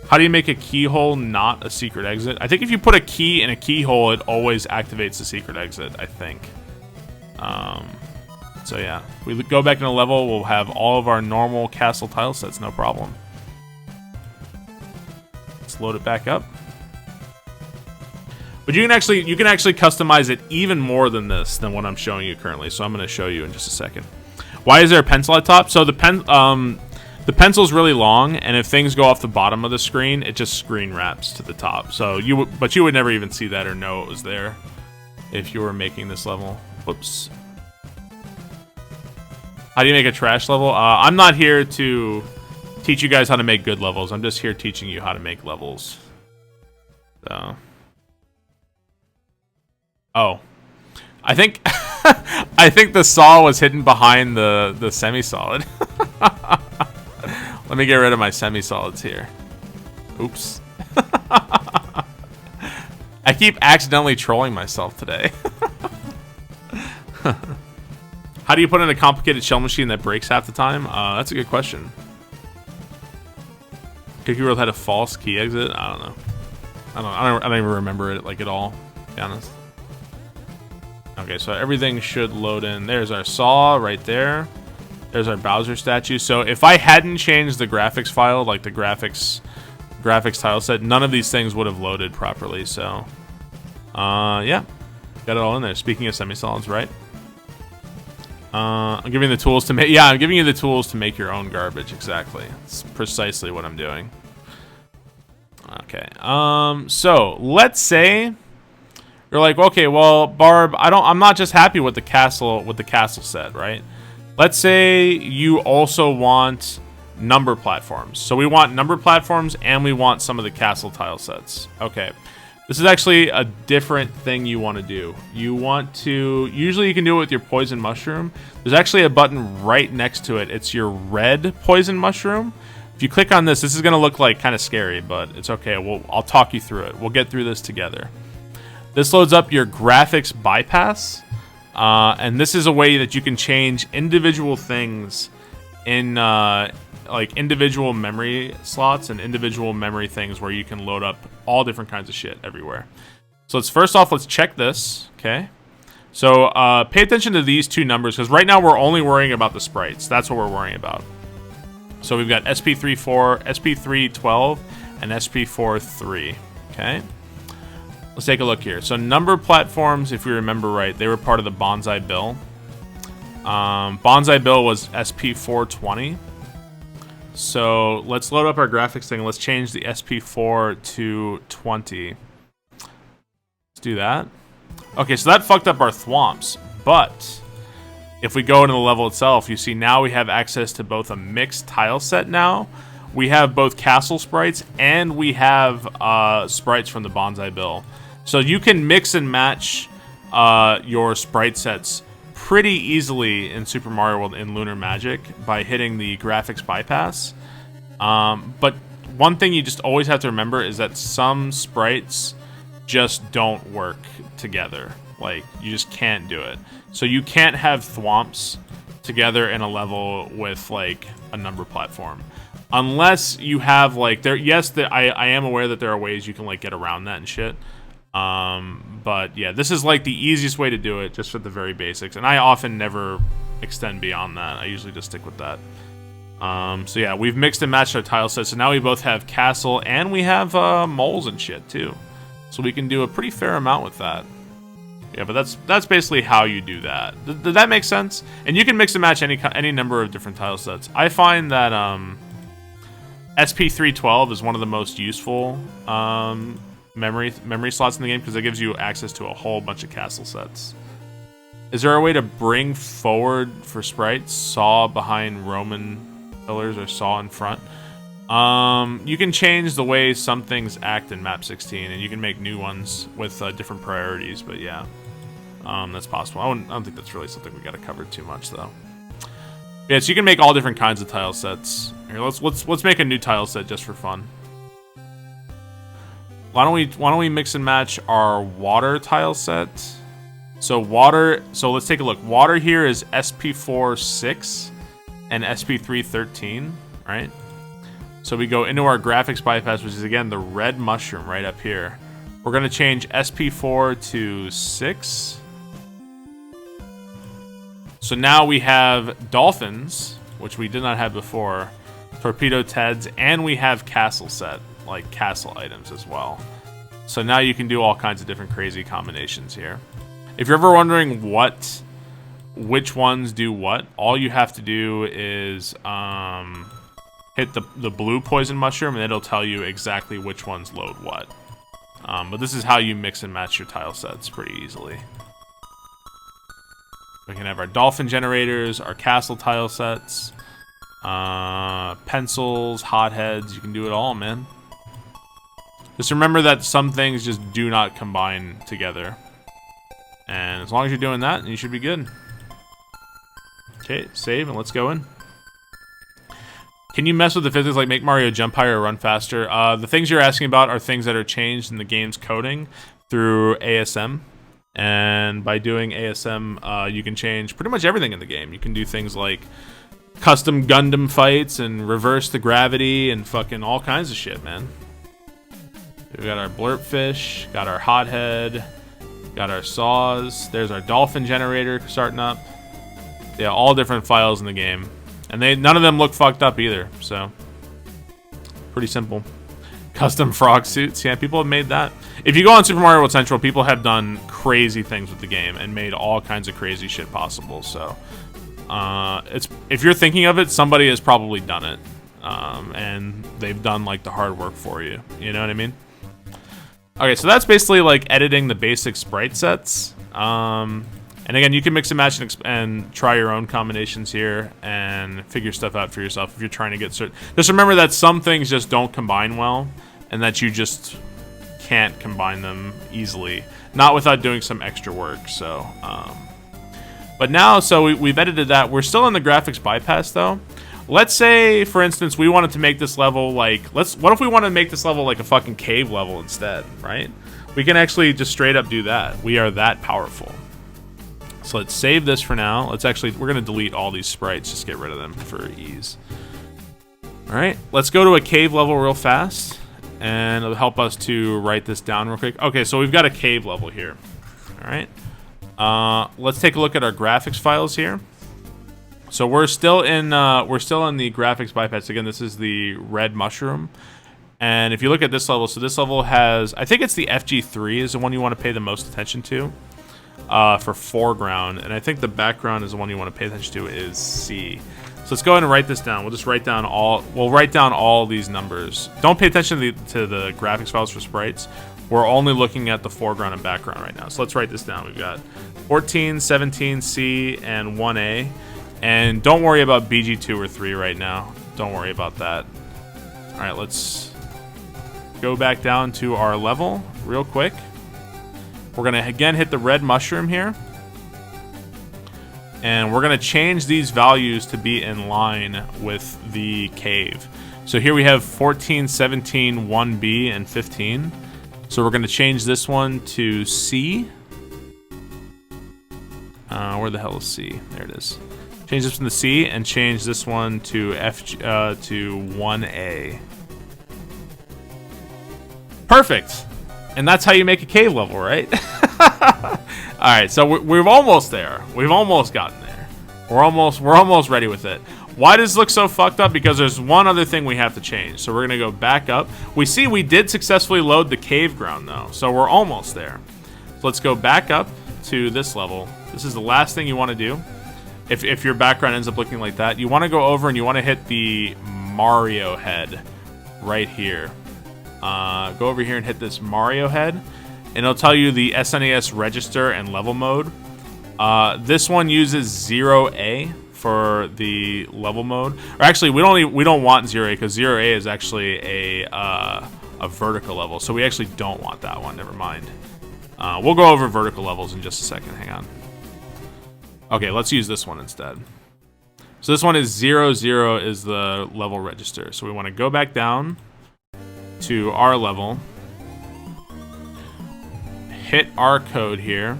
How do you make a keyhole not a secret exit? I think if you put a key in a keyhole, it always activates the secret exit, I think. So yeah, if we go back in a level, we'll have all of our normal castle tile sets, no problem. Let's load it back up. But you can actually customize it even more than this, than what I'm showing you currently. So I'm going to show you in just a second. Why is there a pencil at top? So the pencil's really long, and if things go off the bottom of the screen, it just screen wraps to the top. So you would never even see that or know it was there if you were making this level. Whoops. How do you make a trash level? I'm not here to teach you guys how to make good levels. I'm just here teaching you how to make levels. So. Oh. I think I think the saw was hidden behind the semi-solid. Let me get rid of my semi-solids here. Oops. I keep accidentally trolling myself today. How do you put in a complicated shell machine that breaks half the time? That's a good question. Cookie World had a false key exit? I don't know. I don't even remember it like at all, to be honest. Okay, so everything should load in. There's our saw right there. There's our Bowser statue. So if I hadn't changed the graphics file, like the graphics tile set, none of these things would have loaded properly. So, yeah, got it all in there. Speaking of semi-solids, right? I'm giving you the tools to make. Yeah, I'm giving you the tools to make your own garbage. Exactly. It's precisely what I'm doing. Okay. So let's say you're like, okay, well, Barb, I'm not just happy with the castle set, right? Let's say you also want number platforms. So we want number platforms and we want some of the castle tile sets. Okay. This is actually a different thing you want to do. You want to, usually you can do it with your poison mushroom. There's actually a button right next to it. It's your red poison mushroom. If you click on this, this is going to look like kind of scary, but it's okay. I'll talk you through it. We'll get through this together. This loads up your graphics bypass. And this is a way that you can change individual things in like individual memory slots and individual memory things where you can load up all different kinds of shit everywhere. So let's check this, okay? So pay attention to these two numbers because right now we're only worrying about the sprites. That's what we're worrying about. So we've got SP312, and SP43, okay? Let's take a look here. So number platforms, if we remember right, they were part of the Bonsai Bill. Bonsai Bill was SP420. So let's load up our graphics thing. Let's change the SP4 to 20. Let's do that. Okay, so that fucked up our thwomps. But if we go into the level itself, you see now we have access to both a mixed tile set now. We have both castle sprites and we have sprites from the Bonsai Bill. So you can mix and match your sprite sets pretty easily in Super Mario World in Lunar Magic by hitting the graphics bypass. But one thing you just always have to remember is that some sprites just don't work together. Like, you just can't do it. So you can't have thwomps together in a level with, like, a number platform. Unless you have, like, I am aware that there are ways you can, like, get around that and shit. But yeah, this is like the easiest way to do it, just for the very basics. And I often never extend beyond that. I usually just stick with that. So yeah, we've mixed and matched our tile sets. So now we both have castle and we have moles and shit too. So we can do a pretty fair amount with that. Yeah, but that's basically how you do that. Did that make sense? And you can mix and match any number of different tile sets. I find that SP312 is one of the most useful memory slots in the game because it gives you access to a whole bunch of castle sets. Is there a way to bring forward for sprites? Saw behind Roman pillars or saw in front? You can change the way some things act in map 16, and you can make new ones with different priorities. But yeah, that's possible. I don't think that's really something we got to cover too much though. Yeah, so you can make all different kinds of tile sets. Here, let's make a new tile set just for fun. Why don't we mix and match our water tile set? So let's take a look. Water here is SP4 6 and SP3 13, right? So we go into our graphics bypass, which is again the red mushroom right up here. We're gonna change SP4 to 6. So now we have dolphins, which we did not have before, torpedo Teds, and we have castle set, like castle items as well. So now you can do all kinds of different crazy combinations here. If you're ever wondering which ones do what, all you have to do is hit the blue poison mushroom, and it'll tell you exactly which ones load what. But this is how you mix and match your tile sets pretty easily. We can have our dolphin generators, our castle tile sets, pencils, hotheads. You can do it all, man. Just remember that some things just do not combine together. And as long as you're doing that, you should be good. Okay, save, and let's go in. Can you mess with the physics, like make Mario jump higher or run faster? The things you're asking about are things that are changed in the game's coding through ASM. And by doing ASM, you can change pretty much everything in the game. You can do things like custom Gundam fights and reverse the gravity and fucking all kinds of shit, man. We got our blurp fish, got our hothead, got our saws. There's our dolphin generator starting up. Yeah, all different files in the game. And none of them look fucked up either, so pretty simple. Custom frog suits, yeah, people have made that. If you go on Super Mario World Central, people have done crazy things with the game and made all kinds of crazy shit possible. So, if you're thinking of it, somebody has probably done it, and they've done like the hard work for you. You know what I mean? Okay, so that's basically like editing the basic sprite sets. And again, you can mix and match and try your own combinations here and figure stuff out for yourself if you're trying to get certain. Just remember that some things just don't combine well, and that you just can't combine them easily, not without doing some extra work. So, but now, so we've edited that. We're still in the graphics bypass though. Let's say, for instance, we wanted to make this level like, what if we want to make this level like a fucking cave level instead, right? We can actually just straight up do that. We are that powerful. So let's save this for now. We're going to delete all these sprites, just get rid of them for ease. All right, let's go to a cave level real fast, and it'll help us to write this down real quick. Okay, so we've got a cave level here. All right, let's take a look at our graphics files here. So we're still in the graphics bypass. Again, this is the red mushroom. And if you look at this level, so this level has, I think it's the FG3 is the one you want to pay the most attention to. For foreground, and I think the background is the one you want to pay attention to is C. So let's go ahead and write this down. We'll just write down all these numbers. Don't pay attention to the graphics files for sprites. We're only looking at the foreground and background right now. So let's write this down. We've got 14, 17, C, and 1A. And don't worry about BG2 or 3 right now. Don't worry about that. All right, let's go back down to our level real quick. We're going to, again, hit the red mushroom here. And we're going to change these values to be in line with the cave. So here we have 14, 17, 1B, and 15. So we're going to change this one to C. Where the hell is C? There it is. Change this one to C, and change this one to to 1A. Perfect. And that's how you make a cave level, right? Alright, so we're almost there. We've almost gotten there. We're almost ready with it. Why does this look so fucked up? Because there's one other thing we have to change. So we're going to go back up. We did successfully load the cave ground, though. So we're almost there. So let's go back up to this level, this is the last thing you want to do. If your background ends up looking like that, you want to go over and you want to hit the Mario head right here. Go over here and hit this Mario head, and it'll tell you the SNES register and level mode. This one uses 0A for the level mode. Or actually, we don't want 0A because 0A is actually a vertical level, so we actually don't want that one. Never mind. We'll go over vertical levels in just a second. Hang on. Okay, let's use this one instead. So this one is 0, 0 is the level register. So we want to go back down to our level, hit our code here.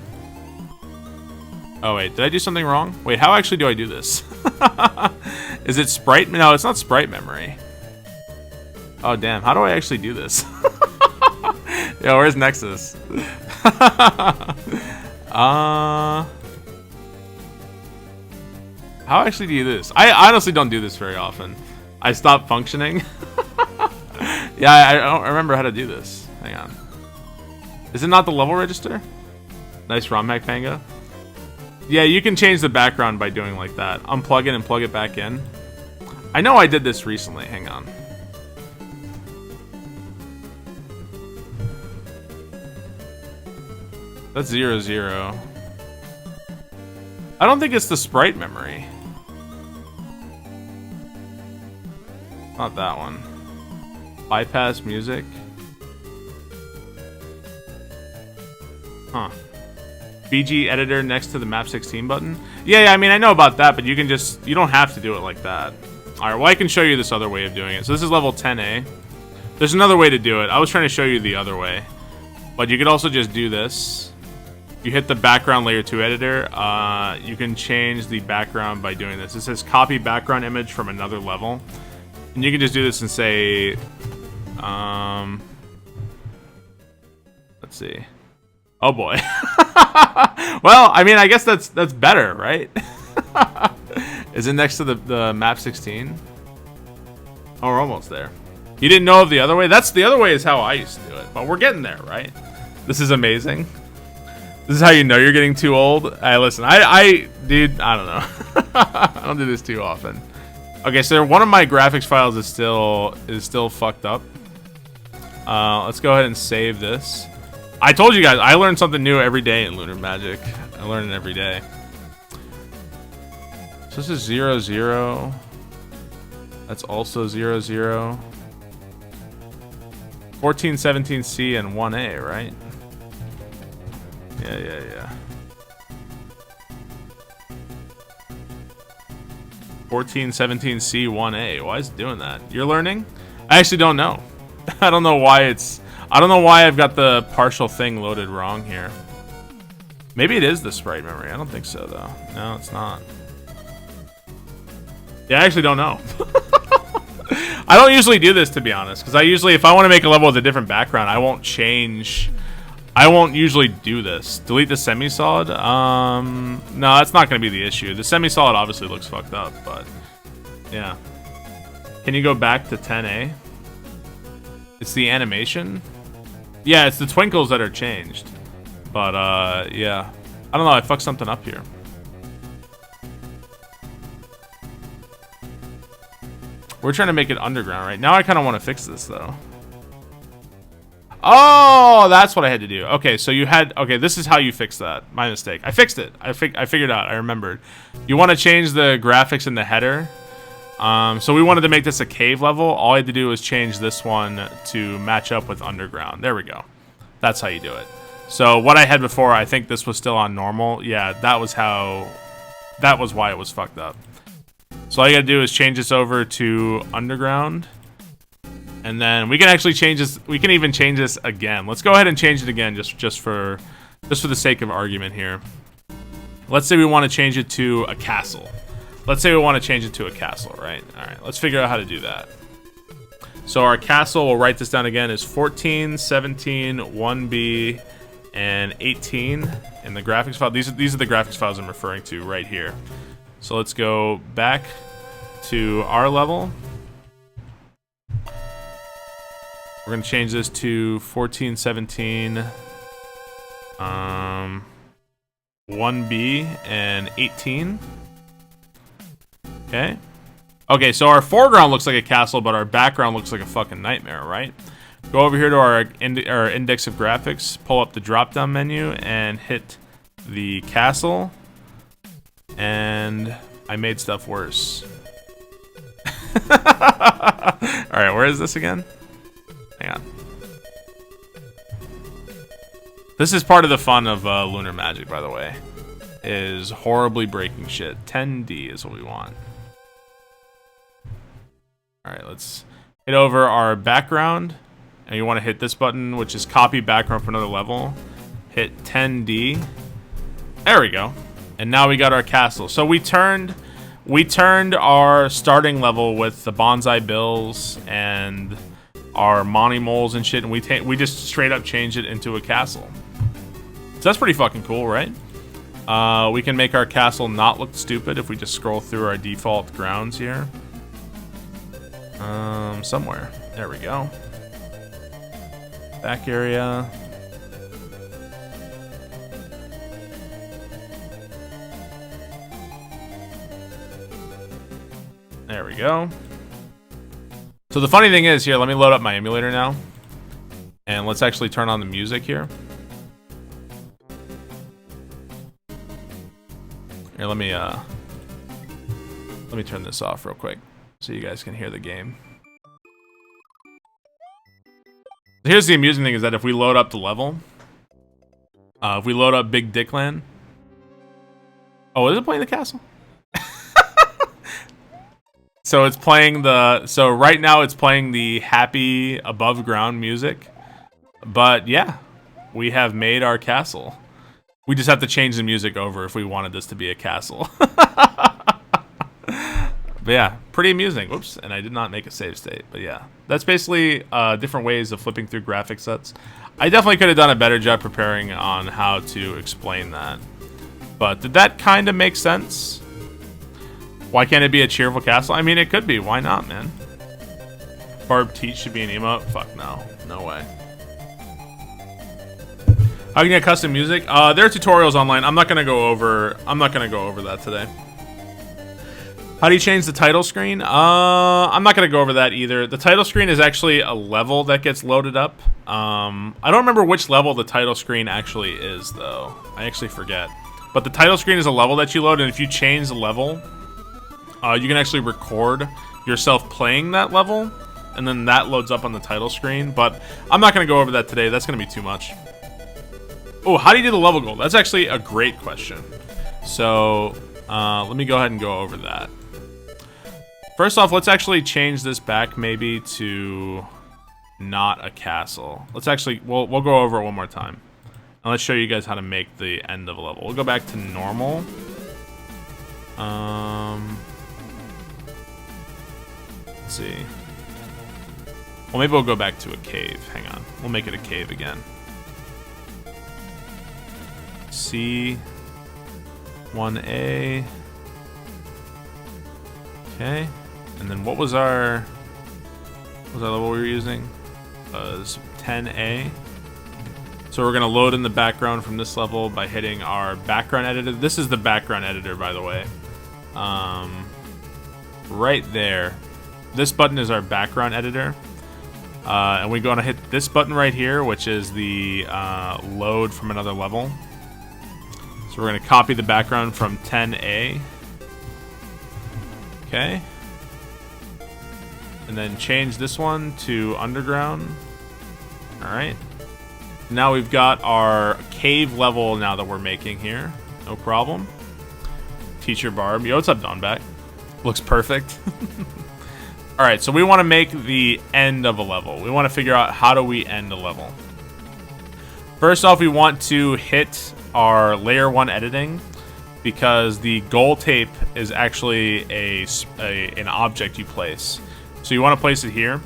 Oh wait, did I do something wrong? Wait, how actually do I do this? Is it Sprite? No, it's not Sprite memory. Oh damn, how do I actually do this? Yo, where's Nexus? How actually do you do this? I honestly don't do this very often. I stopped functioning. Yeah, I don't remember how to do this. Hang on. Is it not the level register? Nice ROM hack, Panga. Yeah, you can change the background by doing like that. Unplug it and plug it back in. I know I did this recently. Hang on. That's 0, 0. I don't think it's the sprite memory. Not that one. Bypass music. Huh. BG editor next to the map 16 button. Yeah, I mean, I know about that, but you can just, you don't have to do it like that. Alright, well, I can show you this other way of doing it. So this is level 10A. There's another way to do it. I was trying to show you the other way. But you could also just do this. You hit the background layer 2 editor. You can change the background by doing this. It says copy background image from another level. And you can just do this and say, let's see. Oh boy. Well, I mean, I guess that's better, right? Is it next to the map 16? Oh, we're almost there. You didn't know of the other way? That's the other way is how I used to do it, but we're getting there, right? This is amazing. This is how you know you're getting too old. Listen, dude, I don't know. I don't do this too often. Okay, so one of my graphics files is still fucked up. Let's go ahead and save this. I told you guys, I learn something new every day in Lunar Magic. I learn it every day. So this is 0, 0. That's also 0, 0. 14, 17C and 1A, right? Yeah. 14, 17C, 1A. Why is it doing that? You're learning? I actually don't know. I don't know why I've got the partial thing loaded wrong here. Maybe it is the sprite memory. I don't think so, though. No, it's not. Yeah, I actually don't know. I don't usually do this, to be honest, because I usually, if I want to make a level with a different background, I won't usually do this. Delete the semi-solid? No, that's not going to be the issue. The semi-solid obviously looks fucked up, but yeah. Can you go back to 10A? It's the animation? Yeah, it's the twinkles that are changed. But, yeah. I don't know, I fucked something up here. We're trying to make it underground, right? Now I kind of want to fix this, though. Oh, that's what I had to do. Okay, so you had... Okay, this is how you fix that. My mistake. I fixed it. I figured out. I remembered. You want to change the graphics in the header. So we wanted to make this a cave level. All I had to do was change this one to match up with underground. There we go. That's how you do it. So what I had before, I think this was still on normal. Yeah, that was why it was fucked up. So all you gotta do is change this over to underground. And then we can actually change this. We can even change this again. Let's go ahead and change it again just for the sake of argument here. Let's say we want to change it to a castle. Let's say we want to change it to a castle, right? All right, let's figure out how to do that. So our castle, we'll write this down again, is 14, 17, 1B, and 18 in the graphics file. These are the graphics files I'm referring to right here. So let's go back to our level. We're going to change this to 14, 17. 1B, and 18. Okay. Okay, so our foreground looks like a castle, but our background looks like a fucking nightmare, right? Go over here to our index of graphics, pull up the drop-down menu, and hit the castle. And I made stuff worse. Alright, where is this again? Hang on. This is part of the fun of Lunar Magic, by the way. Is horribly breaking shit. 10D is what we want. Alright, let's hit over our background. And you want to hit this button, which is copy background for another level. Hit 10D. There we go. And now we got our castle. So we turned our starting level with the bonsai bills and our Monty moles and shit, and we just straight up changed it into a castle. So that's pretty fucking cool, right? We can make our castle not look stupid if we just scroll through our default grounds here. Somewhere. There we go. Back area. There we go. So the funny thing is here, let me load up my emulator now. And let's actually turn on the music here. Here, let me turn this off real quick so you guys can hear the game. Here's the amusing thing is that if we load up the level, if we load up Big Dickland. Oh, is it playing the castle? So it's playing so right now it's playing the happy above ground music. But yeah, we have made our castle. We just have to change the music over if we wanted this to be a castle. But yeah, pretty amusing. Whoops, and I did not make a save state. But yeah, that's basically different ways of flipping through graphic sets. I definitely could have done a better job preparing on how to explain that. But did that kind of make sense? Why can't it be a cheerful castle? I mean, it could be. Why not, man? Barb Teach should be an emote? Fuck no. No way. How can you get custom music? There are tutorials online. I'm not gonna go over that today. How do you change the title screen? I'm not gonna go over that either. The title screen is actually a level that gets loaded up. I don't remember which level the title screen actually is, though. I actually forget. But the title screen is a level that you load, and if you change the level, you can actually record yourself playing that level, and then that loads up on the title screen. But I'm not going to go over that today. That's going to be too much. Oh, how do you do the level goal? That's actually a great question. So let me go ahead and go over that. First off, let's actually change this back maybe to not a castle. Let's actually, we'll go over it one more time. And let's show you guys how to make the end of a level. We'll go back to normal. Let's see. Well, maybe we'll go back to a cave. Hang on. We'll make it a cave again. C 1A. Okay. And then what was our level we were using? It was 10A. So we're going to load in the background from this level by hitting our background editor. This is the background editor, by the way. Right there. This button is our background editor. And we're going to hit this button right here, which is the load from another level. So we're going to copy the background from 10A. Okay. And then change this one to underground. Alright. Now we've got our cave level now that we're making here. No problem. Teacher Barb. Yo, what's up, Dawnback? Looks perfect. Alright, so we want to make the end of a level. We want to figure out how do we end a level. First off, we want to hit our layer 1 editing because the goal tape is actually an object you place. So you want to place it here.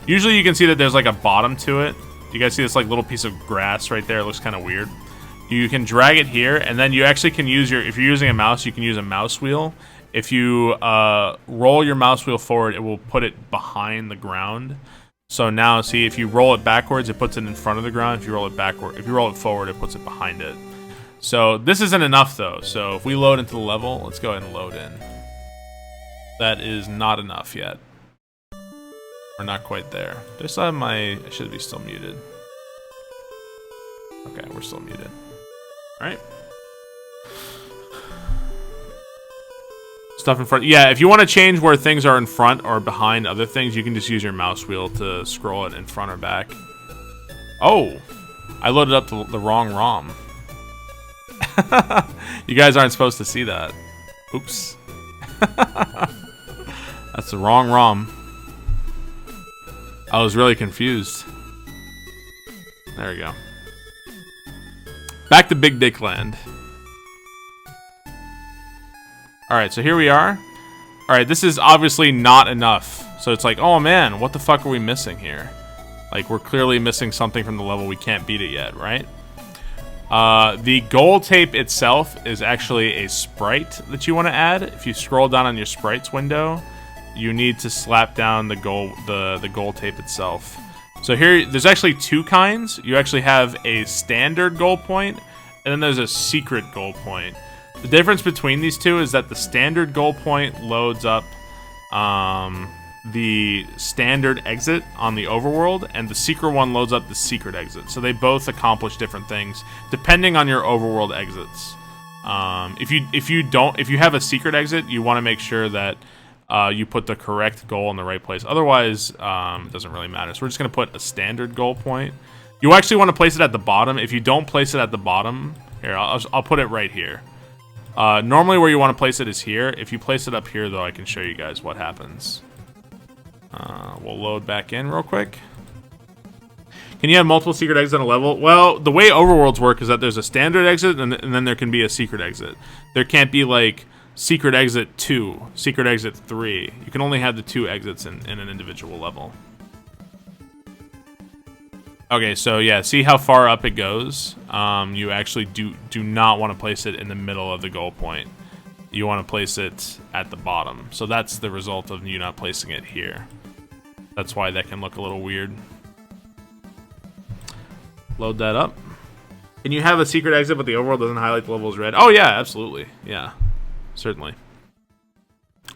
Usually you can see that there's like a bottom to it. You guys see this like little piece of grass right there? It looks kind of weird. You can drag it here, and then you actually can use if you're using a mouse, you can use a mouse wheel. If you roll your mouse wheel forward, it will put it behind the ground. So now, see, if you roll it backwards, it puts it in front of the ground. If you roll it forward, it puts it behind it. So this isn't enough though. So if we load into the level, let's go ahead and load in. That is not enough yet. We're not quite there. Do I still have my... I should be still muted. Okay, we're still muted. Alright. Stuff in front. Yeah, if you want to change where things are in front or behind other things, you can just use your mouse wheel to scroll it in front or back. Oh! I loaded up the wrong ROM. You guys aren't supposed to see that. Oops. That's the wrong ROM. I was really confused. There we go. Back to Big Dick Land. Alright, so here we are. Alright, this is obviously not enough. So it's like, oh man, what the fuck are we missing here? Like, we're clearly missing something from the level. We can't beat it yet, right? The goal tape itself is actually a sprite that you want to add. If you scroll down on your sprites window, you need to slap down the goal tape itself. So here, there's actually two kinds. You actually have a standard goal point, and then there's a secret goal point. The difference between these two is that the standard goal point loads up the standard exit on the overworld, and the secret one loads up the secret exit. So they both accomplish different things depending on your overworld exits. If you have a secret exit, you want to make sure that you put the correct goal in the right place. Otherwise, it doesn't really matter. So we're just going to put a standard goal point. You actually want to place it at the bottom. If you don't place it at the bottom, here, I'll put it right here. Normally where you want to place it is here. If you place it up here, though, I can show you guys what happens. We'll load back in real quick. Can you have multiple secret exits on a level? Well, the way overworlds work is that there's a standard exit, and then there can be a secret exit. There can't be, like, secret exit 2, secret exit 3. You can only have the 2 exits in an individual level. Okay, so yeah, see how far up it goes? You actually do not want to place it in the middle of the goal point. You want to place it at the bottom. So that's the result of you not placing it here. That's why that can look a little weird. Load that up. Can you have a secret exit but the overworld doesn't highlight the level as red? Oh yeah, absolutely. Yeah, certainly.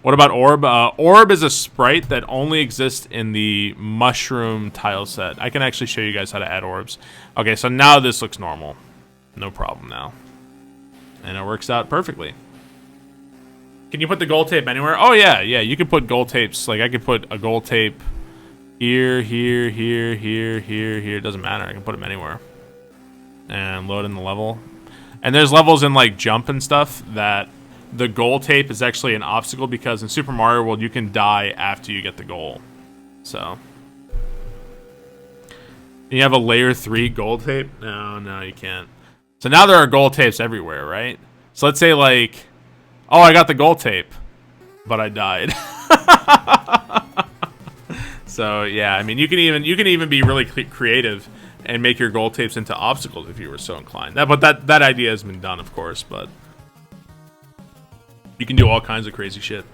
What about Orb? Orb is a sprite that only exists in the mushroom tile set. I can actually show you guys how to add orbs. Okay, so now this looks normal. No problem now. And it works out perfectly. Can you put the gold tape anywhere? Oh yeah, you can put gold tapes. Like I could put a gold tape here, here, here, here, here, here. It doesn't matter. I can put them anywhere. And load in the level. And there's levels in like jump and stuff that the goal tape is actually an obstacle because in Super Mario World you can die after you get the goal. So you have a layer 3 gold tape? No, you can't. So now there are gold tapes everywhere, right? So let's say like, oh, I got the gold tape, but I died. So yeah, I mean you can even be really creative and make your gold tapes into obstacles if you were so inclined. But that idea has been done, of course, but you can do all kinds of crazy shit.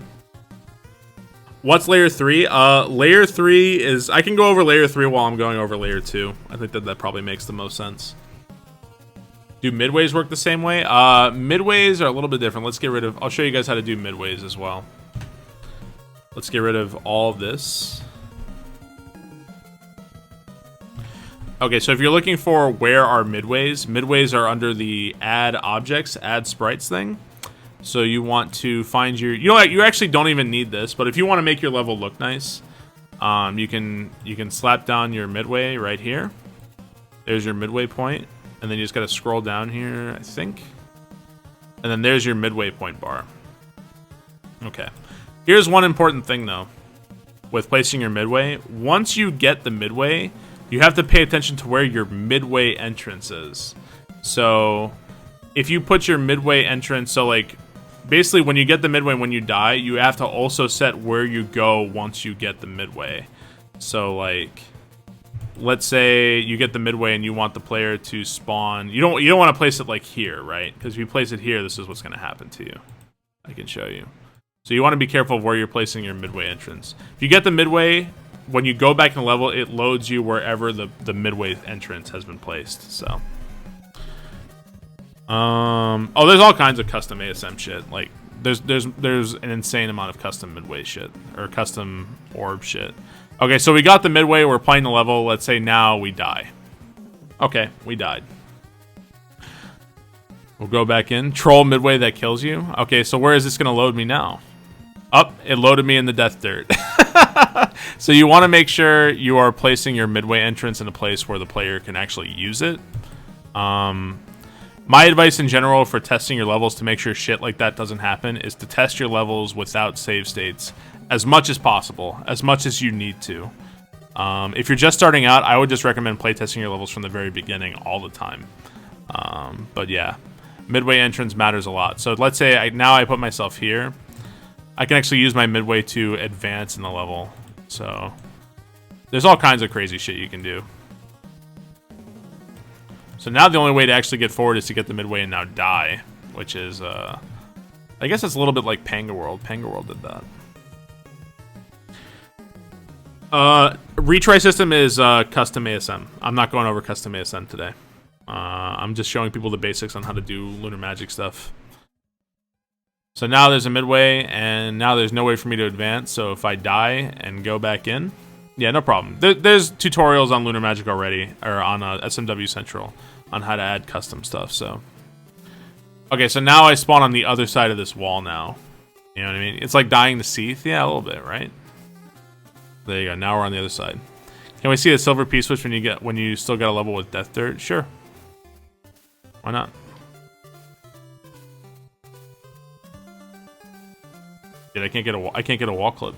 What's layer 3? Layer 3 is... I can go over layer 3 while I'm going over layer 2. I think that probably makes the most sense. Do midways work the same way? Midways are a little bit different. Let's get rid of... I'll show you guys how to do midways as well. Let's get rid of all of this. Okay, so if you're looking for where are midways, midways are under the add objects, add sprites thing. So you want to find your... You know what? You actually don't even need this, but if you want to make your level look nice, you can slap down your midway right here. There's your midway point, and then you just got to scroll down here, I think. And then there's your midway point bar. Okay. Here's one important thing, though, with placing your midway. Once you get the midway, you have to pay attention to where your midway entrance is. So if you put your midway entrance... So, like... Basically, when you get the midway, when you die, you have to also set where you go once you get the midway. So, like, let's say you get the midway and you want the player to spawn. You don't want to place it like here, right? Because if you place it here, this is what's going to happen to you. I can show you. So you want to be careful of where you're placing your midway entrance. If you get the midway, when you go back in the level, it loads you wherever the midway entrance has been placed. So. Oh, there's all kinds of custom ASM shit. Like, there's an insane amount of custom midway shit. Or custom orb shit. Okay, so we got the midway, we're playing the level. Let's say now we die. Okay, we died. We'll go back in. Troll midway that kills you. Okay, so where is this gonna load me now? Up, it loaded me in the death dirt. So you want to make sure you are placing your midway entrance in a place where the player can actually use it. My advice in general for testing your levels to make sure shit like that doesn't happen is to test your levels without save states as much as possible, as much as you need to. If you're just starting out, I would just recommend playtesting your levels from the very beginning all the time. But yeah, midway entrance matters a lot. So let's say now I put myself here. I can actually use my midway to advance in the level. So there's all kinds of crazy shit you can do. So now the only way to actually get forward is to get the midway and now die, which is, I guess it's a little bit like Panga World. Panga World did that. Retry system is custom ASM. I'm not going over custom ASM today. I'm just showing people the basics on how to do lunar magic stuff. So now there's a midway, and now there's no way for me to advance. So if I die and go back in, yeah, no problem. There's tutorials on lunar magic already, or on SMW Central, on how to add custom stuff. So, okay, so now I spawn on the other side of this wall now. You know what I mean? It's like dying to Seath. Yeah, a little bit, right? There you go. Now we're on the other side. Can we see a silver Pswitch when you still got a level with Death Dirt? Sure. Why not? Dude, I can't get a wall clip.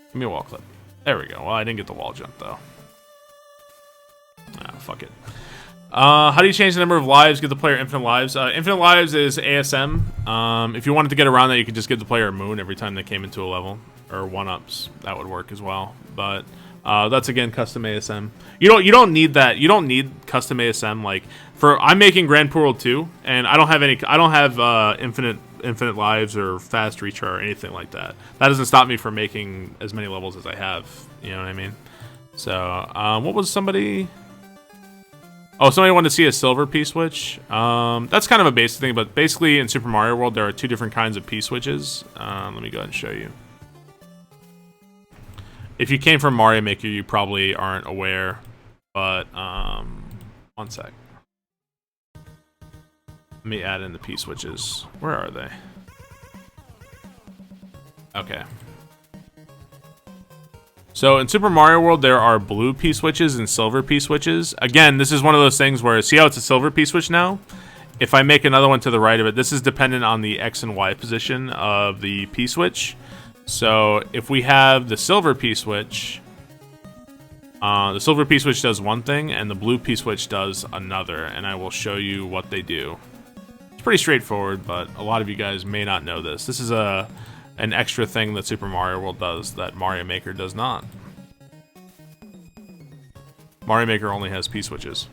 Give me a wall clip. There we go. Well, I didn't get the wall jump though. Ah, fuck it. How do you change the number of lives? Give the player infinite lives. Infinite lives is ASM. If you wanted to get around that, you could just give the player a moon every time they came into a level, or one-ups. That would work as well. But that's again custom ASM. You don't need that. You don't need custom ASM. Like I'm making Grand Poo World 2, and I don't have infinite lives or fast recharge or anything like that. That doesn't stop me from making as many levels as I have. You know what I mean? So what was somebody? Oh, somebody wanted to see a silver Pswitch. That's kind of a basic thing, but basically in Super Mario World there are two different kinds of Pswitches. Let me go ahead and show you. If you came from Mario Maker, you probably aren't aware, but one sec. Let me add in the Pswitches. Where are they? Okay. So in Super Mario World, there are blue Pswitches and silver Pswitches. Again, this is one of those things where, see how it's a silver Pswitch now? If I make another one to the right of it, this is dependent on the X and Y position of the Pswitch. So if we have the silver Pswitch, the silver Pswitch does one thing, and the blue Pswitch does another, and I will show you what they do. It's pretty straightforward, but a lot of you guys may not know this. This is an extra thing that Super Mario World does that Mario Maker does not. Mario Maker only has Pswitches.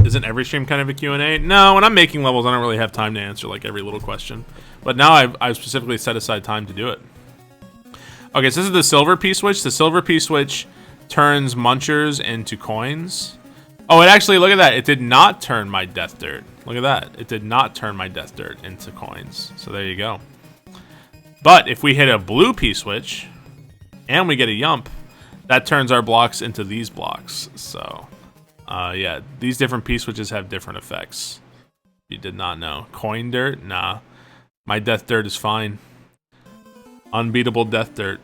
Isn't every stream kind of a Q&A? No, when I'm making levels, I don't really have time to answer like every little question. But now I've specifically set aside time to do it. Okay, so this is the silver Pswitch. The silver Pswitch turns munchers into coins. Oh, it actually, look at that. It did not turn my death dirt. Look at that. It did not turn my death dirt into coins. So there you go. But if we hit a blue Pswitch and we get a yump, that turns our blocks into these blocks. So... yeah, these different Pswitches have different effects. You did not know. Coin dirt? Nah. My death dirt is fine. Unbeatable death dirt.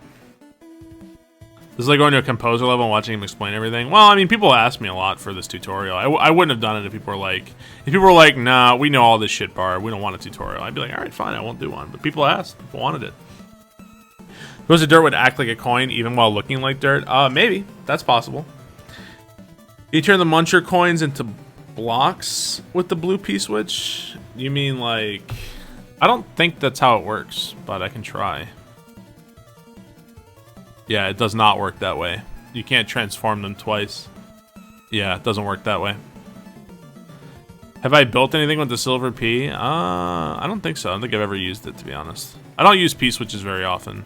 This is like going to a composer level and watching him explain everything. Well, I mean, people ask me a lot for this tutorial. I wouldn't have done it if people were like, nah, we know all this shit, Barb. We don't want a tutorial. I'd be like, all right, fine, I won't do one. But people asked. People wanted it. Suppose the dirt would act like a coin even while looking like dirt? Maybe. That's possible. You turn the muncher coins into blocks with the blue Pswitch? You mean like... I don't think that's how it works, but I can try. Yeah, it does not work that way. You can't transform them twice. Yeah, it doesn't work that way. Have I built anything with the silver P? I don't think so. I don't think I've ever used it, to be honest. I don't use Pswitches very often.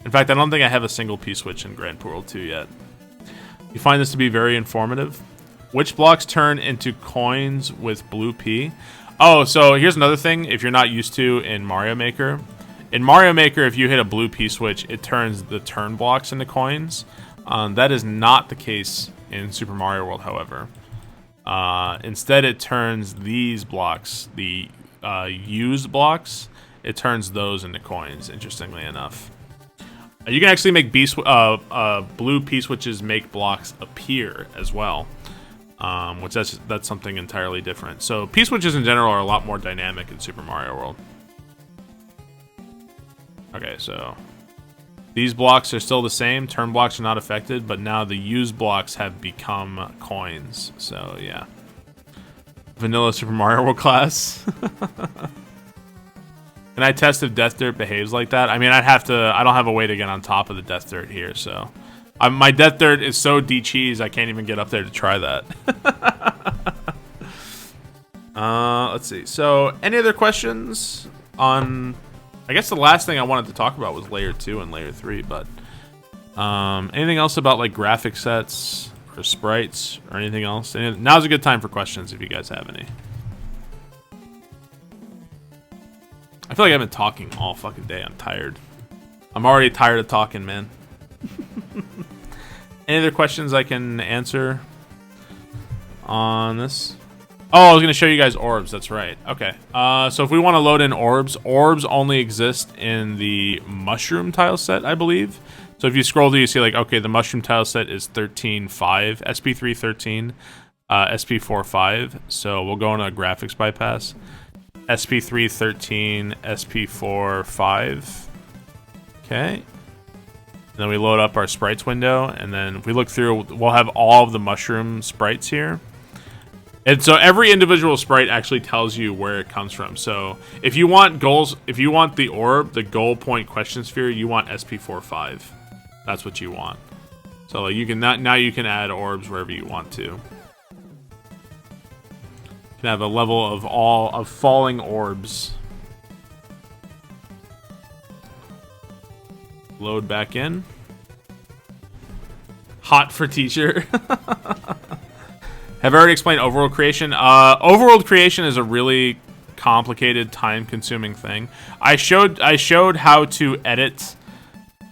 In fact, I don't think I have a single Pswitch in Grand Poo World 2 yet. You find this to be very informative. Which blocks turn into coins with blue P? Oh, so here's another thing if you're not used to in Mario Maker. In Mario Maker, if you hit a blue P switch, it turns the turn blocks into coins. That is not the case in Super Mario World, however. Instead, it turns these blocks, the used blocks, it turns those into coins, interestingly enough. You can actually make blue P switches make blocks appear as well. Which that's something entirely different. So P switches in general are a lot more dynamic in Super Mario World. Okay, so these blocks are still the same. Turn blocks are not affected, but now the used blocks have become coins. So yeah, vanilla Super Mario World class. Can I test if Death Dirt behaves like that? I mean, I don't have a way to get on top of the Death Dirt here, so. My Death Dirt is so de-cheese, I can't even get up there to try that. Let's see. So, any other questions on... I guess the last thing I wanted to talk about was Layer 2 and Layer 3, but... anything else about, like, graphic sets or sprites or anything else? Now's a good time for questions if you guys have any. I feel like I've been talking all fucking day. I'm tired. I'm already tired of talking, man. Any other questions I can answer on this? Oh, I was going to show you guys orbs. That's right. Okay. So if we want to load in orbs, orbs only exist in the mushroom tile set, I believe. So if you scroll through, you see like, okay, the mushroom tile set is 13.5, SP3 13, SP4 5. So we'll go on a graphics bypass. SP3 13, SP4 5. Okay. And then we load up our sprites window, and then if we look through, we'll have all of the mushroom sprites here. And so every individual sprite actually tells you where it comes from. So if you want goals, if you want the orb, the goal point question sphere, you want SP45. That's what you want. So like you can now you can add orbs wherever you want to. You can have a level of falling orbs. Load back in. Hot for teacher. Have I already explained overworld creation? Overworld creation is a really complicated, time-consuming thing. I showed how to edit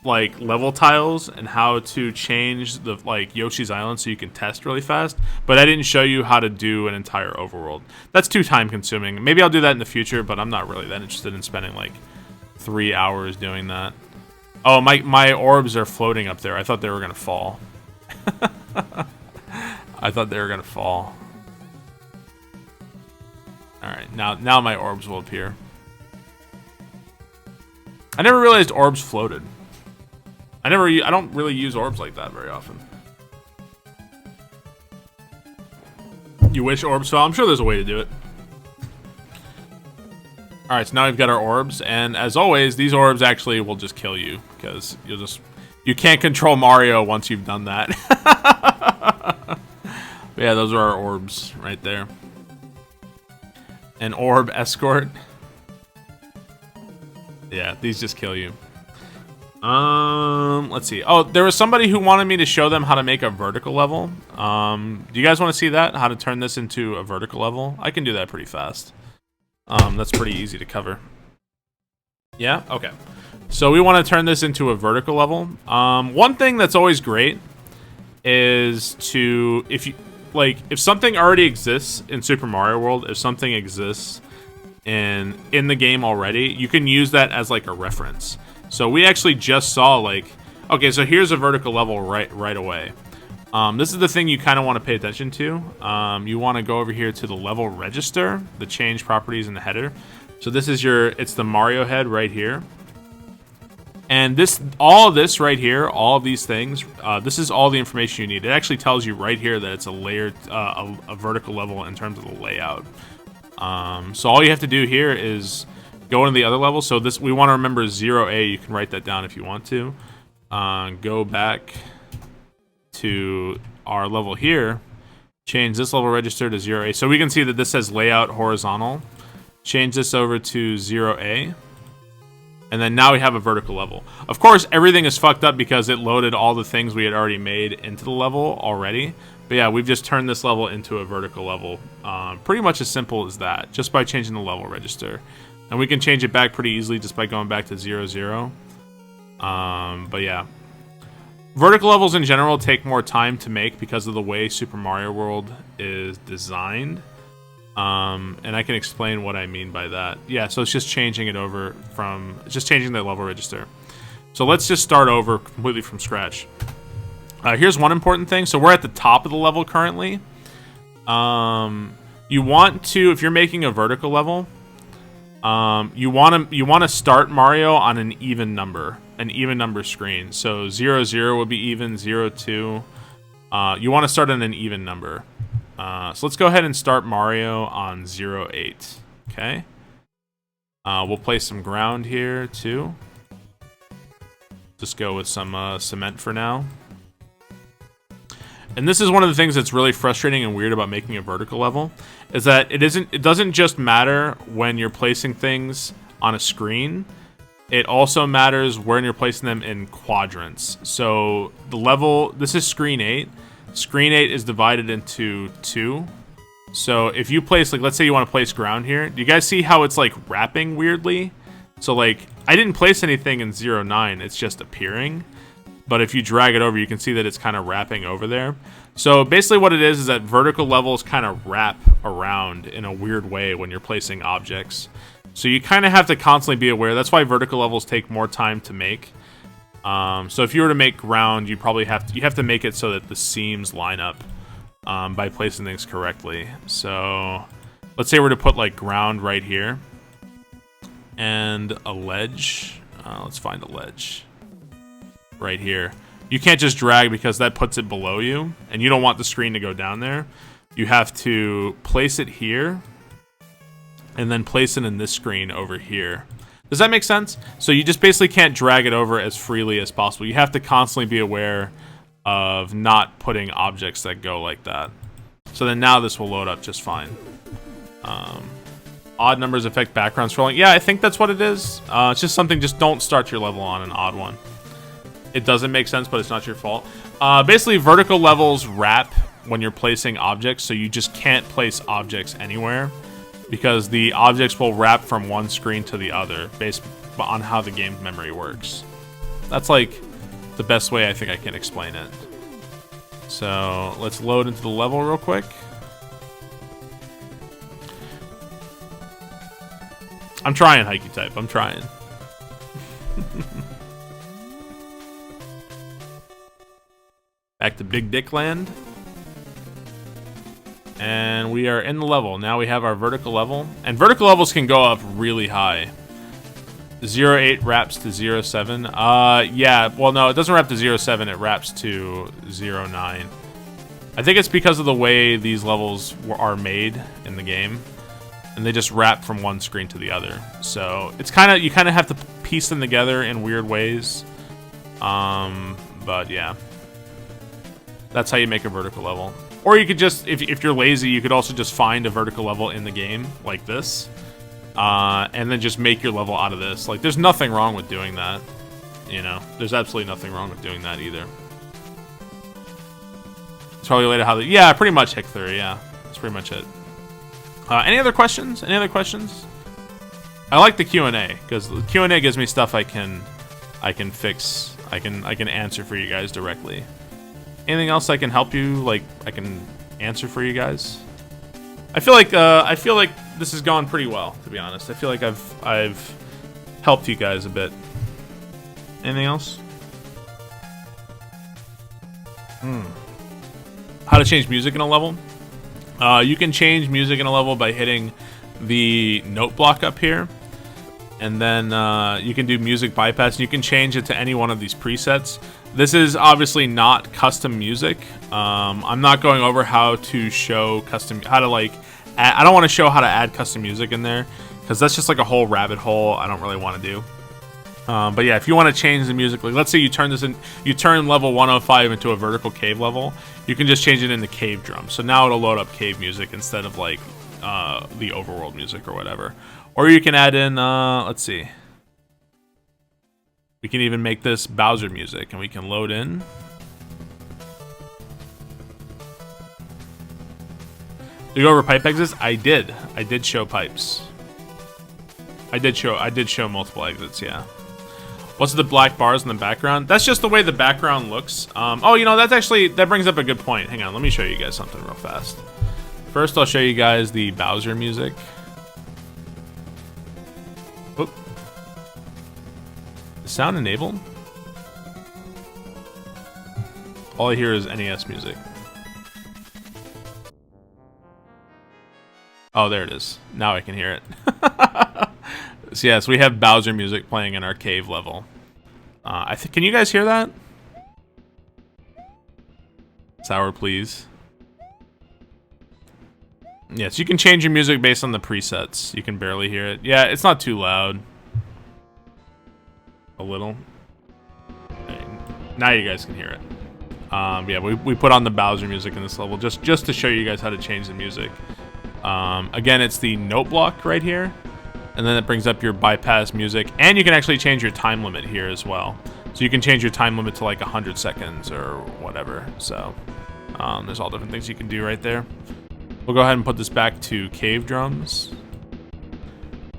like level tiles and how to change the like Yoshi's Island so you can test really fast, but I didn't show you how to do an entire overworld. That's too time-consuming. Maybe I'll do that in the future, but I'm not really that interested in spending like 3 hours doing that. Oh, my orbs are floating up there. I thought they were gonna fall. I thought they were gonna fall. All right, now my orbs will appear. I never realized orbs floated. I don't really use orbs like that very often. You wish orbs fell? I'm sure there's a way to do it. All right, so now we've got our orbs, and as always, these orbs actually will just kill you because you can't control Mario once you've done that. Yeah, those are our orbs right there. An orb escort. Yeah, these just kill you. Let's see. Oh, there was somebody who wanted me to show them how to make a vertical level. Do you guys want to see that? How to turn this into a vertical level? I can do that pretty fast. That's pretty easy to cover. Yeah? Okay. So we want to turn this into a vertical level. One thing that's always great is to, if something already exists in Super Mario World, if something exists in the game already, you can use that as like a reference. So we actually just saw like, okay, so here's a vertical level right away. This is the thing you kind of want to pay attention to. You want to go over here to the level register, the change properties in the header. So this is it's the Mario head right here. And all of this right here, all of these things, this is all the information you need. It actually tells you right here that it's a layered, a vertical level in terms of the layout. So all you have to do here is go into the other level. So we want to remember 0A. You can write that down if you want to. Go back to our level here. Change this level register to 0A. So we can see that this says layout horizontal. Change this over to 0A. And then now we have a vertical level. Of course, everything is fucked up because it loaded all the things we had already made into the level already. But yeah, we've just turned this level into a vertical level. Pretty much as simple as that, just by changing the level register. And we can change it back pretty easily just by going back to 0, 0. But yeah. Vertical levels in general take more time to make because of the way Super Mario World is designed. And I can explain what I mean by that. Yeah, so it's just changing it over from... just changing the level register. So let's just start over completely from scratch. Here's one important thing. So we're at the top of the level currently. You want to... if you're making a vertical level... you want to start Mario on an even number. An even number screen. So 0, 0 would be even, 0, 2. You want to start on an even number. So let's go ahead and start Mario on 0, 8. Okay. We'll place some ground here too. Just go with some cement for now. And this is one of the things that's really frustrating and weird about making a vertical level, is that it doesn't just matter when you're placing things on a screen. It also matters when you're placing them in quadrants. So the level, this is screen 8. Screen 8 is divided into 2. So if you place, like, let's say you want to place ground here. Do you guys see how it's, like, wrapping weirdly? So, like, I didn't place anything in 0, 9. It's just appearing. But if you drag it over, you can see that it's kind of wrapping over there. So basically what it is that vertical levels kind of wrap around in a weird way when you're placing objects. So you kind of have to constantly be aware. That's why vertical levels take more time to make. So if you were to make ground, you probably have to make it so that the seams line up by placing things correctly. So let's say we're to put like ground right here and a ledge. Let's find a ledge right here. You can't just drag because that puts it below you, and you don't want the screen to go down there. You have to place it here and then place it in this screen over here. Does that make sense? So you just basically can't drag it over as freely as possible. You have to constantly be aware of not putting objects that go like that. So then now this will load up just fine. Odd numbers affect background scrolling. Yeah, I think that's what it is. It's just something, just don't start your level on an odd one. It doesn't make sense, but it's not your fault. Basically, vertical levels wrap when you're placing objects, so you just can't place objects anywhere, because the objects will wrap from one screen to the other based on how the game's memory works. That's like the best way I think I can explain it. So let's load into the level real quick. I'm trying, Haiku Type. I'm trying. Back to Big Dick Land. And we are in the level. Now we have our vertical level. And vertical levels can go up really high. 0.8 wraps to 0.7. Yeah, well, no, it doesn't wrap to 0.7. It wraps to 0.9. I think it's because of the way these levels are made in the game. And they just wrap from one screen to the other. So it's you kind of have to piece them together in weird ways. But yeah. That's how you make a vertical level. Or you could just, if you're lazy, you could also just find a vertical level in the game, like this. And then just make your level out of this. Like, there's nothing wrong with doing that. You know, there's absolutely nothing wrong with doing that either. It's probably related how yeah, pretty much Hick-Thur, yeah. That's pretty much it. Any other questions? Any other questions? I like the Q&A, because the Q&A gives me stuff I can fix. I can answer for you guys directly. Anything else I can help you, like, I can answer for you guys? I feel like this has gone pretty well, to be honest. I feel like I've helped you guys a bit. Anything else? How to change music in a level? You can change music in a level by hitting the note block up here. And then you can do music bypass. And you can change it to any one of these presets. This is obviously not custom music. I'm not going over how to show custom, I don't want to show how to add custom music in there, because that's just like a whole rabbit hole I don't really want to do. But yeah, if you want to change the music, like let's say you turn level 105 into a vertical cave level, you can just change it into cave drum. So now it'll load up cave music instead of like the overworld music or whatever. Or you can add in, let's see. We can even make this Bowser music, and we can load in. Did you go over pipe exits? I did. I did show pipes. I did show multiple exits, yeah. What's the black bars in the background? That's just the way the background looks. Oh, you know, that brings up a good point. Hang on, let me show you guys something real fast. First, I'll show you guys the Bowser music. Oop. Is sound enabled? All I hear is NES music. Oh, there it is. Now I can hear it. So yes, we have Bowser music playing in our cave level. Can you guys hear that? Sour, please. Yes, you can change your music based on the presets. You can barely hear it. Yeah, it's not too loud. A little. Now you guys can hear it. Yeah, we put on the Bowser music in this level just to show you guys how to change the music. Again, it's the note block right here. And then it brings up your bypass music. And you can actually change your time limit here as well. So you can change your time limit to like 100 seconds or whatever. So there's all different things you can do right there. We'll go ahead and put this back to cave drums.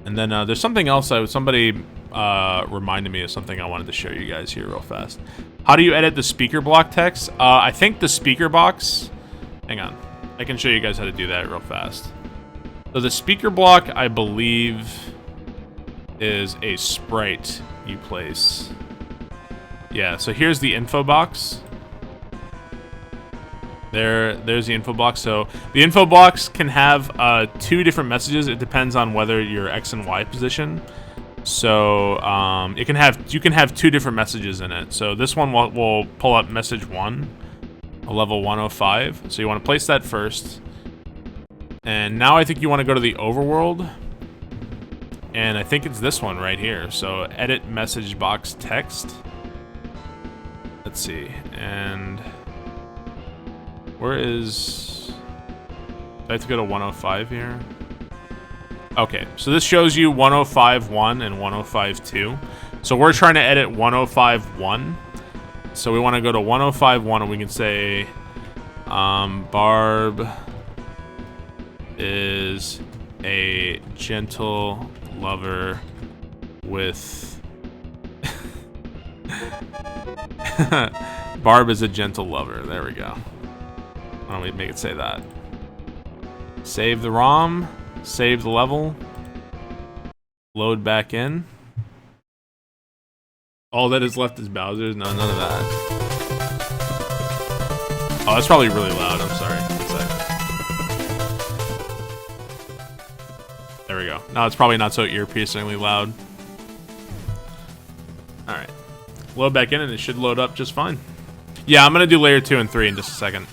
And then there's something else. Somebody reminded me of something I wanted to show you guys here real fast. How do you edit the speaker block text? I think the speaker box... Hang on. I can show you guys how to do that real fast. So the speaker block, I believe, is a sprite you place. Yeah, so here's the info box. There's the info box. So the info box can have 2 different messages. It depends on whether your X and Y position. So you can have 2 different messages in it. So this one will pull up message 1, a level 105. So you want to place that first. And now I think you want to go to the overworld. And I think it's this one right here. So edit message box text. Let's see. And where is... I have to go to 105 here. Okay, so this shows you 105.1 and 105.2. So we're trying to edit 105.1. So we want to go to 105.1 and we can say Barb is a gentle lover with... Barb is a gentle lover. There we go. Why don't we make it say that? Save the ROM. Save the level. Load back in. All that is left is Bowser's. No, none of that. Oh, that's probably really loud. I'm sorry. There we go. Now it's probably not so ear-piercingly loud. Alright. Load back in and it should load up just fine. Yeah, I'm going to do layer 2 and 3 in just a second.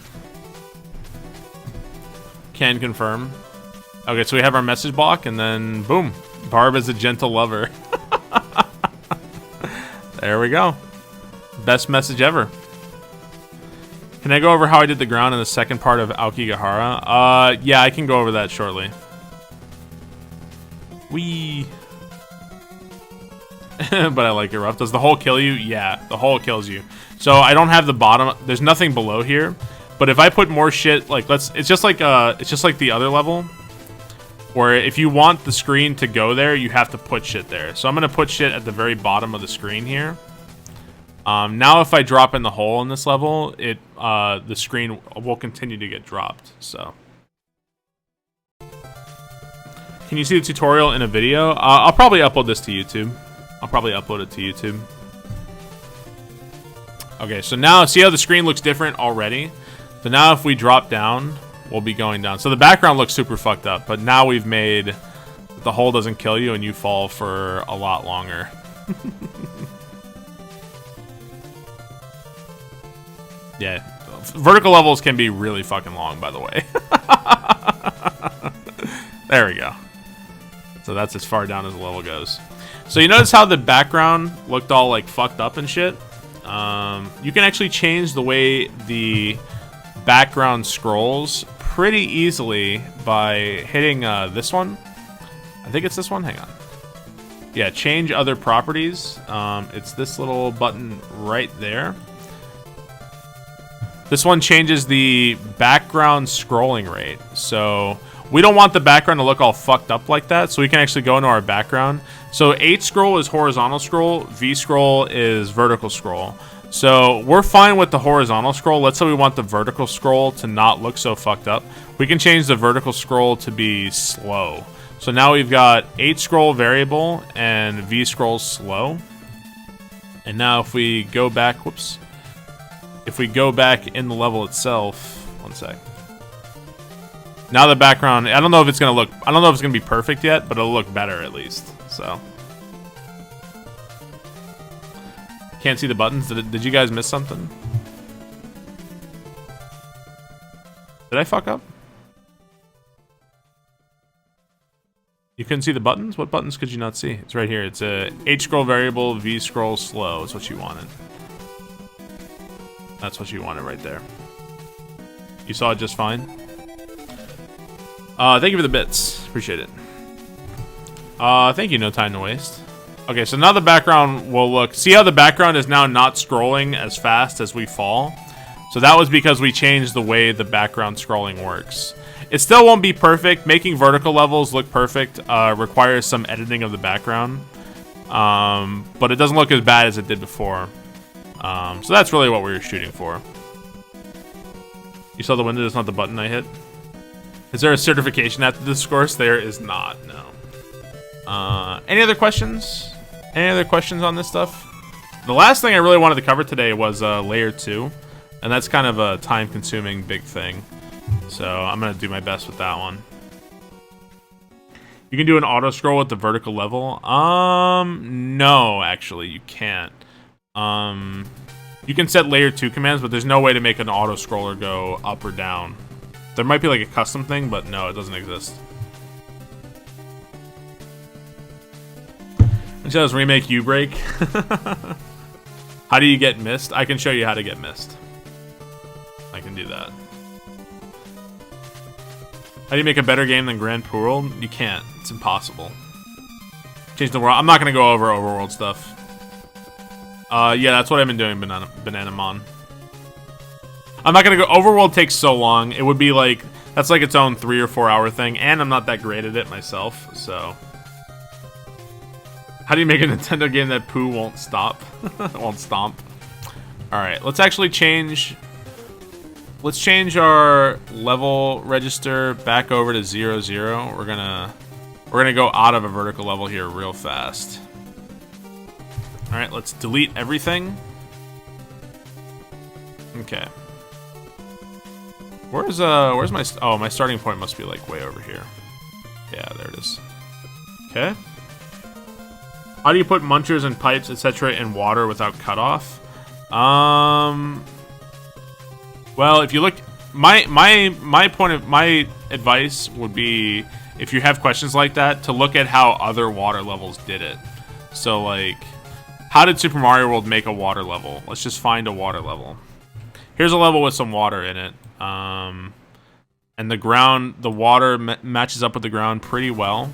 Can confirm. Okay, so we have our message block and then boom. Barb is a gentle lover. There we go. Best message ever. Can I go over how I did the ground in the second part of Aokigahara? Yeah, I can go over that shortly. Whee! But I like it rough. Does the hole kill you? Yeah, the hole kills you. So I don't have the bottom. There's nothing below here. But if I put more shit, like it's just like the other level, where if you want the screen to go there, you have to put shit there. So I'm gonna put shit at the very bottom of the screen here. Now if I drop in the hole in this level, the screen will continue to get dropped. So. Can you see the tutorial in a video? I'll probably upload this to YouTube. I'll probably upload it to YouTube. Okay, so now see how the screen looks different already? So now if we drop down, we'll be going down. So the background looks super fucked up, but now we've made the hole doesn't kill you and you fall for a lot longer. Yeah, vertical levels can be really fucking long, by the way. There we go. So that's as far down as the level goes. So you notice how the background looked all like fucked up and shit? You can actually change the way the background scrolls pretty easily by hitting this one. I think it's this one. Hang on. Yeah, change other properties. It's this little button right there. This one changes the background scrolling rate. So we don't want the background to look all fucked up like that. So we can actually go into our background. So H scroll is horizontal scroll. V scroll is vertical scroll. So we're fine with the horizontal scroll. Let's say we want the vertical scroll to not look so fucked up. We can change the vertical scroll to be slow. So now we've got H scroll variable and V scroll slow. And now if we go back, whoops. If we go back in the level itself, one sec. Now the background, I don't know if it's gonna be perfect yet, but it'll look better at least. So can't see the buttons. Did you guys miss something? Did I fuck up? You couldn't see the buttons? What buttons could you not see? It's right here. It's a H scroll variable, V scroll slow. Is what you wanted. That's what you wanted right there. You saw it just fine. Thank you for the bits. Appreciate it. Thank you, no time to waste. Okay, so now the background will look... See how the background is now not scrolling as fast as we fall? So that was because we changed the way the background scrolling works. It still won't be perfect. Making vertical levels look perfect requires some editing of the background. But it doesn't look as bad as it did before. So that's really what we were shooting for. You saw the window, it's not the button I hit. Is there a certification after this course? There is not, no. Any other questions? Any other questions on this stuff? The last thing I really wanted to cover today was layer 2. And that's kind of a time-consuming big thing. So I'm going to do my best with that one. You can do an auto scroll with the vertical level. No, actually, you can't. You can set layer 2 commands, but there's no way to make an auto scroller go up or down. There might be like a custom thing, but no, it doesn't exist. It says remake U-break. How do you get mist? I can show you how to get mist. I can do that. How do you make a better game than Grand Poo World? You can't. It's impossible. Change the world. I'm not gonna go over overworld stuff. Yeah, that's what I've been doing, Banana Mon. I'm not gonna go... Overworld takes so long. It would be like... That's like its own 3 or 4 hour thing, and I'm not that great at it myself, so... How do you make a Nintendo game that Pooh won't stop? Won't stomp? Alright, let's actually change... Let's change our level register back over to 0, 0. We're gonna go out of a vertical level here real fast. Alright, let's delete everything. Okay. Where's my... Oh, my starting point must be, like, way over here. Yeah, there it is. Okay. How do you put munchers and pipes, etc. in water without cutoff? Well, if you look... My advice would be, if you have questions like that, to look at how other water levels did it. So, like... How did Super Mario World make a water level? Let's just find a water level. Here's a level with some water in it. And the water matches up with the ground pretty well.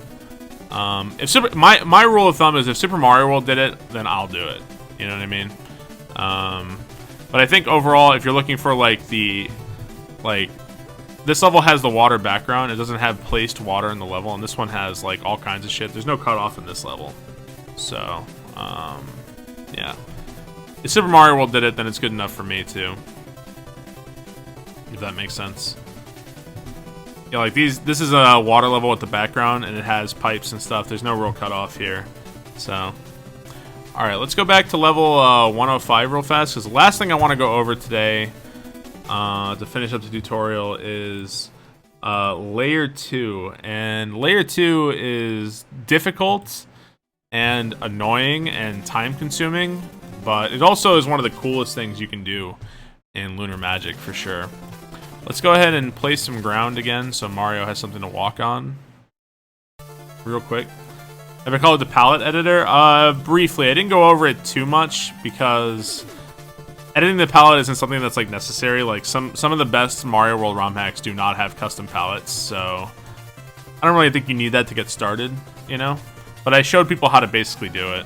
My rule of thumb is if Super Mario World did it, then I'll do it. You know what I mean? But I think overall, if you're looking for this level has the water background. It doesn't have placed water in the level, and this one has like all kinds of shit. There's no cutoff in this level. So, yeah. If Super Mario World did it, then it's good enough for me too. If that makes sense. Yeah, like this is a water level with the background, and it has pipes and stuff. There's no real cutoff here. So, alright, let's go back to level 105 real fast, because the last thing I want to go over today to finish up the tutorial is layer 2. And layer 2 is difficult and annoying and time-consuming, but it also is one of the coolest things you can do in Lunar Magic, for sure. Let's go ahead and place some ground again so Mario has something to walk on. Real quick. Have I called it the palette editor? Briefly. I didn't go over it too much because editing the palette isn't something that's like necessary. Like some of the best Mario World ROM hacks do not have custom palettes, so I don't really think you need that to get started, you know? But I showed people how to basically do it.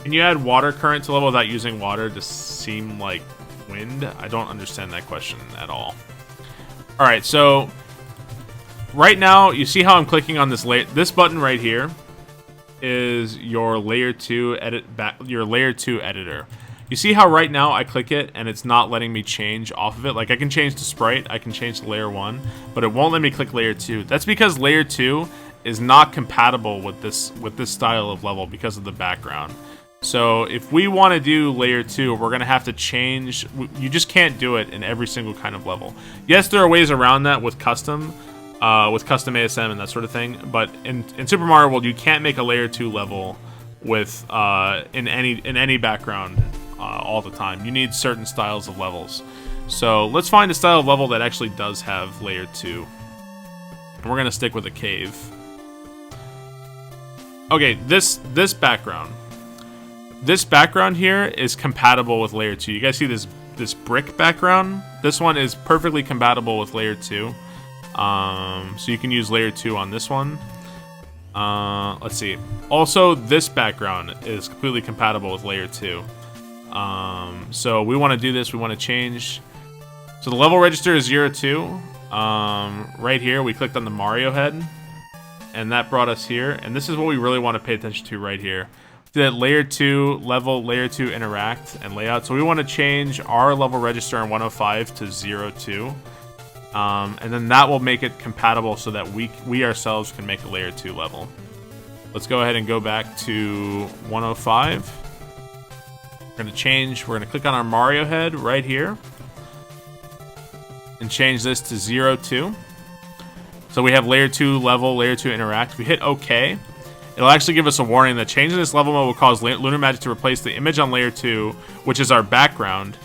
Can you add water current to level without using water to seem like wind? I don't understand that question at all. Alright, so right now, you see how I'm clicking on this button right here is your layer 2 editor. You see how right now I click it and it's not letting me change off of it? Like I can change to Sprite, I can change to layer 1, but it won't let me click layer 2. That's because layer 2 is not compatible with this style of level because of the background. So if we want to do layer 2, we're going to have to change. You just can't do it in every single kind of level. Yes, there are ways around that with custom ASM and that sort of thing. But in Super Mario World, you can't make a layer 2 level with in any background all the time. You need certain styles of levels. So let's find a style of level that actually does have layer 2. And we're going to stick with a cave. Okay, this background. This background here is compatible with layer 2. You guys see this brick background? This one is perfectly compatible with layer 2. So you can use layer 2 on this one. Let's see. Also, this background is completely compatible with layer 2. So we want to do this. We want to change. So the level register is 0, 2. Right here, we clicked on the Mario head. And that brought us here. And this is what we really want to pay attention to right here. The layer 2 level, layer 2 interact, and layout. So we want to change our level register on 105 to 0, 2. And then that will make it compatible so that we ourselves can make a layer 2 level. Let's go ahead and go back to 105. We're going to change. We're going to click on our Mario head right here. And change this to 0, 2. So we have layer 2 level, layer 2 interact. We hit OK. It'll actually give us a warning that changing this level mode will cause Lunar Magic to replace the image on layer 2, which is our background,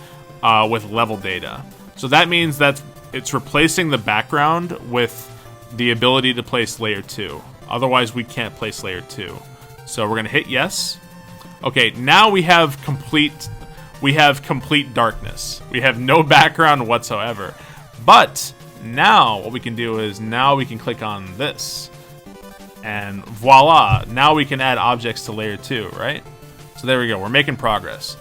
with level data. So that means that it's replacing the background with the ability to place layer 2. Otherwise, we can't place layer 2. So we're going to hit yes. Okay, now we have complete darkness. We have no background whatsoever. But now what we can do is now we can click on this. And voila, now we can add objects to layer 2, right? So there we go, we're making progress.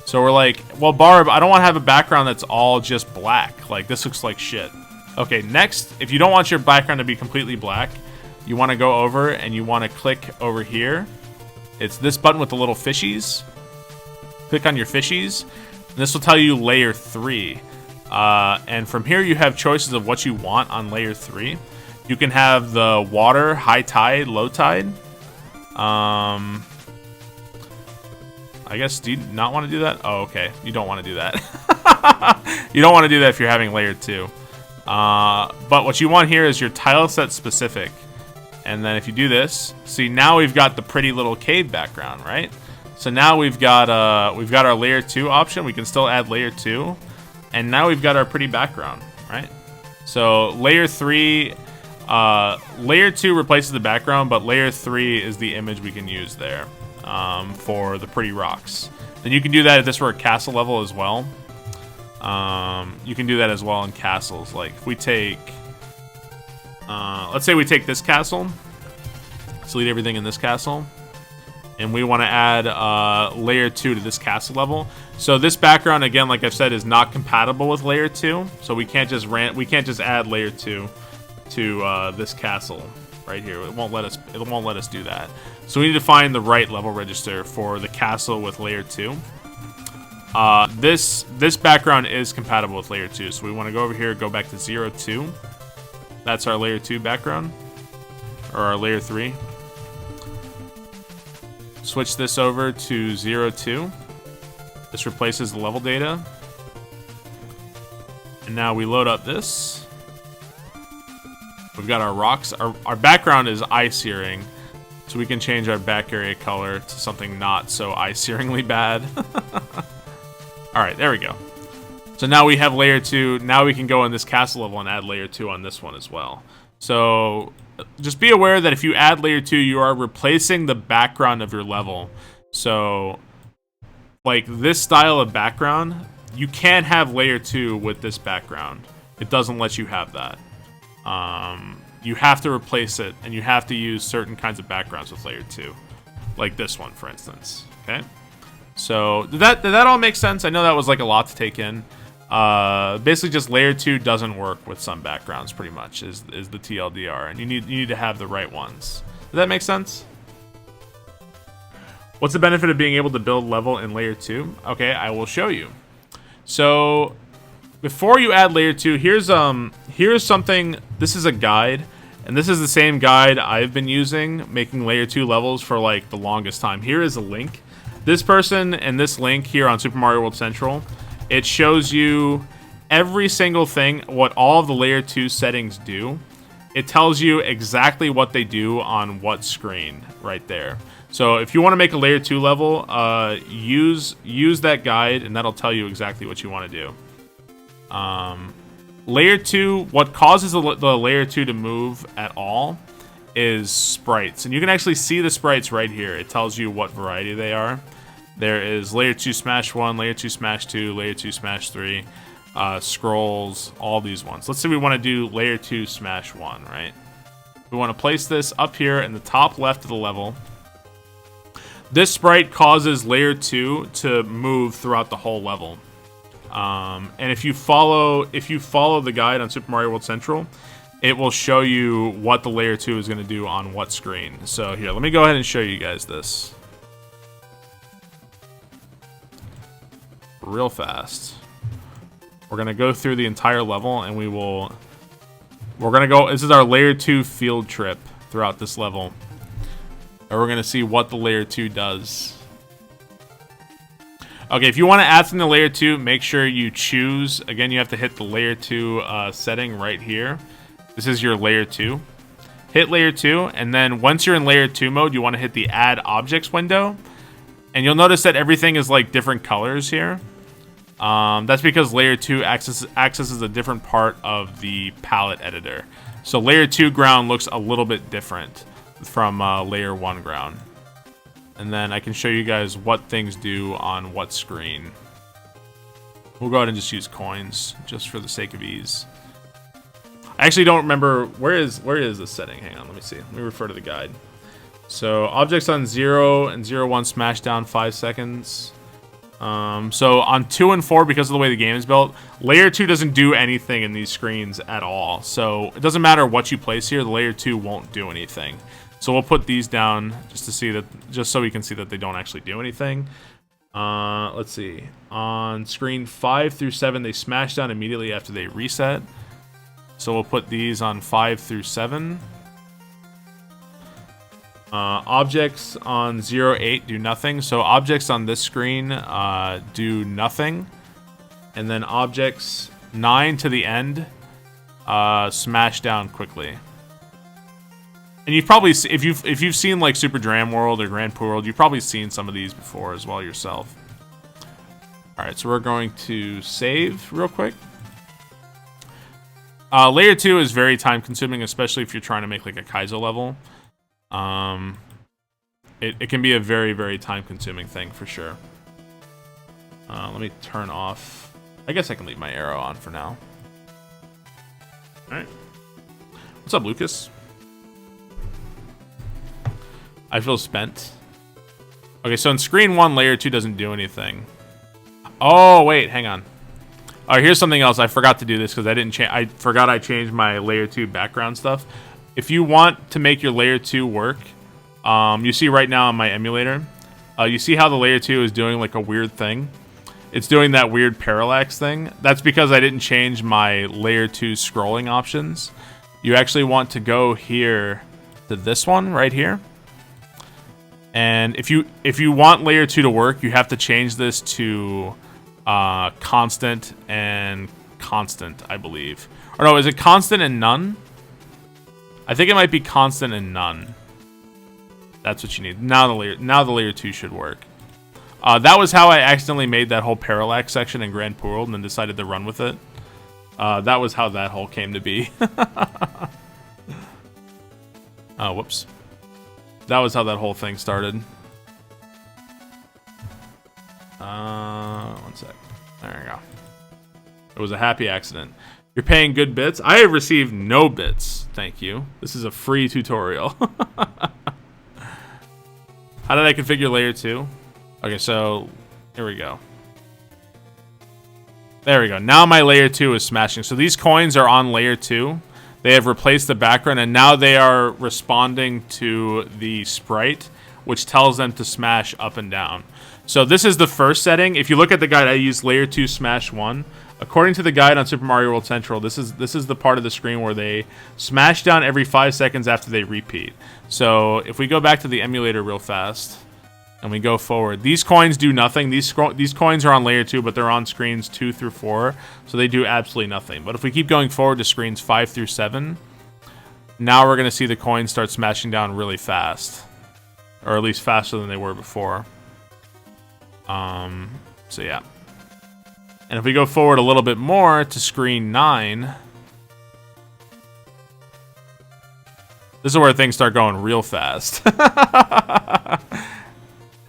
So we're like, well, Barb, I don't want to have a background that's all just black. Like, this looks like shit. Okay, next, if you don't want your background to be completely black, you want to go over and you want to click over here. It's this button with the little fishies. Click on your fishies. And this will tell you layer 3. And from here, you have choices of what you want on layer 3. You can have the water, high tide, low tide. I guess, do you not want to do that? Oh, okay. You don't want to do that. You don't want to do that if you're having layer 2. But what you want here is your tile set specific. And then if you do this, see, now we've got the pretty little cave background, right? So now we've got our layer 2 option. We can still add layer 2. And now we've got our pretty background, right? So layer 3... layer 2 replaces the background, but layer 3 is the image we can use there for the pretty rocks. Then you can do that if this were a castle level as well. You can do that as well in castles. Like if we take, let's say we take this castle, delete everything in this castle, and we want to add layer 2 to this castle level. So this background, again, like I've said, is not compatible with layer 2, so we can't just add layer 2 to this castle right here. It won't let us do that. So we need to find the right level register for the castle with layer 2. This background is compatible with layer 2, so we want to go over here, go back to 0, 2. That's our layer 2 background, or our layer 3. Switch this over to 0, 2. This replaces the level data. And now we load up this. We've got our rocks. Our background is eye-searing, so we can change our back area color to something not so eye-searingly bad. Alright, there we go. So now we have layer 2. Now we can go in this castle level and add layer 2 on this one as well. So just be aware that if you add layer 2, you are replacing the background of your level. So, like this style of background, you can't have layer 2 with this background. It doesn't let you have that. you have to replace it, and you have to use certain kinds of backgrounds with layer 2. Like this one, for instance. Okay? So, did that all make sense? I know that was like a lot to take in. Basically just layer 2 doesn't work with some backgrounds, pretty much, is the TLDR. And you need to have the right ones. Does that make sense? What's the benefit of being able to build level in layer 2? Okay, I will show you. So, before you add layer 2, here's something. This is a guide, and this is the same guide I've been using, making layer 2 levels for like the longest time. Here is a link. This person and this link here on Super Mario World Central, it shows you every single thing, what all of the layer 2 settings do. It tells you exactly what they do on what screen right there. So if you want to make a layer 2 level, use that guide, and that'll tell you exactly what you want to do. Layer 2, what causes the layer 2 to move at all is sprites. And you can actually see the sprites right here. It tells you what variety they are. There is layer 2 smash 1, layer 2 smash 2, layer 2 smash 3, scrolls, all these ones. Let's say we want to do layer 2 smash 1, right? We want to place this up here in the top left of the level. This sprite causes layer 2 to move throughout the whole level. And if you follow the guide on Super Mario World Central, it will show you what the layer 2 is going to do on what screen. So here, let me go ahead and show you guys this real fast. We're going to go through the entire level, and we're going to go, this is our layer 2 field trip throughout this level. And we're going to see what the layer 2 does. Okay, if you want to add something to layer 2, make sure you choose. Again, you have to hit the layer 2 setting right here. This is your layer 2. Hit layer 2, and then once you're in layer 2 mode, you want to hit the add objects window. And you'll notice that everything is like different colors here. That's because layer 2 accesses a different part of the palette editor. So layer 2 ground looks a little bit different from layer 1 ground. And then I can show you guys what things do on what screen. We'll go ahead and just use coins, just for the sake of ease. I actually don't remember, where is this setting? Hang on, let me see. Let me refer to the guide. So objects on 0 and 0, 1 smash down 5 seconds. So on 2 and 4, because of the way the game is built, layer 2 doesn't do anything in these screens at all. So it doesn't matter what you place here, the layer 2 won't do anything. So we'll put these down just to see that, just so we can see that they don't actually do anything. Let's see. On screen 5 through 7, they smash down immediately after they reset. So we'll put these on 5 through 7. Objects on 0, 8 do nothing. So objects on this screen do nothing. And then objects 9 to the end smash down quickly. And you've probably, if you've seen like Super Dram World or Grand Poo World, you've probably seen some of these before as well yourself. All right, so we're going to save real quick. Layer 2 is very time consuming, especially if you're trying to make like a Kaizo level. It can be a very, very time consuming thing for sure. Let me turn off. I guess I can leave my arrow on for now. All right. What's up, Lucas? I feel spent. Okay, so in screen 1, layer 2 doesn't do anything. Oh, wait, hang on. All right, here's something else. I forgot to do this because I forgot I changed my layer 2 background stuff. If you want to make your layer 2 work, you see right now on my emulator, you see how the layer 2 is doing like a weird thing? It's doing that weird parallax thing. That's because I didn't change my layer 2 scrolling options. You actually want to go here to this one right here. And if you want layer 2 to work, you have to change this to constant and constant, I believe. Or no, is it constant and none? I think it might be constant and none. That's what you need. Now the layer 2 should work. That was how I accidentally made that whole parallax section in Grand Poo World and then decided to run with it. That was how that whole came to be. Oh, whoops. That was how that whole thing started. One sec. There we go. It was a happy accident. You're paying good bits? I have received no bits. Thank you. This is a free tutorial. How did I configure layer 2? Okay, so here we go. There we go. Now my layer 2 is smashing. So these coins are on layer 2. They have replaced the background, and now they are responding to the sprite, which tells them to smash up and down. So this is the first setting. If you look at the guide, I used layer 2 smash 1. According to the guide on Super Mario World Central, this is the part of the screen where they smash down every 5 seconds after they repeat. So if we go back to the emulator real fast and we go forward, these coins do nothing. These coins are on layer 2, but they're on screens 2 through 4, so they do absolutely nothing. But if we keep going forward to screens 5 through 7, now we're going to see the coins start smashing down really fast, or at least faster than they were before. So yeah. And if we go forward a little bit more to screen 9, this is where things start going real fast.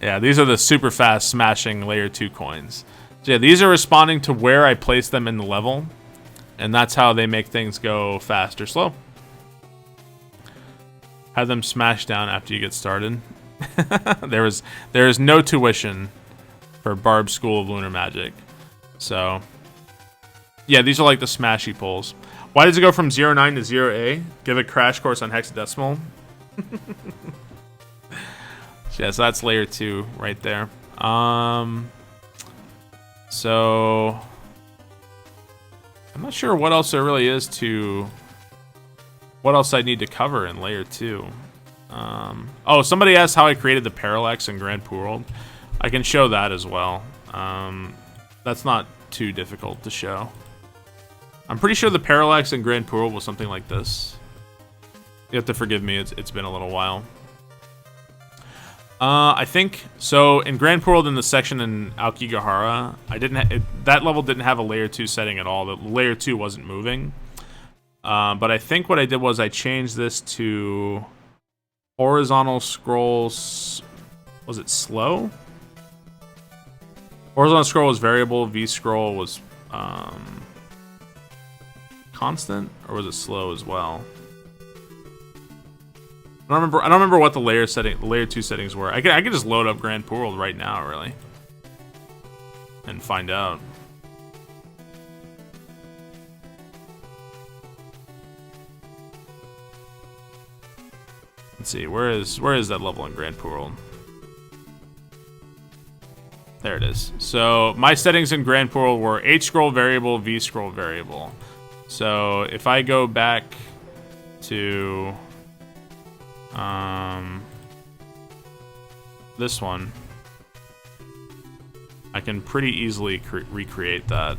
Yeah, these are the super fast smashing layer 2 coins. So yeah, these are responding to where I place them in the level, and that's how they make things go fast or slow. Have them smash down after you get started. There is no tuition for Barb's School of Lunar Magic. So, yeah, these are like the smashy pulls. Why does it go from 09 to 0A? Give a crash course on hexadecimal. Yeah, so that's layer 2 right there. So, I'm not sure what else there really is to... What else I need to cover in layer 2. Oh, somebody asked how I created the parallax in Grand Poo World. I can show that as well. That's not too difficult to show. I'm pretty sure the parallax in Grand Poo World was something like this. You have to forgive me, it's been a little while. I think so. In Grand Poo World, in the section in Aokigahara, that level didn't have a layer 2 setting at all. The layer 2 wasn't moving. But I think what I did was I changed this to horizontal scrolls. Was it slow? Horizontal scroll was variable. V scroll was constant, or was it slow as well? I don't remember what the layer 2 settings were. I could just load up Grand Poo World right now, really, and find out. Let's see, where is that level in Grand Poo World? There it is. So my settings in Grand Poo World were H scroll variable, V scroll variable. So if I go back to this one, I can pretty easily recreate that.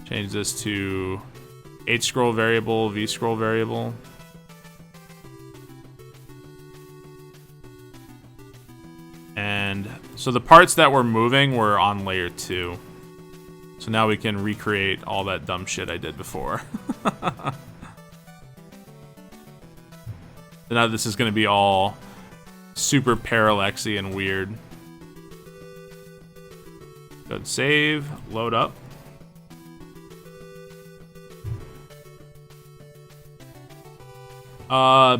Change this to H scroll variable, V scroll variable. And so the parts that were moving were on layer 2. So now we can recreate all that dumb shit I did before. So now this is going to be all super parallaxy and weird. Go ahead, save, load up.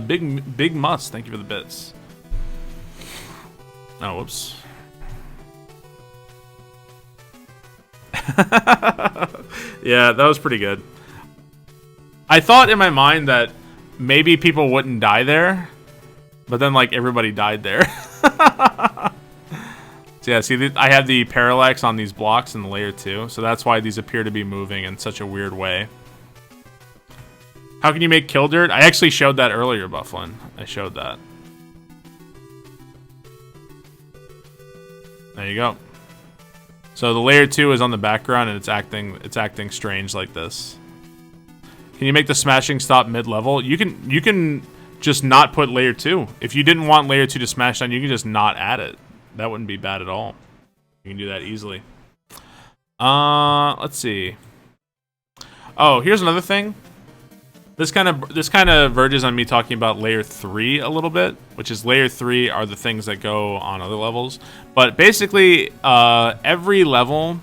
Big Must, thank you for the bits. Oh, whoops. Yeah, that was pretty good. I thought in my mind that maybe people wouldn't die there, but then like everybody died there. So yeah, see, I had the parallax on these blocks in the layer 2, so that's why these appear to be moving in such a weird way. How can you make kill dirt? I actually showed that earlier, Bufflin. I showed that. There you go. So the layer 2 is on the background and it's acting strange like this. Can you make the smashing stop mid-level? You can just not put layer 2. If you didn't want layer 2 to smash down, you can just not add it. That wouldn't be bad at all. You can do that easily. Let's see. Oh, here's another thing. This kind of verges on me talking about layer 3 a little bit, which is layer 3 are the things that go on other levels. But basically, every level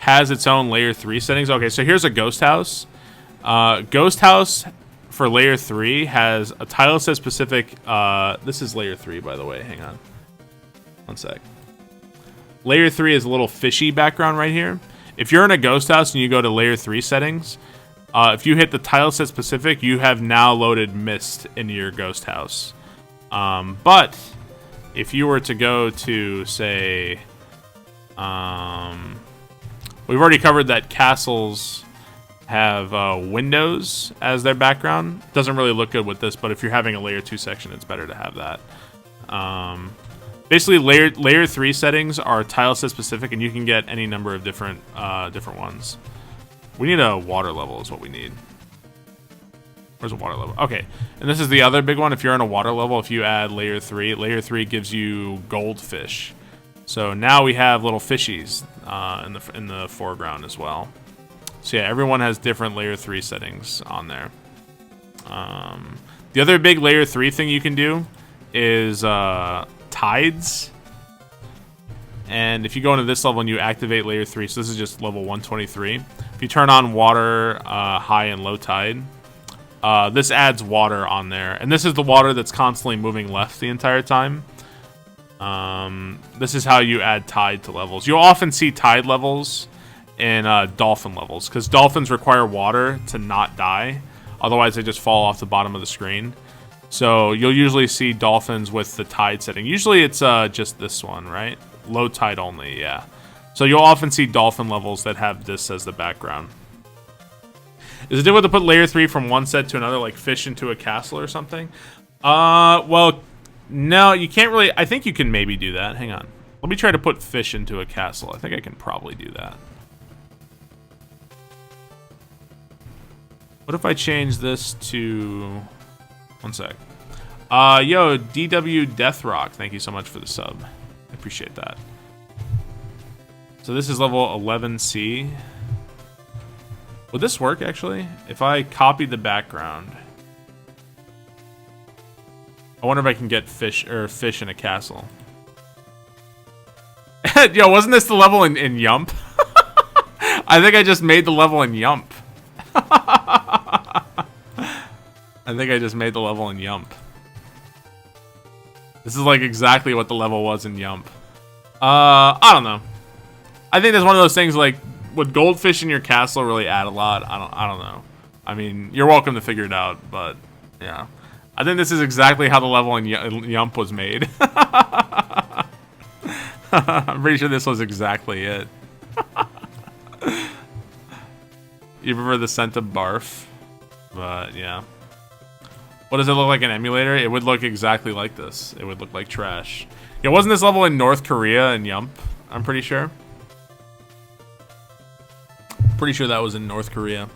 has its own layer 3 settings. Okay, so here's a ghost house. Ghost house for layer 3 has a tile set specific. This is layer 3, by the way. Hang on. One sec. Layer 3 is a little fishy background right here. If you're in a ghost house and you go to layer 3 settings, if you hit the tile set specific, you have now loaded mist into your ghost house. But if you were to go to, say, we've already covered that castles have windows as their background. Doesn't really look good with this, but if you're having a layer 2 section, it's better to have that. Basically, layer 3 settings are tile set specific, and you can get any number of different ones. We need a water level is what we need. Where's a water level? Okay, and this is the other big one. If you're in a water level, if you add layer 3 gives you goldfish. So now we have little fishies in the foreground as well. So yeah, everyone has different layer 3 settings on there. The other big layer 3 thing you can do is tides. And if you go into this level and you activate layer 3, so this is just level 123. If you turn on water, high and low tide, this adds water on there. And this is the water that's constantly moving left the entire time. This is how you add tide to levels. You'll often see tide levels in dolphin levels, because dolphins require water to not die. Otherwise, they just fall off the bottom of the screen. So you'll usually see dolphins with the tide setting. Usually it's just this one, right? Low tide only, yeah. So you'll often see dolphin levels that have this as the background. Is it difficult to put layer 3 from one set to another, like fish into a castle or something? Well, no, you can't really. I think you can maybe do that. Hang on. Let me try to put fish into a castle. I think I can probably do that. What if I change this to... One sec. Yo, DW Deathrock, thank you so much for the sub. I appreciate that. So this is level 11C. Would this work, actually? If I copied the background... I wonder if I can get fish in a castle. Yo, wasn't this the level in Yump? I think I just made the level in Yump. I think I just made the level in Yump. This is like exactly what the level was in Yump. I don't know. I think that's one of those things like, would goldfish in your castle really add a lot? I don't know. I mean, you're welcome to figure it out, but yeah. I think this is exactly how the level in Yump was made. I'm pretty sure this was exactly it. You prefer the scent of barf? But yeah. What does it look like in emulator? It would look exactly like this. It would look like trash. Yeah, wasn't this level in North Korea in Yump? I'm pretty sure. Pretty sure that was in North Korea.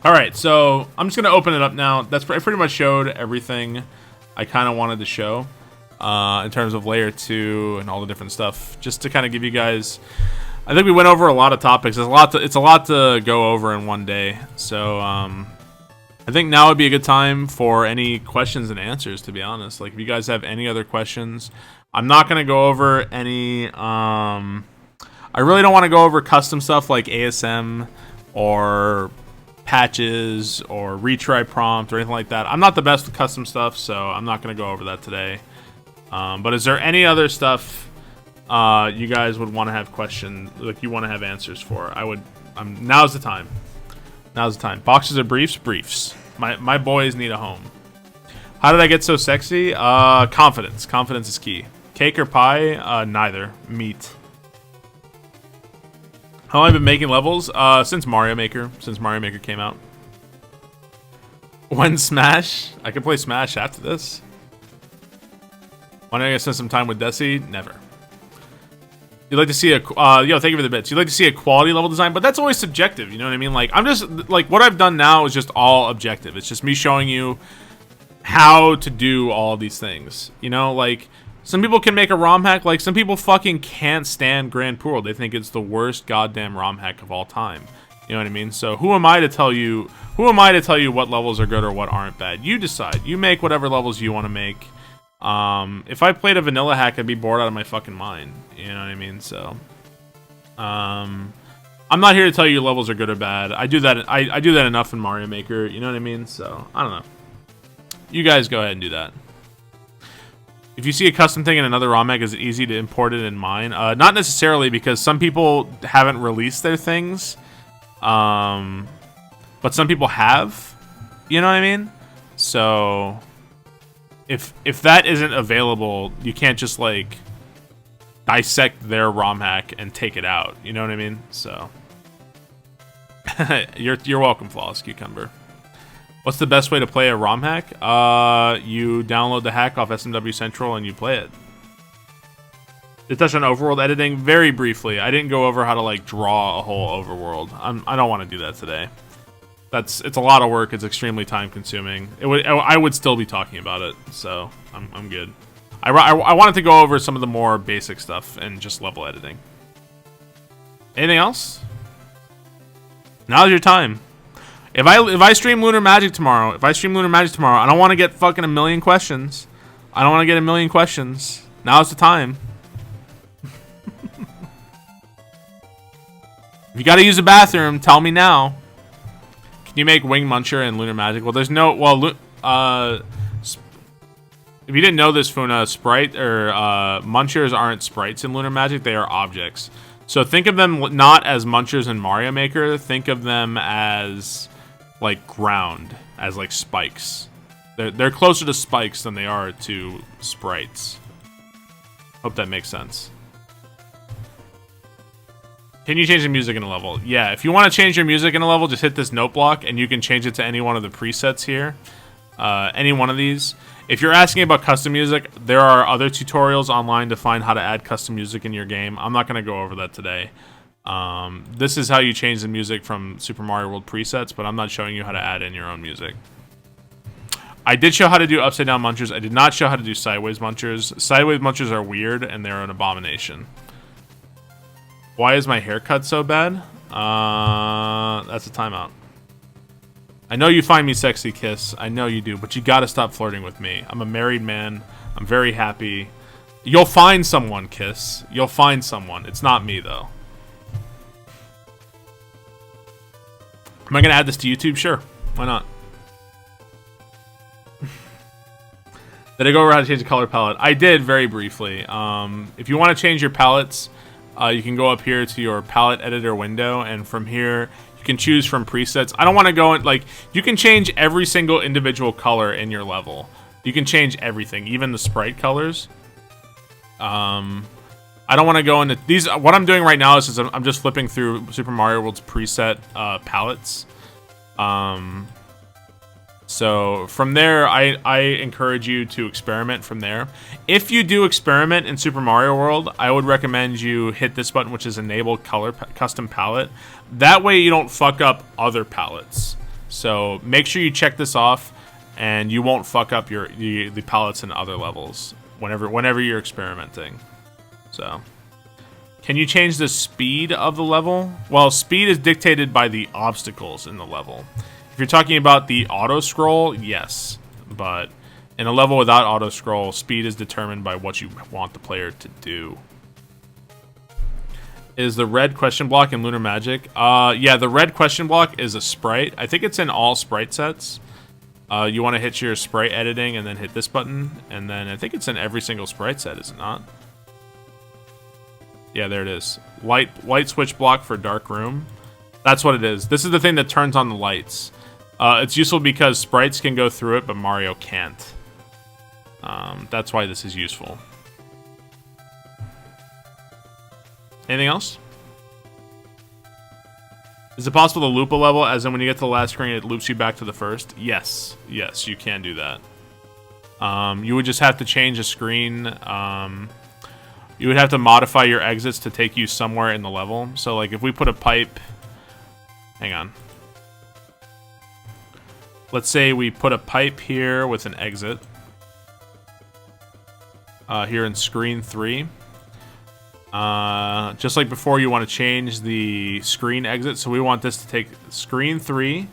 Alright, so I'm just going to open it up now. I pretty much showed everything I kind of wanted to show in terms of layer 2 and all the different stuff. Just to kind of give you guys... I think we went over a lot of topics. It's a lot to go over in one day. So I think now would be a good time for any questions and answers, to be honest. Like, if you guys have any other questions, I'm not going to go over any... I really don't want to go over custom stuff like ASM or patches or retry prompt or anything like that. I'm not the best with custom stuff, so I'm not going to go over that today. But is there any other stuff you guys would want to have questions, like you want to have answers for? Now's the time. Now's the time. Boxes of briefs? Briefs. My boys need a home. How did I get so sexy? Confidence. Confidence is key. Cake or pie? Neither. Meat. How long have I been making levels? Since Mario Maker. Since Mario Maker came out. When Smash? I can play Smash after this. When am I gonna spend some time with Desi? Never. You'd like to see a... yo, thank you for the bits. You'd like to see a quality level design, but that's always subjective, you know what I mean? Like, I'm just... Like, what I've done now is just all objective. It's just me showing you how to do all these things. You know, like... Some people can make a ROM hack. Like, some people fucking can't stand Grand Poo World. They think it's the worst goddamn ROM hack of all time. You know what I mean? So who am I to tell you... Who am I to tell you what levels are good or what aren't bad? You decide. You make whatever levels you want to make. If I played a vanilla hack, I'd be bored out of my fucking mind. You know what I mean? So... I'm not here to tell you your levels are good or bad. I do that. I do that enough in Mario Maker. You know what I mean? So I don't know. You guys go ahead and do that. If you see a custom thing in another ROM hack, is it easy to import it in mine? Not necessarily, because some people haven't released their things. But some people have. You know what I mean? So if that isn't available, you can't just like dissect their ROM hack and take it out. You know what I mean? So you're welcome, Flawless Cucumber. What's the best way to play a ROM hack? You download the hack off SMW Central and you play it. To touch on overworld editing very briefly. I didn't go over how to like draw a whole overworld. I don't want to do that today. It's a lot of work. It's extremely time consuming. I would still be talking about it, so I'm good. I wanted to go over some of the more basic stuff and just level editing. Anything else? Now's your time. If I stream Lunar Magic tomorrow, I don't want to get fucking a million questions. I don't want to get a million questions. Now's the time. If you got to use a bathroom, tell me now. Can you make Wing Muncher and Lunar Magic? Well, there's no... Well, if you didn't know this, Funa, Sprite or Munchers aren't sprites in Lunar Magic. They are objects. So think of them not as Munchers in Mario Maker. Think of them as like ground, as like spikes. They're closer to spikes than they are to sprites. Hope that makes sense. Can you change the music in a level? Yeah, if you want to change your music in a level, just hit this note block and you can change it to any one of the presets here. Any one of these. If you're asking about custom music, there are other tutorials online to find how to add custom music in your game. I'm not going to go over that today. This is how you change the music from Super Mario World presets, but I'm not showing you how to add in your own music. I did show how to do upside down munchers. I did not show how to do sideways munchers. Sideways munchers are weird and they're an abomination. Why is my haircut so bad? That's a timeout. I know you find me sexy, Kiss. I know you do, but you gotta stop flirting with me. I'm a married man. I'm very happy. You'll find someone, Kiss. You'll find someone. It's not me, though. Am I gonna add this to YouTube? Sure. Why not? Did I go over how to change the color palette? I did, very briefly. If you want to change your palettes, you can go up here to your palette editor window, and from here, you can choose from presets. I don't want to go in, like, you can change every single individual color in your level. You can change everything, even the sprite colors. I don't want to go into these. What I'm doing right now is I'm just flipping through Super Mario World's preset palettes. So from there, I encourage you to experiment from there. If you do experiment in Super Mario World, I would recommend you hit this button, which is Enable Color Custom Palette. That way you don't fuck up other palettes. So make sure you check this off, and you won't fuck up the palettes in other levels whenever you're experimenting. So, can you change the speed of the level? Well, speed is dictated by the obstacles in the level. If you're talking about the auto scroll, yes, but in a level without auto scroll, speed is determined by what you want the player to do. Is the red question block in Lunar Magic? Yeah, the red question block is a sprite. I think it's in all sprite sets. You want to hit your sprite editing and then hit this button, and then I think it's in every single sprite set, is it not? Yeah, there it is. Light switch block for dark room. That's what it is. This is the thing that turns on the lights. It's useful because sprites can go through it, but Mario can't. That's why this is useful. Anything else? Is it possible to loop a level, as in when you get to the last screen, it loops you back to the first? Yes. Yes, you can do that. You would just have to change a screen. You would have to modify your exits to take you somewhere in the level. So, like, if we put a pipe... Hang on. Let's say we put a pipe here with an exit. Here in screen 3. Just like before, you want to change the screen exit. So we want this to take screen 3.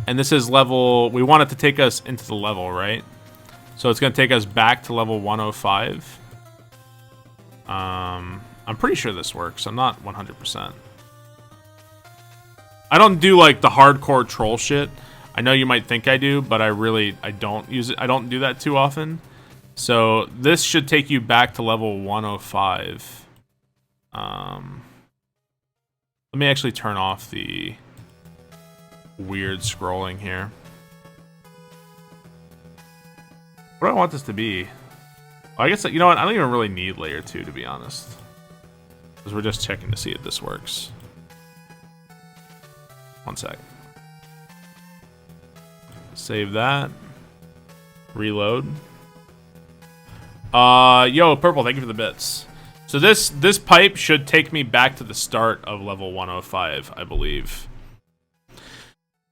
And this is level... We want it to take us into the level, right? So it's going to take us back to level 105. I'm pretty sure this works. I'm not 100%. I don't do like the hardcore troll shit. I know you might think I do, but I don't use it. I don't do that too often. So this should take you back to level 105. Let me actually turn off the weird scrolling here. What do I want this to be? Well, I guess, you know what? I don't even really need layer 2, to be honest. Because we're just checking to see if this works. One sec. Save that. Reload. Yo, Purple, thank you for the bits. So this pipe should take me back to the start of level 105, I believe.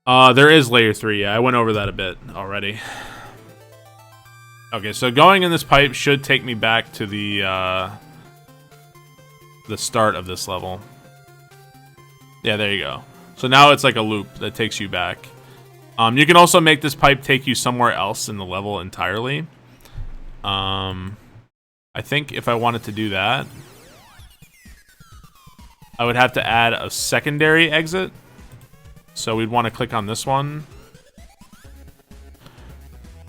There is layer 3, yeah, I went over that a bit already. Okay, so going in this pipe should take me back to the start of this level. Yeah, there you go. So now it's like a loop that takes you back. You can also make this pipe take you somewhere else in the level entirely. I think if I wanted to do that, I would have to add a secondary exit. So we'd want to click on this one.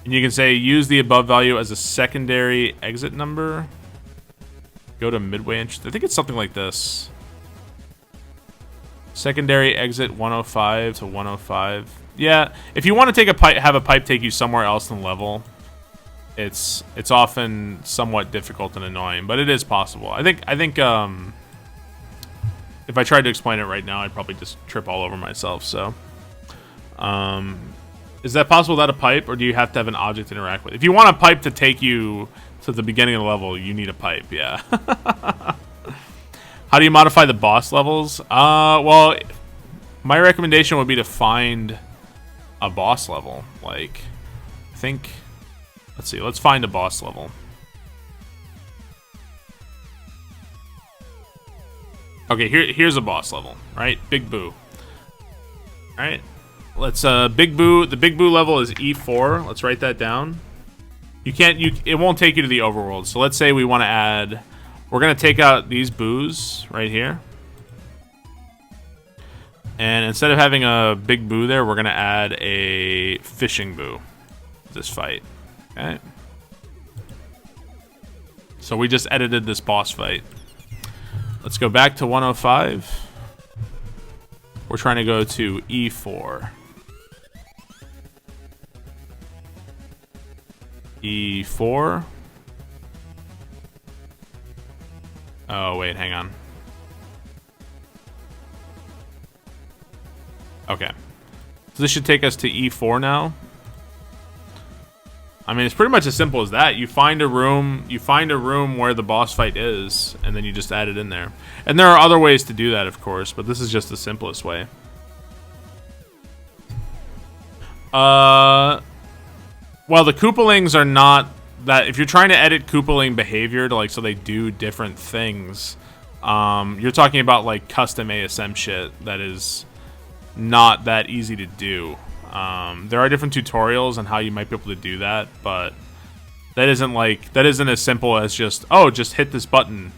And you can say, use the above value as a secondary exit number. Go to midway inch. I think it's something like this. Secondary exit 105 to 105. Yeah, if you want to take a pipe, have a pipe take you somewhere else in the level, it's often somewhat difficult and annoying, but it is possible. I think if I tried to explain it right now, I'd probably just trip all over myself. So, is that possible without a pipe, or do you have to have an object to interact with? If you want a pipe to take you to the beginning of the level, you need a pipe. Yeah. How do you modify the boss levels? Well, my recommendation would be to find a boss level. Like, I think, let's see, let's find a boss level. Okay, here's a boss level, right? Big Boo. All right, let's Big Boo. The Big Boo level is E4. Let's write that down. It won't take you to the overworld. So let's say we want to add. We're gonna take out these boos right here, and instead of having a big boo there, we're gonna add a fishing boo. This fight, okay? So we just edited this boss fight. Let's go back to 105. We're trying to go to E4. E4. Oh, wait, hang on. Okay. So this should take us to E4 now. I mean, it's pretty much as simple as that. You find a room where the boss fight is, and then you just add it in there. And there are other ways to do that, of course, but this is just the simplest way. Well, the Koopalings are not that. If you're trying to edit Koopaling behavior to, like, so they do different things, you're talking about, like, custom ASM shit that is not that easy to do. There are different tutorials on how you might be able to do that, but that isn't as simple as just hit this button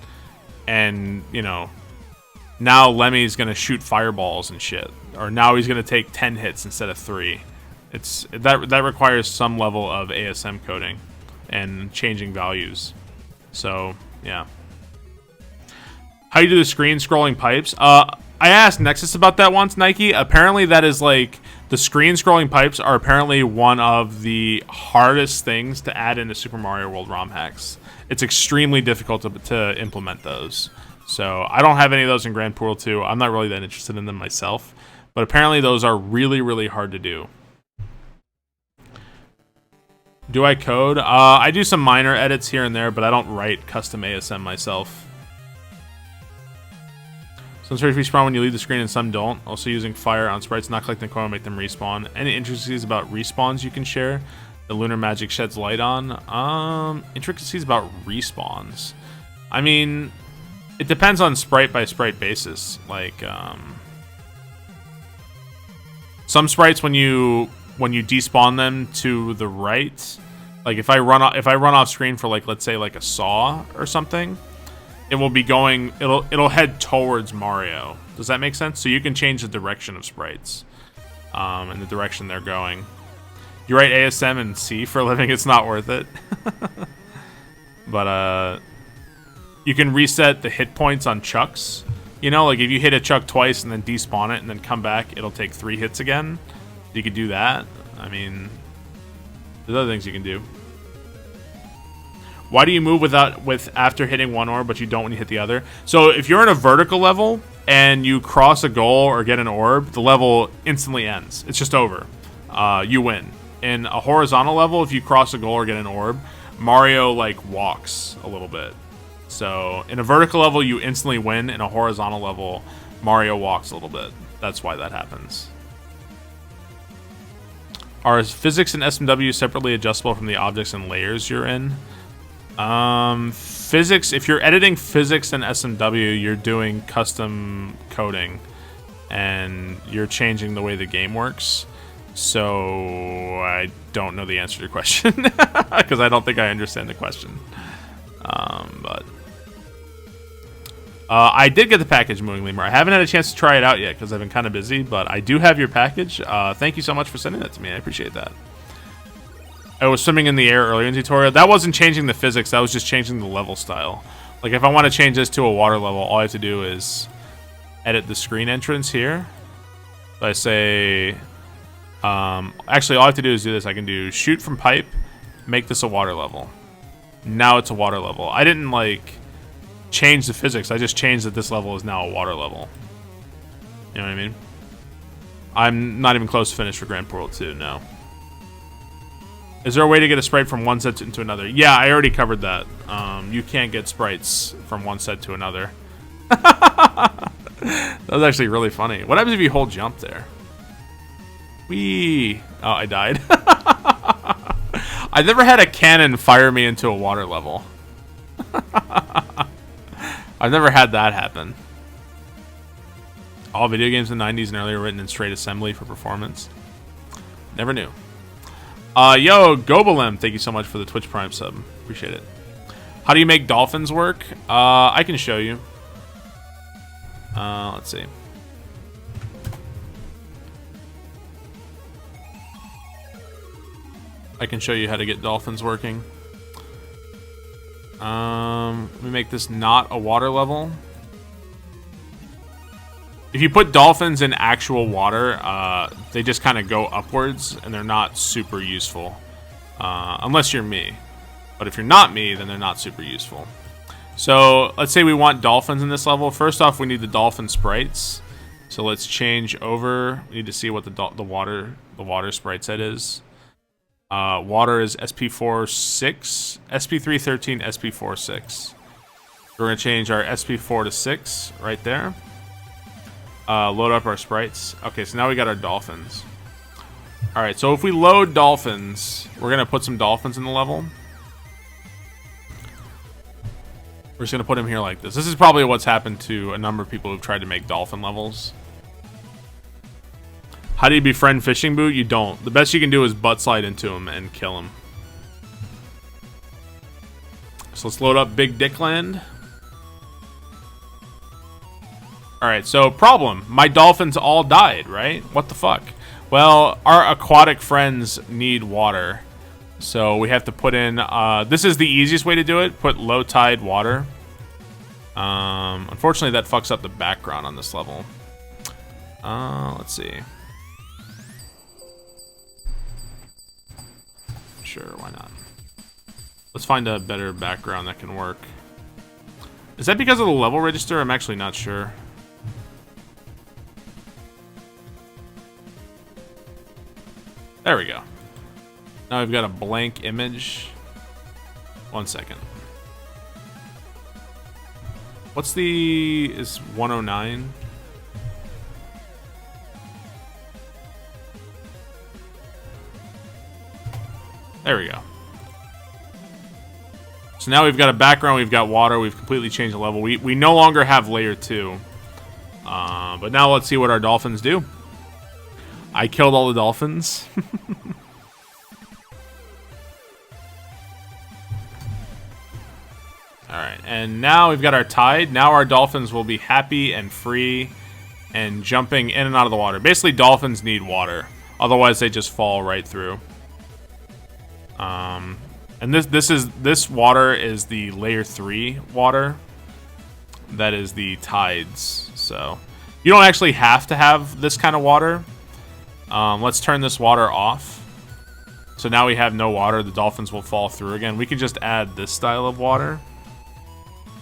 and, you know, now Lemmy's gonna shoot fireballs and shit, or now he's gonna take 10 hits instead of 3. That requires some level of ASM coding and changing values. So yeah. How you do the screen scrolling pipes? I asked Nexus about that once, Nike. Apparently that is like, the screen scrolling pipes are apparently one of the hardest things to add into Super Mario World ROM hacks. It's extremely difficult to implement those. So I don't have any of those in Grand Poo World 2. I'm not really that interested in them myself. But apparently those are really, really hard to do. Do I code? I do some minor edits here and there, but I don't write custom ASM myself. Some sprites respawn when you leave the screen and some don't. Also using fire on sprites, not collecting coin will make them respawn. Any intricacies about respawns you can share? The Lunar magic sheds light on? Intricacies about respawns. I mean, it depends on sprite by sprite basis. Like, some sprites when you despawn them to the right, like if I run off screen for, like, let's say like a saw or something, it will be going, it'll head towards Mario. Does that make sense? So you can change the direction of sprites, and the direction they're going. You write ASM and C for a living, it's not worth it. But you can reset the hit points on chucks. You know, like if you hit a chuck twice and then despawn it and then come back, it'll take 3 hits again. You could do that. I mean, there's other things you can do. Why do you move after hitting one orb, but you don't when you hit the other? So if you're in a vertical level and you cross a goal or get an orb, the level instantly ends. It's just over. You win. In a horizontal level, if you cross a goal or get an orb, Mario like walks a little bit. So in a vertical level, you instantly win. In a horizontal level, Mario walks a little bit. That's why that happens. Are physics and SMW separately adjustable from the objects and layers you're in? Physics, if you're editing physics and SMW, you're doing custom coding and you're changing the way the game works. So I don't know the answer to your question because I don't think I understand the question. But I did get the package, Mooing Lemur. I haven't had a chance to try it out yet because I've been kind of busy, but I do have your package. Thank you so much for sending that to me. I appreciate that. I was swimming in the air earlier in the tutorial. That wasn't changing the physics. That was just changing the level style. Like if I want to change this to a water level, all I have to do is edit the screen entrance here. So I say, actually all I have to do is do this. I can do shoot from pipe, make this a water level. Now it's a water level. I didn't like change the physics. I just changed that this level is now a water level. You know what I mean? I'm not even close to finish for Grand Poo World 2, no. Is there a way to get a sprite from one set into another? Yeah, I already covered that. You can't get sprites from one set to another. That was actually really funny. What happens if you hold jump there? Whee! Oh, I died. I've never had a cannon fire me into a water level. I've never had that happen. All video games in the 90s and earlier written in straight assembly for performance. Never knew. Yo, Gobalem, thank you so much for the Twitch Prime sub. Appreciate it. How do you make dolphins work? I can show you. Let's see. I can show you how to get dolphins working. Let me make this not a water level. If you put dolphins in actual water, they just kind of go upwards, and they're not super useful. Unless you're me. But if you're not me, then they're not super useful. So, let's say we want dolphins in this level. First off, we need the dolphin sprites. So let's change over. We need to see what the water sprite set is. Water is SP4-6, SP3-13, SP4-6. We're going to change our SP4 to 6 right there. Load up our sprites. Okay, so now we got our dolphins. Alright, so if we load dolphins, we're going to put some dolphins in the level. We're just going to put them here like this. This is probably what's happened to a number of people who've tried to make dolphin levels. How do you befriend Fishing Boot? You don't. The best you can do is butt slide into him and kill him. So let's load up Big Dick Land. Alright, so problem. My dolphins all died, right? What the fuck? Well, our aquatic friends need water. So we have to put in... this is the easiest way to do it. Put low tide water. Unfortunately, that fucks up the background on this level. Let's see. Sure, why not? Let's find a better background that can work. Is that because of the level register? I'm actually not sure. There we go. Now we've got a blank image. 1 second. What's the... is 109? There we go. So now we've got a background, we've got water, we've completely changed the level. We no longer have layer 2. But now let's see what our dolphins do. I killed all the dolphins. Alright, and now we've got our tide. Now our dolphins will be happy and free and jumping in and out of the water. Basically, dolphins need water. Otherwise, they just fall right through. And this water is the layer 3 water. That is the tides. So you don't actually have to have this kind of water. Let's turn this water off. So now we have no water. The dolphins will fall through again. We can just add this style of water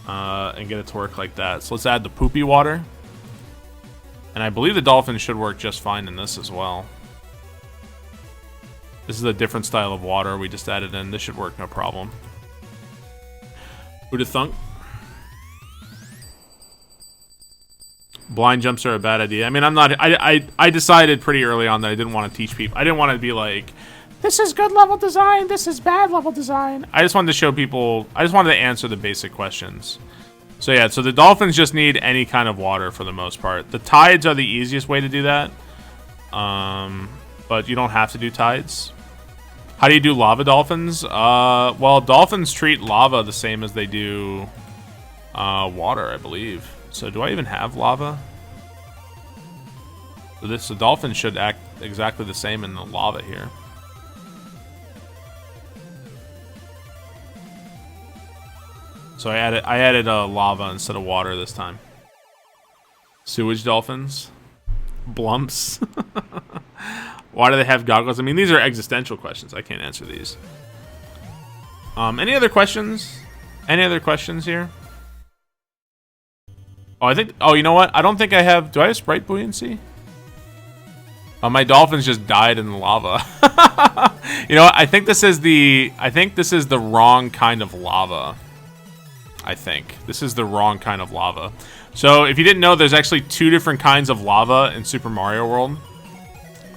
and get it to work like that. So let's add the poopy water. And I believe the dolphins should work just fine in this as well. This is a different style of water we just added in. This should work no problem. Who'da thunk? Blind jumps are a bad idea. I mean, I'm not... I decided pretty early on that I didn't want to teach people. I didn't want to be like, this is good level design, this is bad level design. I just wanted to show people... I just wanted to answer the basic questions. So yeah, so the dolphins just need any kind of water for the most part. The tides are the easiest way to do that. But you don't have to do tides. How do you do lava dolphins? Well, dolphins treat lava the same as they do water, I believe. So do I even have lava? So the dolphin should act exactly the same in the lava here. So I added lava instead of water this time. Sewage dolphins. Blumps. Why do they have goggles? I mean, these are existential questions. I can't answer these. Any other questions? Any other questions here? Oh, I think... Oh, you know what? I don't think I have... Do I have sprite buoyancy? Oh, my dolphins just died in the lava. You know what? I think this is the wrong kind of lava. I think. This is the wrong kind of lava. So, if you didn't know, there's actually 2 different kinds of lava in Super Mario World.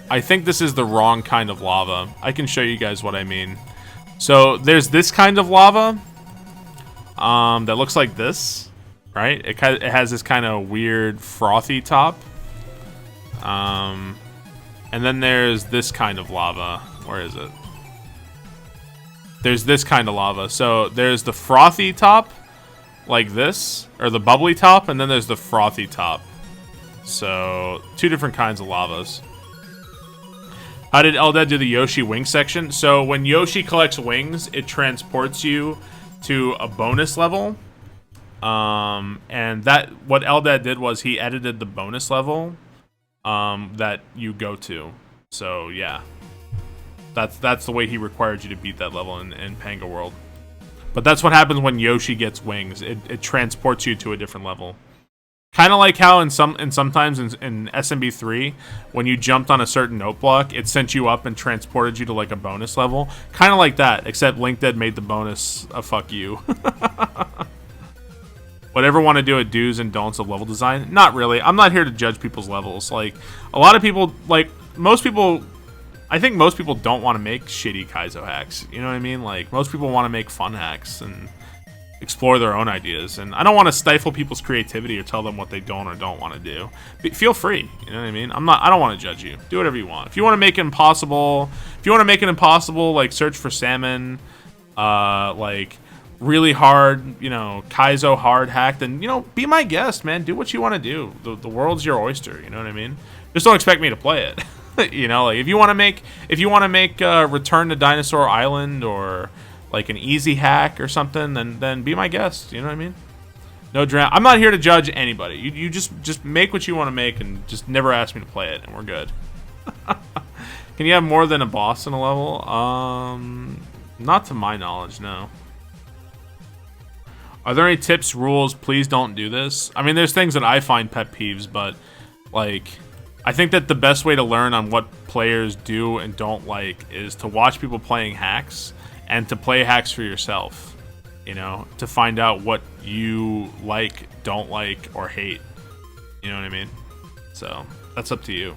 I think this is the wrong kind of lava. I can show you guys what I mean. So, there's this kind of lava that looks like this, right? It has this kind of weird frothy top. And then there's this kind of lava. Where is it? There's this kind of lava. So, there's the frothy top, like this, or the bubbly top, and then there's the frothy top. So, 2 different kinds of lavas. How did Eldad do the Yoshi wing section? So when Yoshi collects wings, it transports you to a bonus level. And what Eldad did was he edited the bonus level that you go to. So yeah, that's the way he required you to beat that level in Panga World. But that's what happens when Yoshi gets wings. It transports you to a different level. Kind of like how sometimes in SMB3, when you jumped on a certain note block, it sent you up and transported you to like a bonus level. Kind of like that, except LinkDead made the bonus a fuck you. Whatever want to do at do's and don'ts of level design? Not really. I'm not here to judge people's levels. Like, a lot of people, like, most people, I think most people don't want to make shitty Kaizo hacks. You know what I mean? Like, most people want to make fun hacks and explore their own ideas, and I don't want to stifle people's creativity or tell them what they don't or don't want to do. Feel free, you know what I mean? I don't want to judge you. Do whatever you want. If you want to make it impossible, like search for salmon, like really hard, you know, Kaizo hard hack, then, you know, be my guest, man. Do what you want to do. The world's your oyster, you know what I mean? Just don't expect me to play it. You know, like if you want to make Return to Dinosaur Island or like an easy hack or something, then be my guest. You know what I mean? No drama. I'm not here to judge anybody. You just make what you want to make and just never ask me to play it, and we're good. Can you have more than a boss in a level? Not to my knowledge, no. Are there any tips, rules? Please don't do this. I mean, there's things that I find pet peeves, but like, I think that the best way to learn on what players do and don't like is to watch people playing hacks and to play hacks for yourself, you know, to find out what you like, don't like, or hate. You know what I mean? So, that's up to you.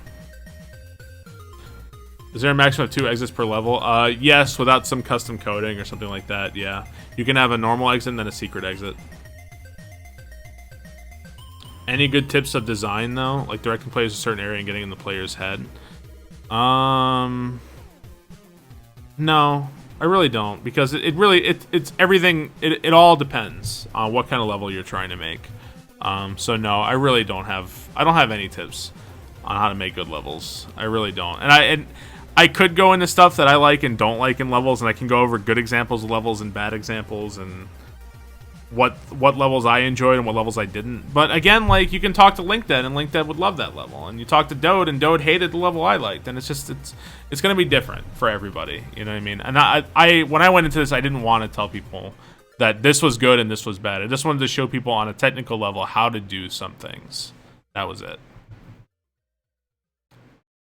Is there a maximum of 2 exits per level? Yes, without some custom coding or something like that, yeah. You can have a normal exit and then a secret exit. Any good tips of design, though? Like directing players to a certain area and getting in the player's head? No. I really don't, because it's everything. It all depends on what kind of level you're trying to make. So no, I really don't have. I don't have any tips on how to make good levels. I really don't. And I could go into stuff that I like and don't like in levels, and I can go over good examples of levels and bad examples, and what levels I enjoyed and what levels I didn't. But again, like, you can talk to LinkDead, and LinkDead would love that level, and you talk to Dode, and Dode hated the level I liked, and it's gonna be different for everybody. You know what I mean? And I when I went into this, I didn't want to tell people that this was good and this was bad. I just wanted to show people on a technical level how to do some things. That was it.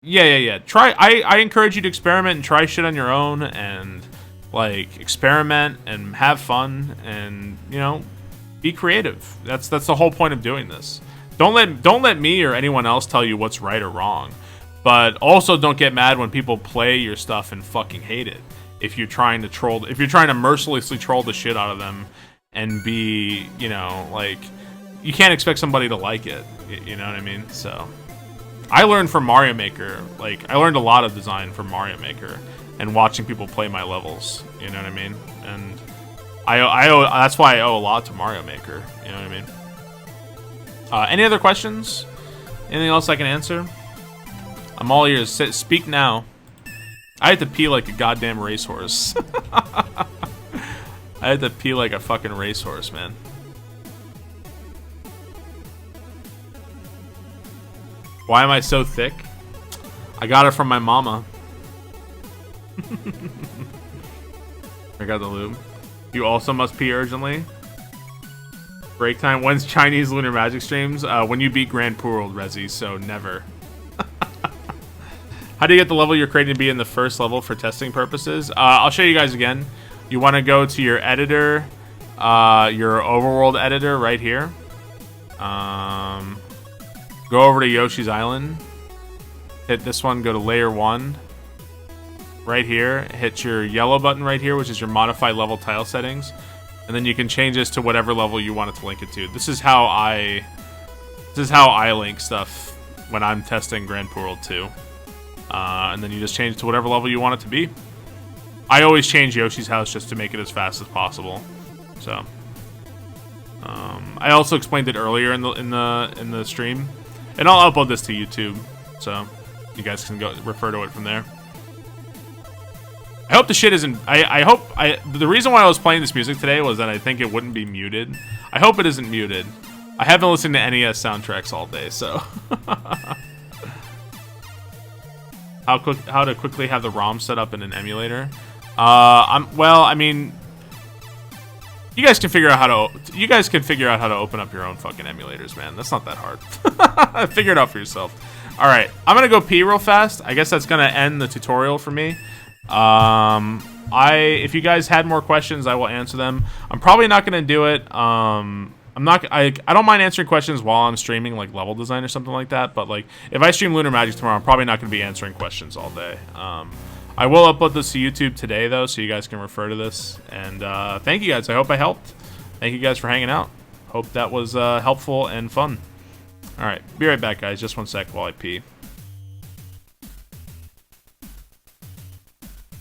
Yeah. Try. I encourage you to experiment and try shit on your own, and like experiment and have fun, and be creative. That's the whole point of doing this. Don't let me or anyone else tell you what's right or wrong. But also don't get mad when people play your stuff and fucking hate it. If you're trying to mercilessly troll the shit out of them and be, like, you can't expect somebody to like it. You know what I mean? So I learned from Mario Maker. Like, I learned a lot of design from Mario Maker and watching people play my levels. You know what I mean? And I owe, that's why I owe a lot to Mario Maker. You know what I mean? Any other questions? Anything else I can answer? I'm all ears. Speak now. I had to pee like a goddamn racehorse. I had to pee like a fucking racehorse, man. Why am I so thick? I got it from my mama. I got the lube. You also must pee urgently. Break time. When's Chinese Lunar Magic streams? When you beat Grand Poo World, Resi, so never. How do you get the level you're creating to be in the first level for testing purposes? I'll show you guys again. You want to go to your editor, your overworld editor right here. Go over to Yoshi's Island. Hit this one, go to layer 1. Right here, hit your yellow button right here, which is your modify level tile settings. And then you can change this to whatever level you want it to link it to. This is how I link stuff when I'm testing Grand Poo World 2. And then you just change it to whatever level you want it to be. I always change Yoshi's house just to make it as fast as possible. So, I also explained it earlier in the stream, and I'll upload this to YouTube, so you guys can go refer to it from there. I hope the shit isn't. The reason why I was playing this music today was that I think it wouldn't be muted. I hope it isn't muted. I haven't listened to NES soundtracks all day, so. How to quickly have the ROM set up in an emulator? Well, I mean, you guys can figure out how to open up your own fucking emulators, man. That's not that hard. Figure it out for yourself. All right, I'm gonna go pee real fast. I guess that's gonna end the tutorial for me. If you guys had more questions, I will answer them. I'm probably not gonna do it. I don't mind answering questions while I'm streaming, like level design or something like that, but like if I stream Lunar Magic tomorrow, I'm probably not going to be answering questions all day. I will upload this to YouTube today though, so you guys can refer to this. And thank you guys. I hope I helped. Thank you guys for hanging out. Hope that was helpful and fun. All right, be right back, guys. Just one sec while I pee.